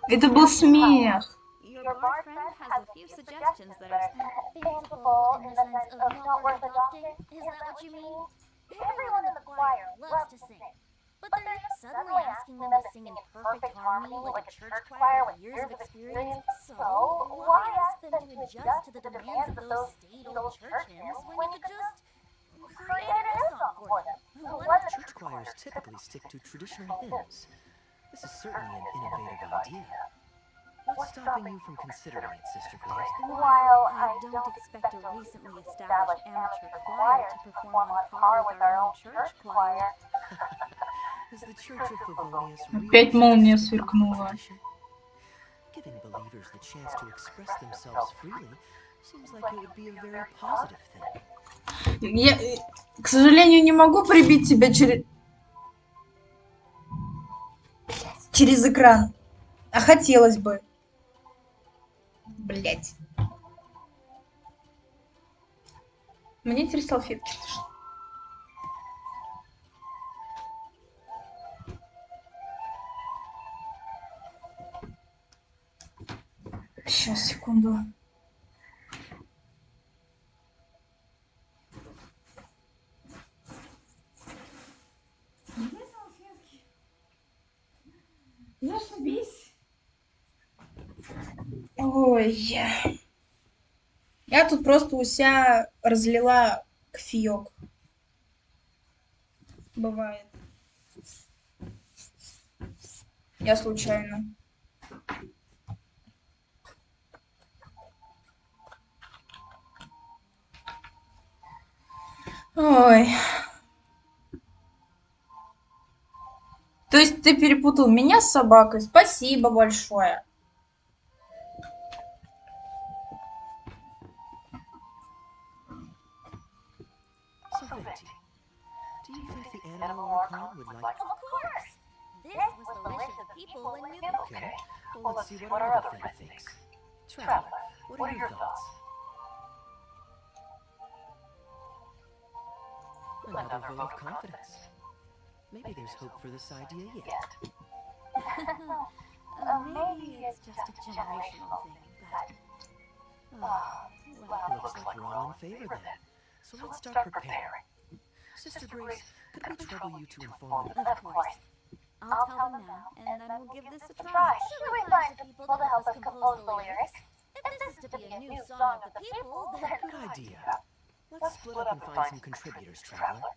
Это был смех. Your boyfriend has a few suggestions that are fanciful in the sense of not worth adopting. Is that what you mean? Everyone in the choir loves to sing, but they're suddenly asking them to sing in perfect harmony like a church choir with years of experience. So, why ask them to adjust to the demands of those staid old church hymns when you could just create a new song for them? Church choirs typically stick to traditional hymns. This is certainly an innovative idea. What's stopping you from considering it, Sister Grace? While I don't expect a recently established amateur choir to perform on par with our own church choir, Is the Church of Favonius Опять молния сверкнула. Giving believers the chance to express themselves freely seems like it would be a very positive thing. Я, к сожалению, не могу прибить тебя через экран. А хотелось бы. Блять. Мне теперь салфетки. Сейчас, секунду. Зашибись. Ой. Я тут просто у себя разлила кофеек. Бывает. Я случайно. Ой. То есть ты перепутал меня с собакой? Спасибо большое. So, Venti, do you think the animal Archon would like... of course! This was the wish of the people when you... Okay, well, let's see what our other friend thinks. Traveler, what are your thoughts? Another vote of confidence. Maybe there's hope for this idea yet. Maybe it's just a generational thing, but... well, Looks like we're all in favor then. So let's start preparing. Sister Grace, could we trouble you to inform them? Of course. I'll tell them now, and then we'll give this a try. Should we find some people to help us compose the lyrics? If this is to be a new song of the people, then... Good idea. Let's split up and find some contributors, Traveler.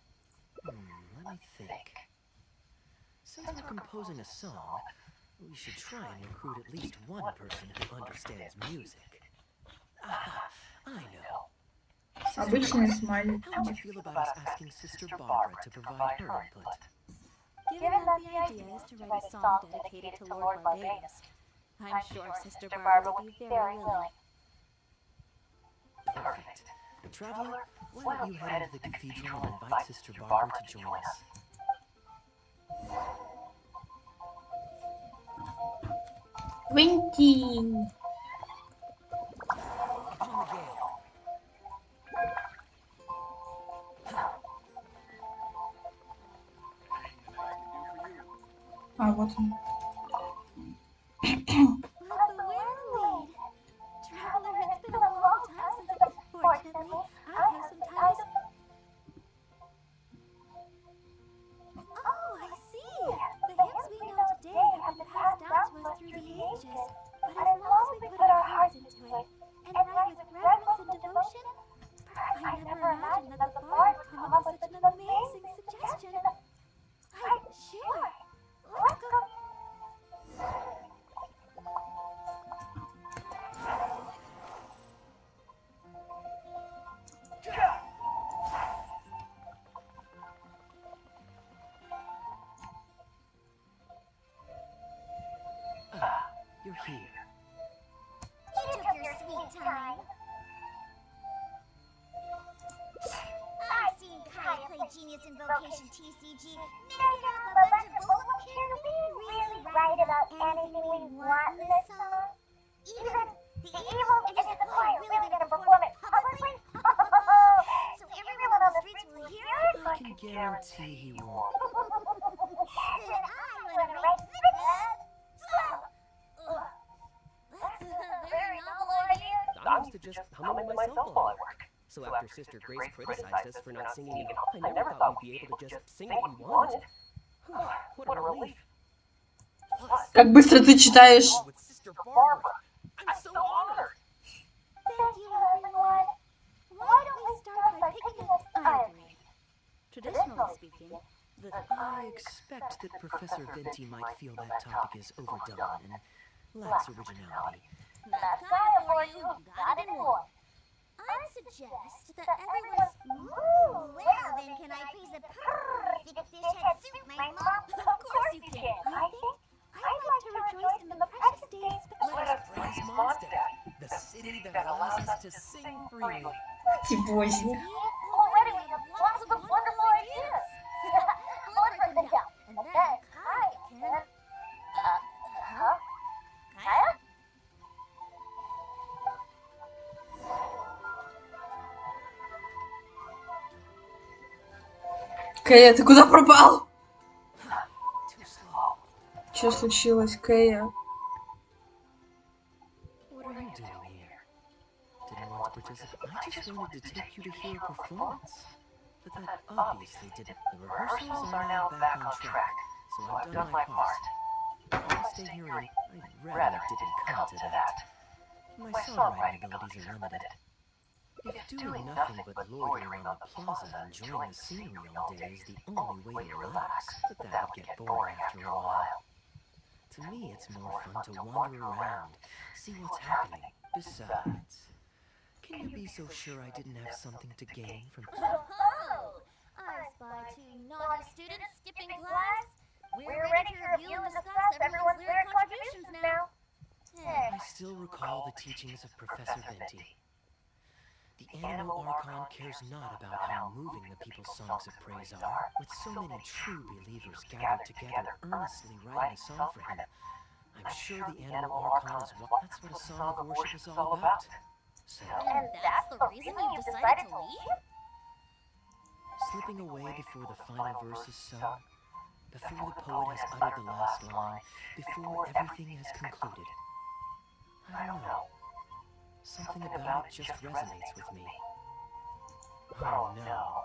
Let me think. Since we're composing a song, we should try and recruit at least one person who understands music. I know. Обычный смайлик. How would you feel about us asking Sister Barbara to provide her input? Given that the idea is to write a song dedicated to Lord Barbados, I'm sure Sister Barbara will be very willing. Perfect. Traveler, why don't you head into the cathedral and invite Sister Barbara to join us? Винтин. А, вот он. Let the wind lead. Traveler, it's been a long time since I... Fortunately, I have some time to... Oh, I see. The hymns we know today have been passed down to us through the ages. But as long as we put our hearts into it, and write with reverence and devotion, I never imagined that the bard would come up with such an amazing suggestion. I'm sure. Let's go. You're here. You took your sweet time. I've seen Kai play Genius Invocation TCG, making up a bunch of bull. Can we really write about anything we want in this song? Even the evil and is the choir really gonna perform it publicly? So everyone on the streets will hear it? I can guarantee he won't. Then I wanna write that. That's a very novel idea. I used to just hum it myself while I work. So after Sister Grace criticized us for not singing it, I never thought we'd be able to just sing what we wanted. What a relief. Как быстро ты читаешь. With Sister Barbara. I'm so honored. Thank you, everyone. Why don't we start by picking a... I agree. Traditionally speaking, I expect that Professor Venti might feel that topic is overdone and lacks originality. That's Kaya for you. Got it in one. I'd suggest that everyone's... Ooh, well then can I praise the perfect fish head soup, my mom? Of course you can. I think I'd like to rejoice in the precious days... Let us praise Mondstadt, the city that allows us to sing freely. Типозни. Already we have lots of wonderful ideas. Let's write them down. And then Kaya can... Huh? Kaya? Кэя, ты куда пропал? Too slow. Что случилось, Кэя? What are you doing here? Didn't want to participate. I just wanted to take you to hear a performance. But that obviously didn't. The rehearsals are now back on track, so I've done my part. I'll stay here and I'd rather it didn't come to that. My songwriting abilities are limited. If doing nothing but loitering on the plaza and enjoying the scenery all day is the only way to relax, but that would get boring after a while. To me, it's more fun to wander around, see what's happening. Besides, can you be so sure I didn't have something to gain from... Oh, I spy two naughty students skipping class. We're ready to review and discuss everyone's lyric contributions now. I still recall the teachings of Professor Venti. The Animal Archon cares not about how moving the people's songs of praise are. With so many true believers gathered together earnestly writing a song for him, I'm sure the Animal Archon is that's what a song of worship is all about. So, And that's the reason you decided to leave? slipping away before the final verse is sung, before the poet has uttered the last line, before everything has concluded. I don't know. Something about it just resonates with me. Oh no.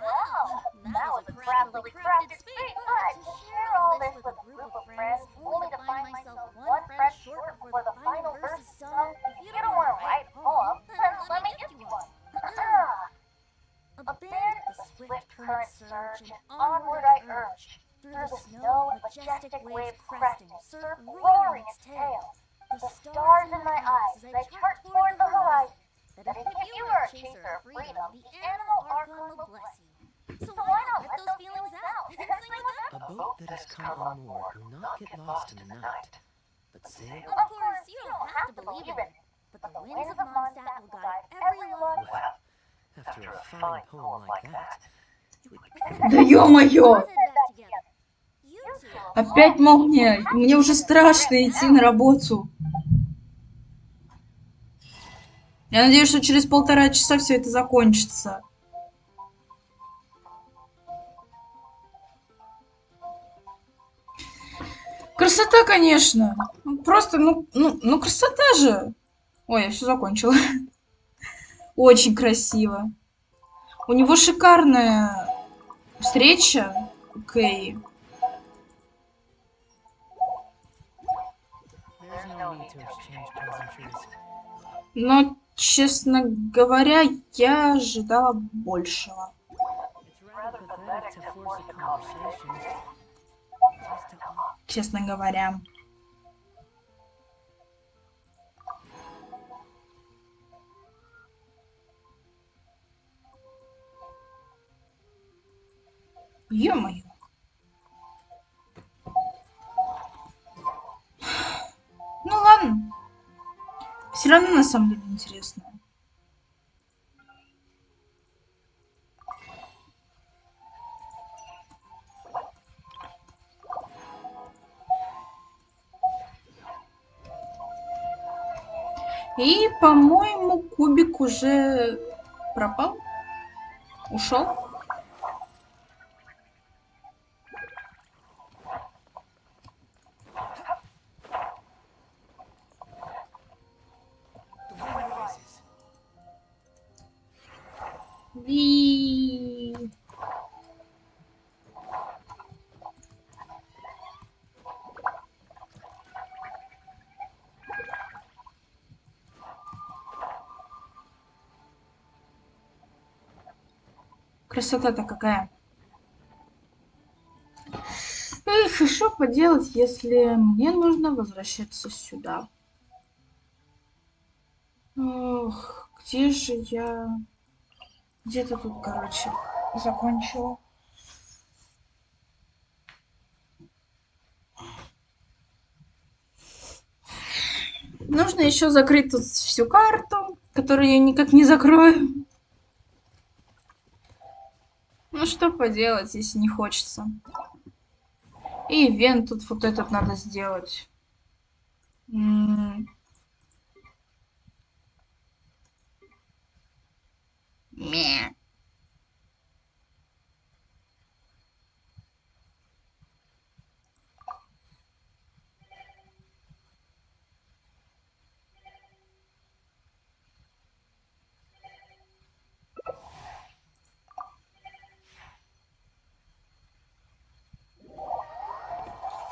Wow, that was a craftily crafted speech, but to share all this with a group of friends, only to find myself one friend short before the final verse is sung. If you don't want to write a poem, then let me gift you one. Abandon the swift current surge, and onward I urge. Through the snow, majestic waves cresting, surf roaring its tail. The stars in my eyes as I chart toward the horizon. That if you are a chaser of freedom, the animal archon will bless you. So why not let those feelings out and sing with them? A boat that has come on board will not get lost in the night, but sail. Of course, you don't have to believe in it, but the winds of Mondstadt will guide every love. Well, after a fine poem like that, you would... Да ё-моё! Опять молния. Мне уже страшно идти на работу. Я надеюсь, что через 1,5 часа все это закончится. Красота, конечно. Просто, ну красота же. Ой, я все закончила. Очень красиво. У него шикарная встреча у Кэй. Но, честно говоря, я ожидала большего. Честно говоря. Ё-моё. Ну ладно. Все равно на самом деле интересно. И, по-моему, кубик уже пропал. Ушел. Красота-то какая. Эх, и что поделать, если мне нужно возвращаться сюда? Ох, где же я? Где-то тут, короче, закончила. Нужно еще закрыть тут всю карту, которую я никак не закрою. Ну что поделать, если не хочется. И ивент тут вот этот надо сделать. Мя.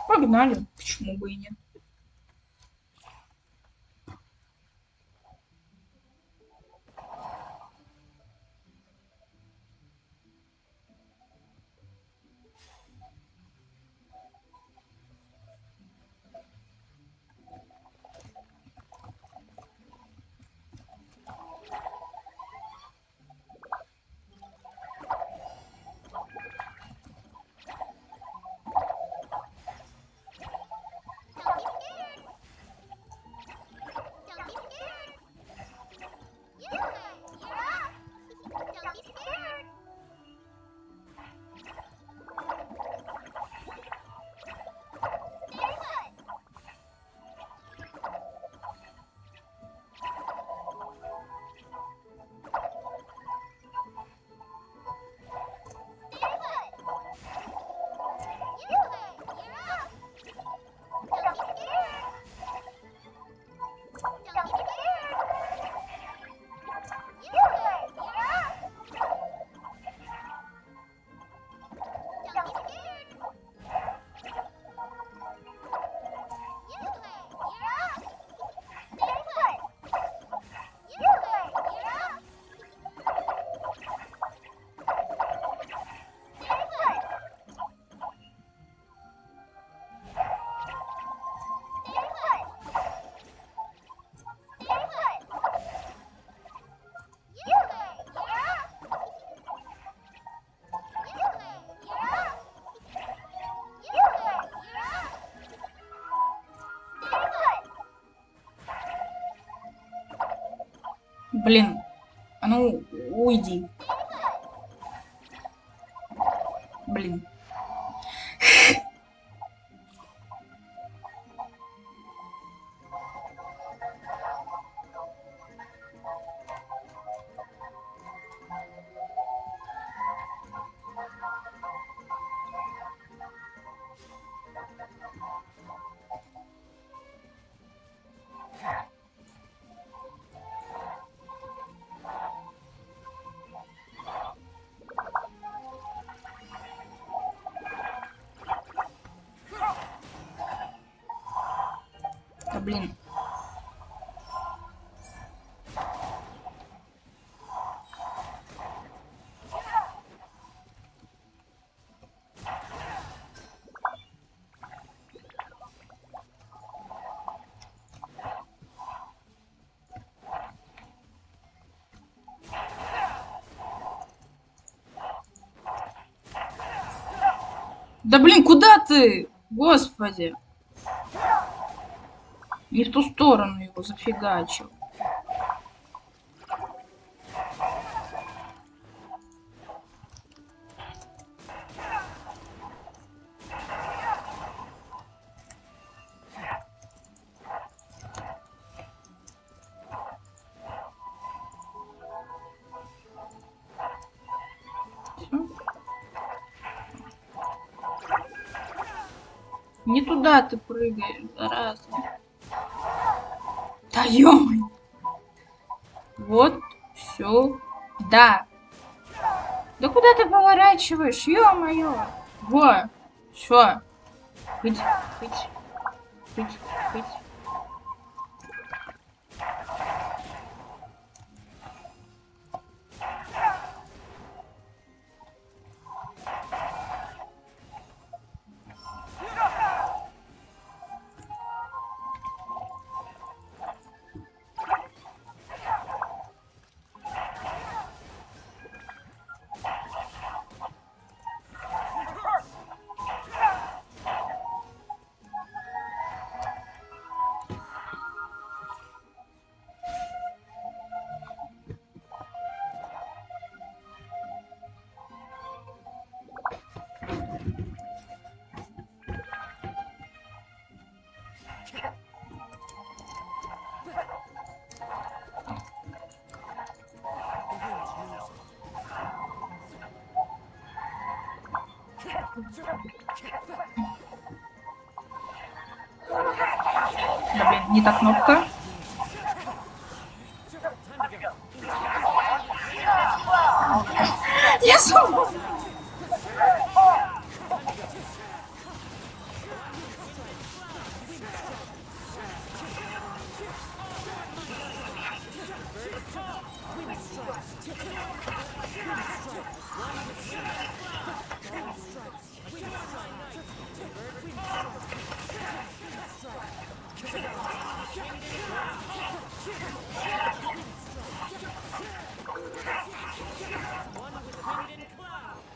Погнали, почему бы и нет. Блин. А ну, уйди. Блин. Да блин. Да блин, куда ты? Господи. Не в ту сторону его зафигачил. Не туда ты прыгаешь, зараза. Да ё-моё. Вот, все. Да. Да куда ты поворачиваешь, ё-моё. Во, все. Хыть, хыть, хыть, хыть. Да блин, не та кнопка. Я смогу.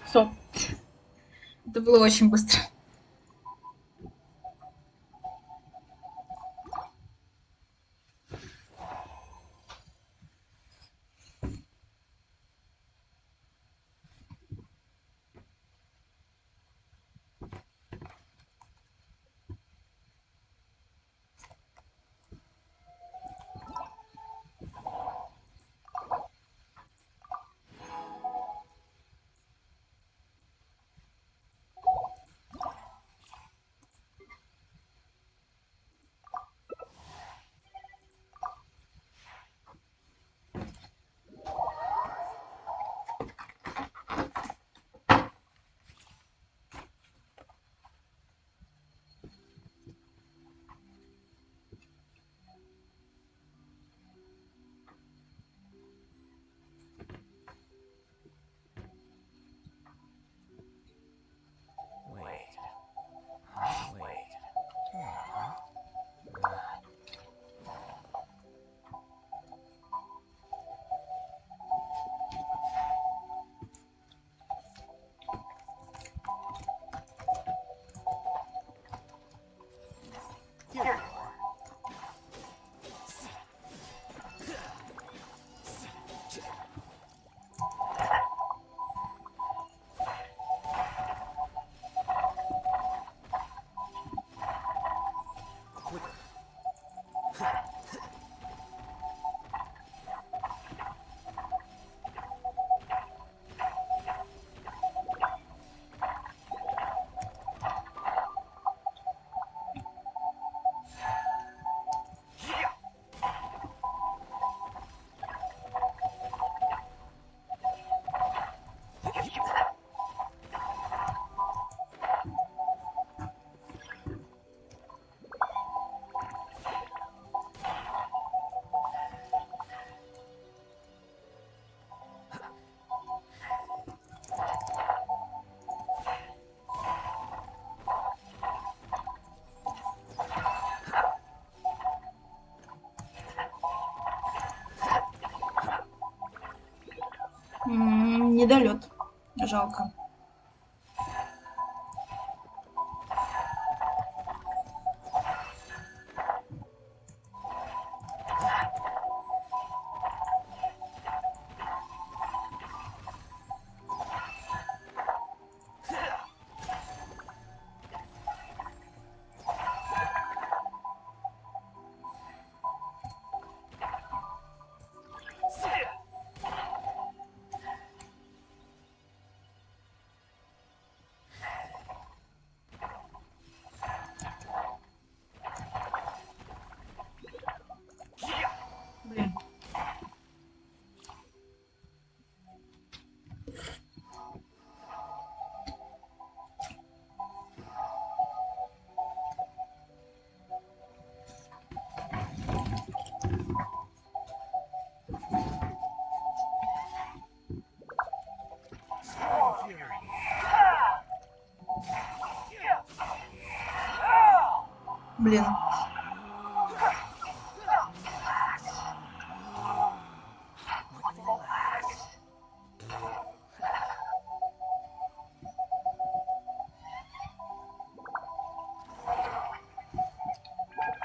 Все. Это было очень быстро. Недолет. Жалко. Блин. Блин.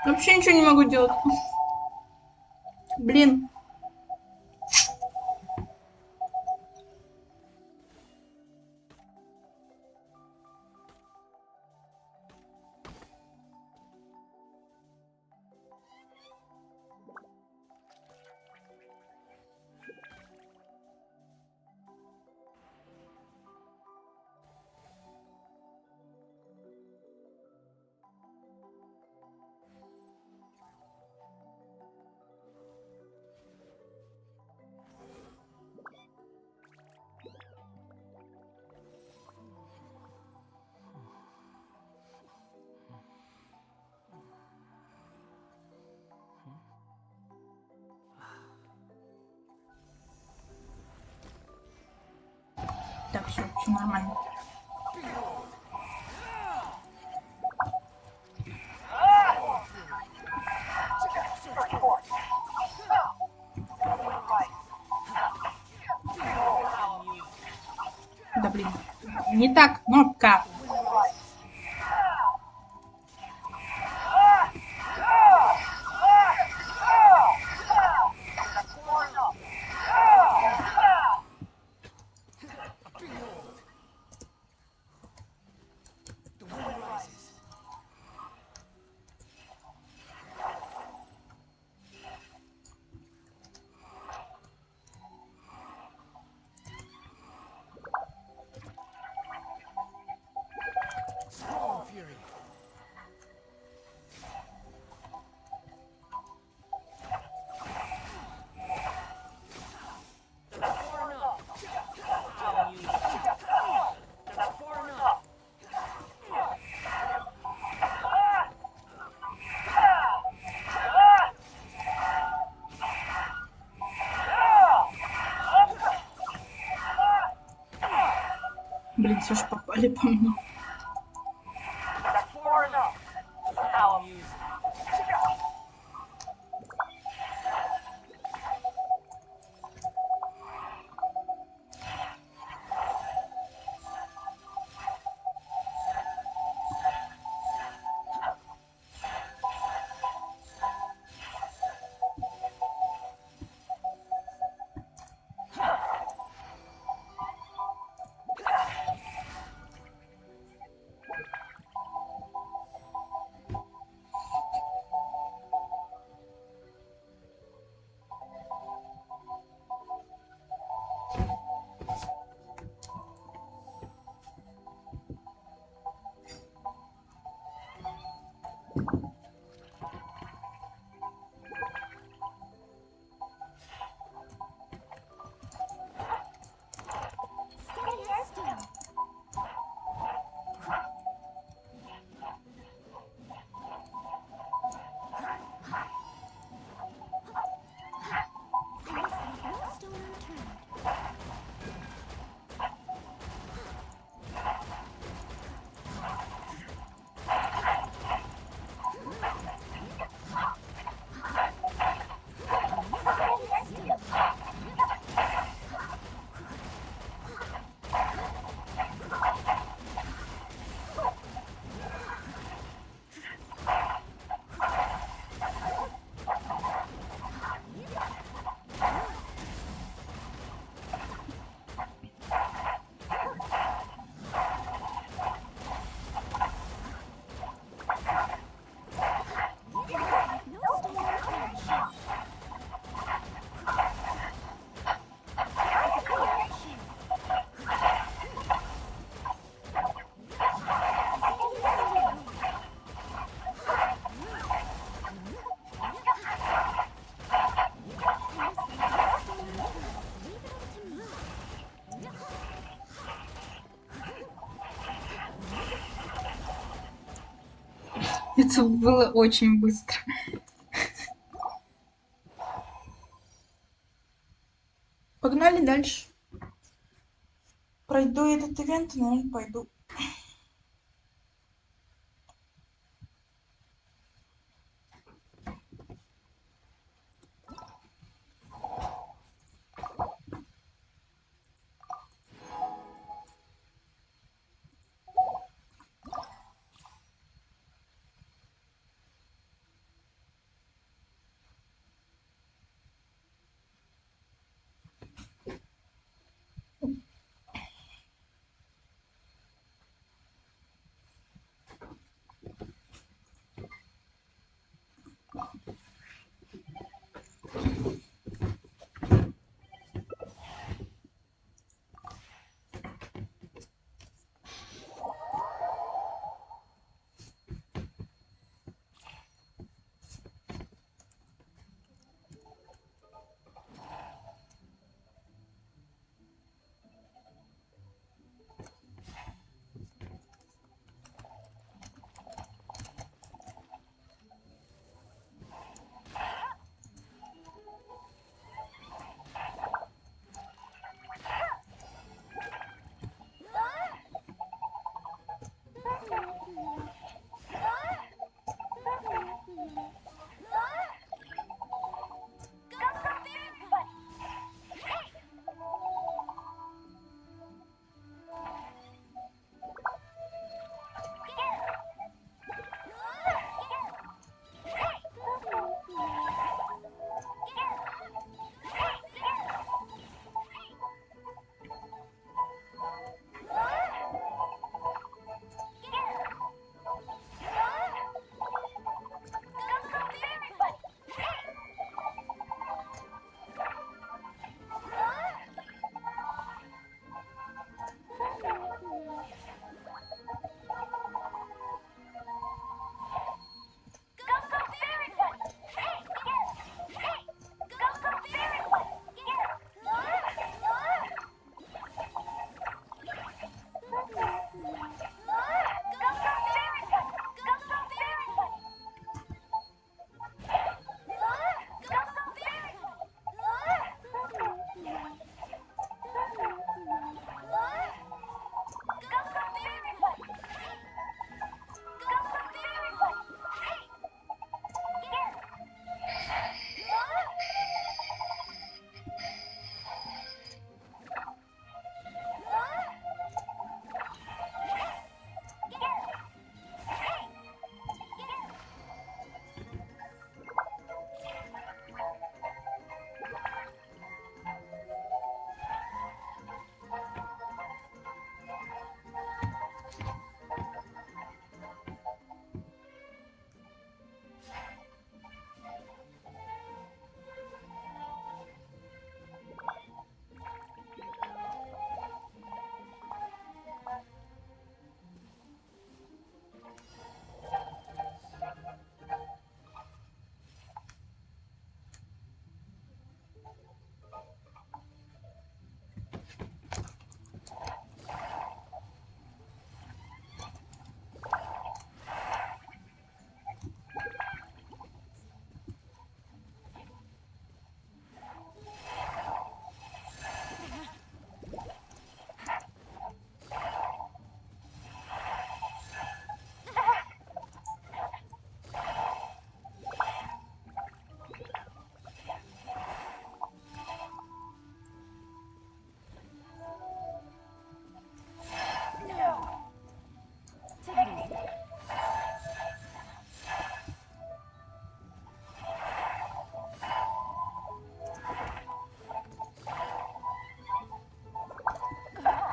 Вообще ничего не могу делать. Блин. Так, все нормально. Да блин, не так кнопка. Блин, все ж попали по мне. Это было очень быстро. Погнали дальше. Пройду этот ивент, наверное, пойду.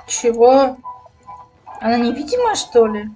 Чего? Она невидимая, что ли?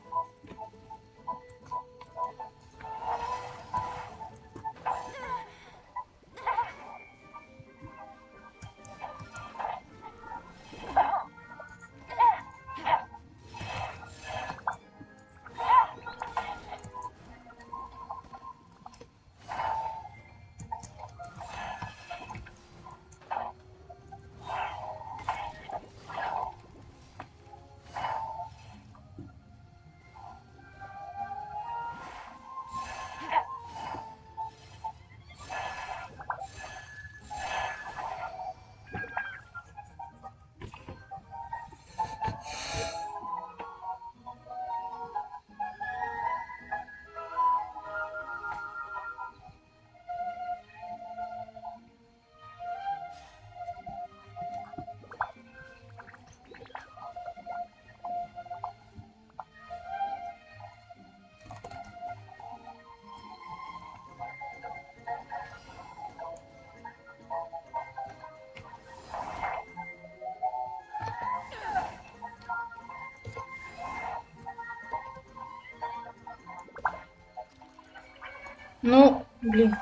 Ну, блин.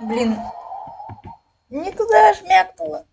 Блин. Не туда жмякнула.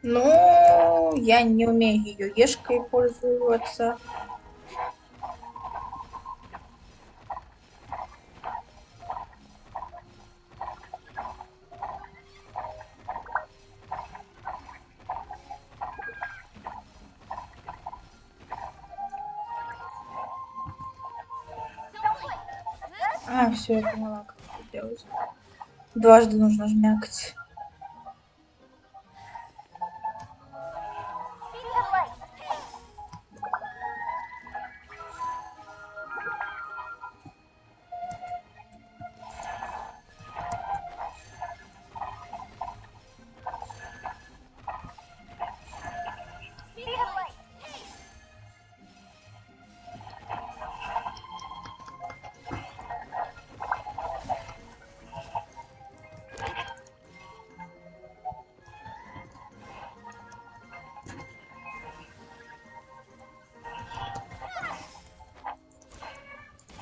Ну, я не умею ее ешкой пользоваться. А, все, я поняла, как это делать. Дважды нужно жмякать.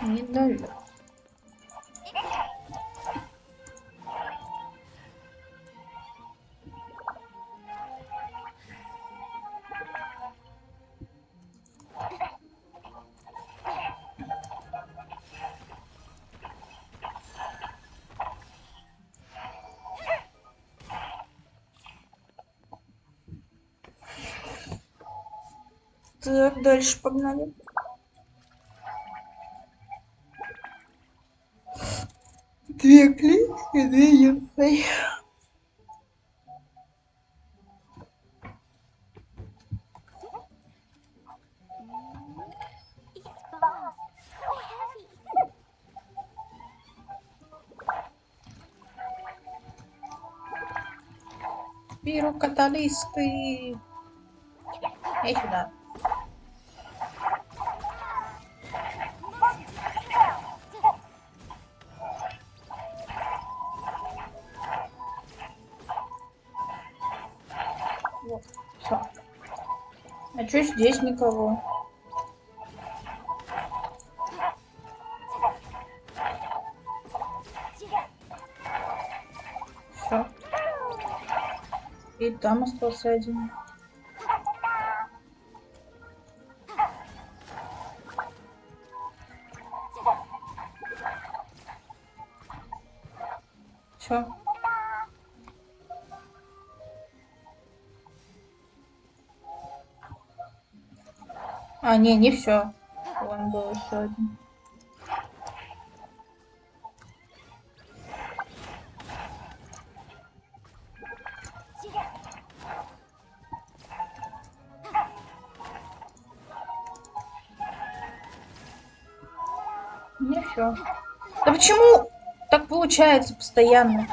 Не даю. Так, дальше погнали. Две клетки, две яйца. These bombs, so heavy. Беру каталисты. Эй, сюда. Вот, всё. А чё здесь никого? Всё. И там остался один. Всё. А, не все. Вон был еще один. Не все. Да почему так получается постоянно?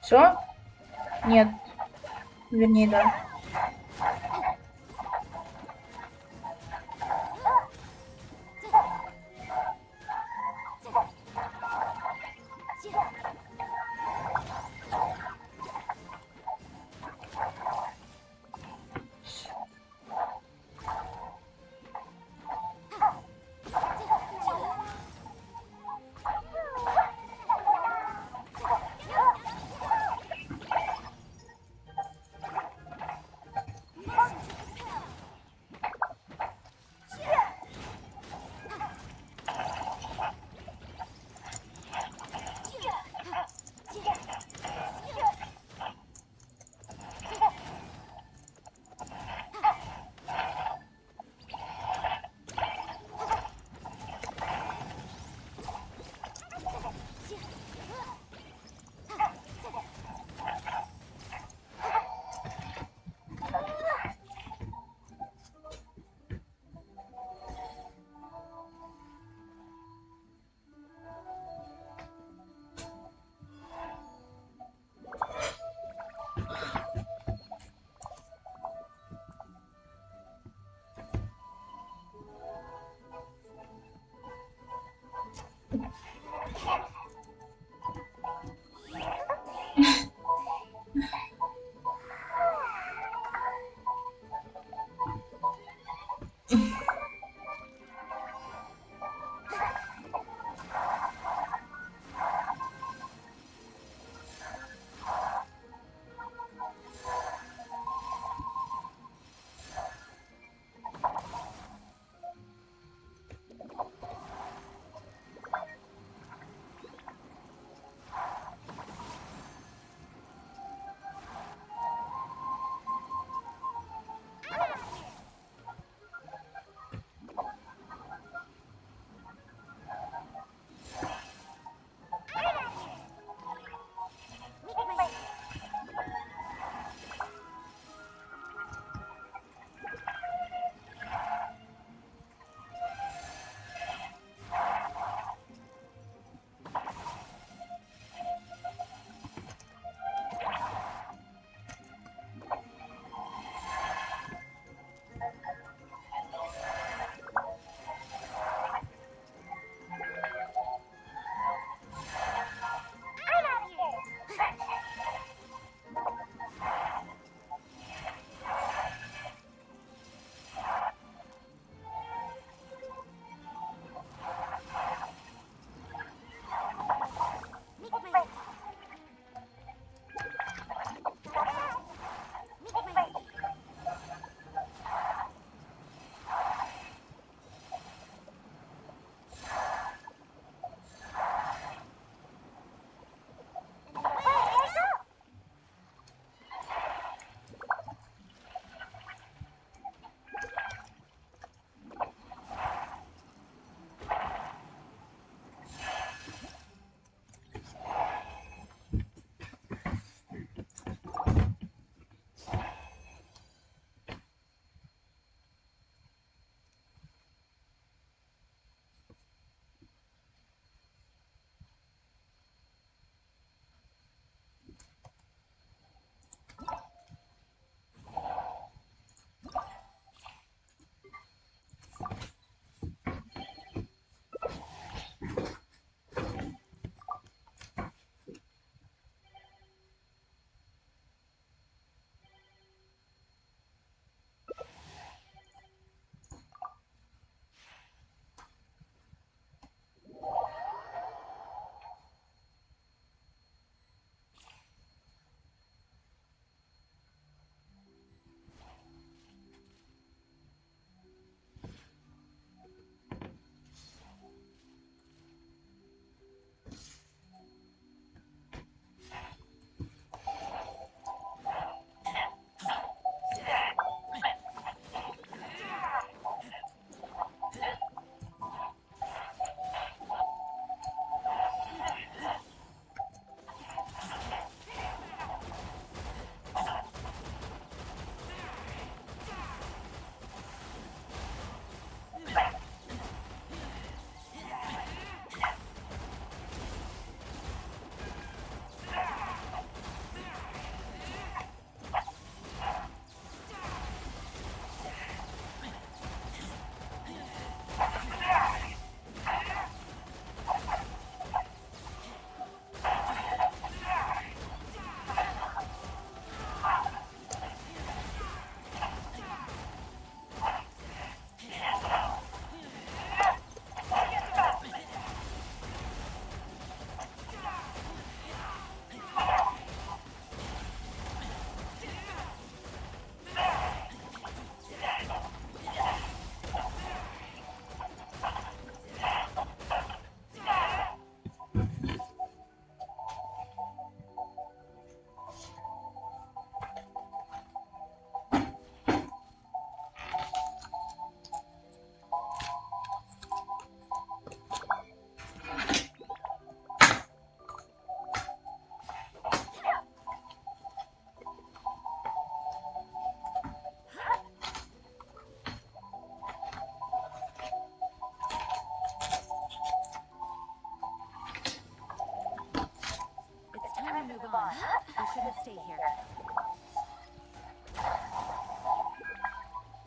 Все? Нет. Вернее, да.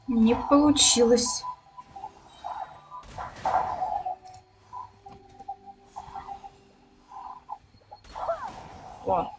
Не получилось. О.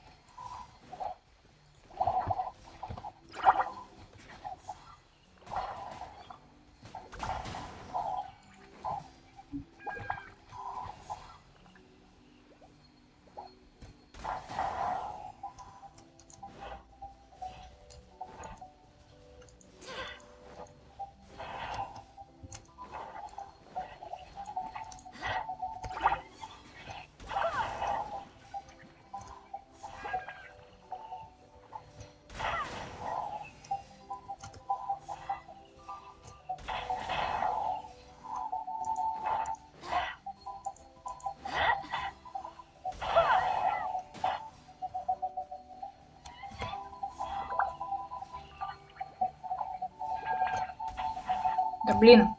Да блин.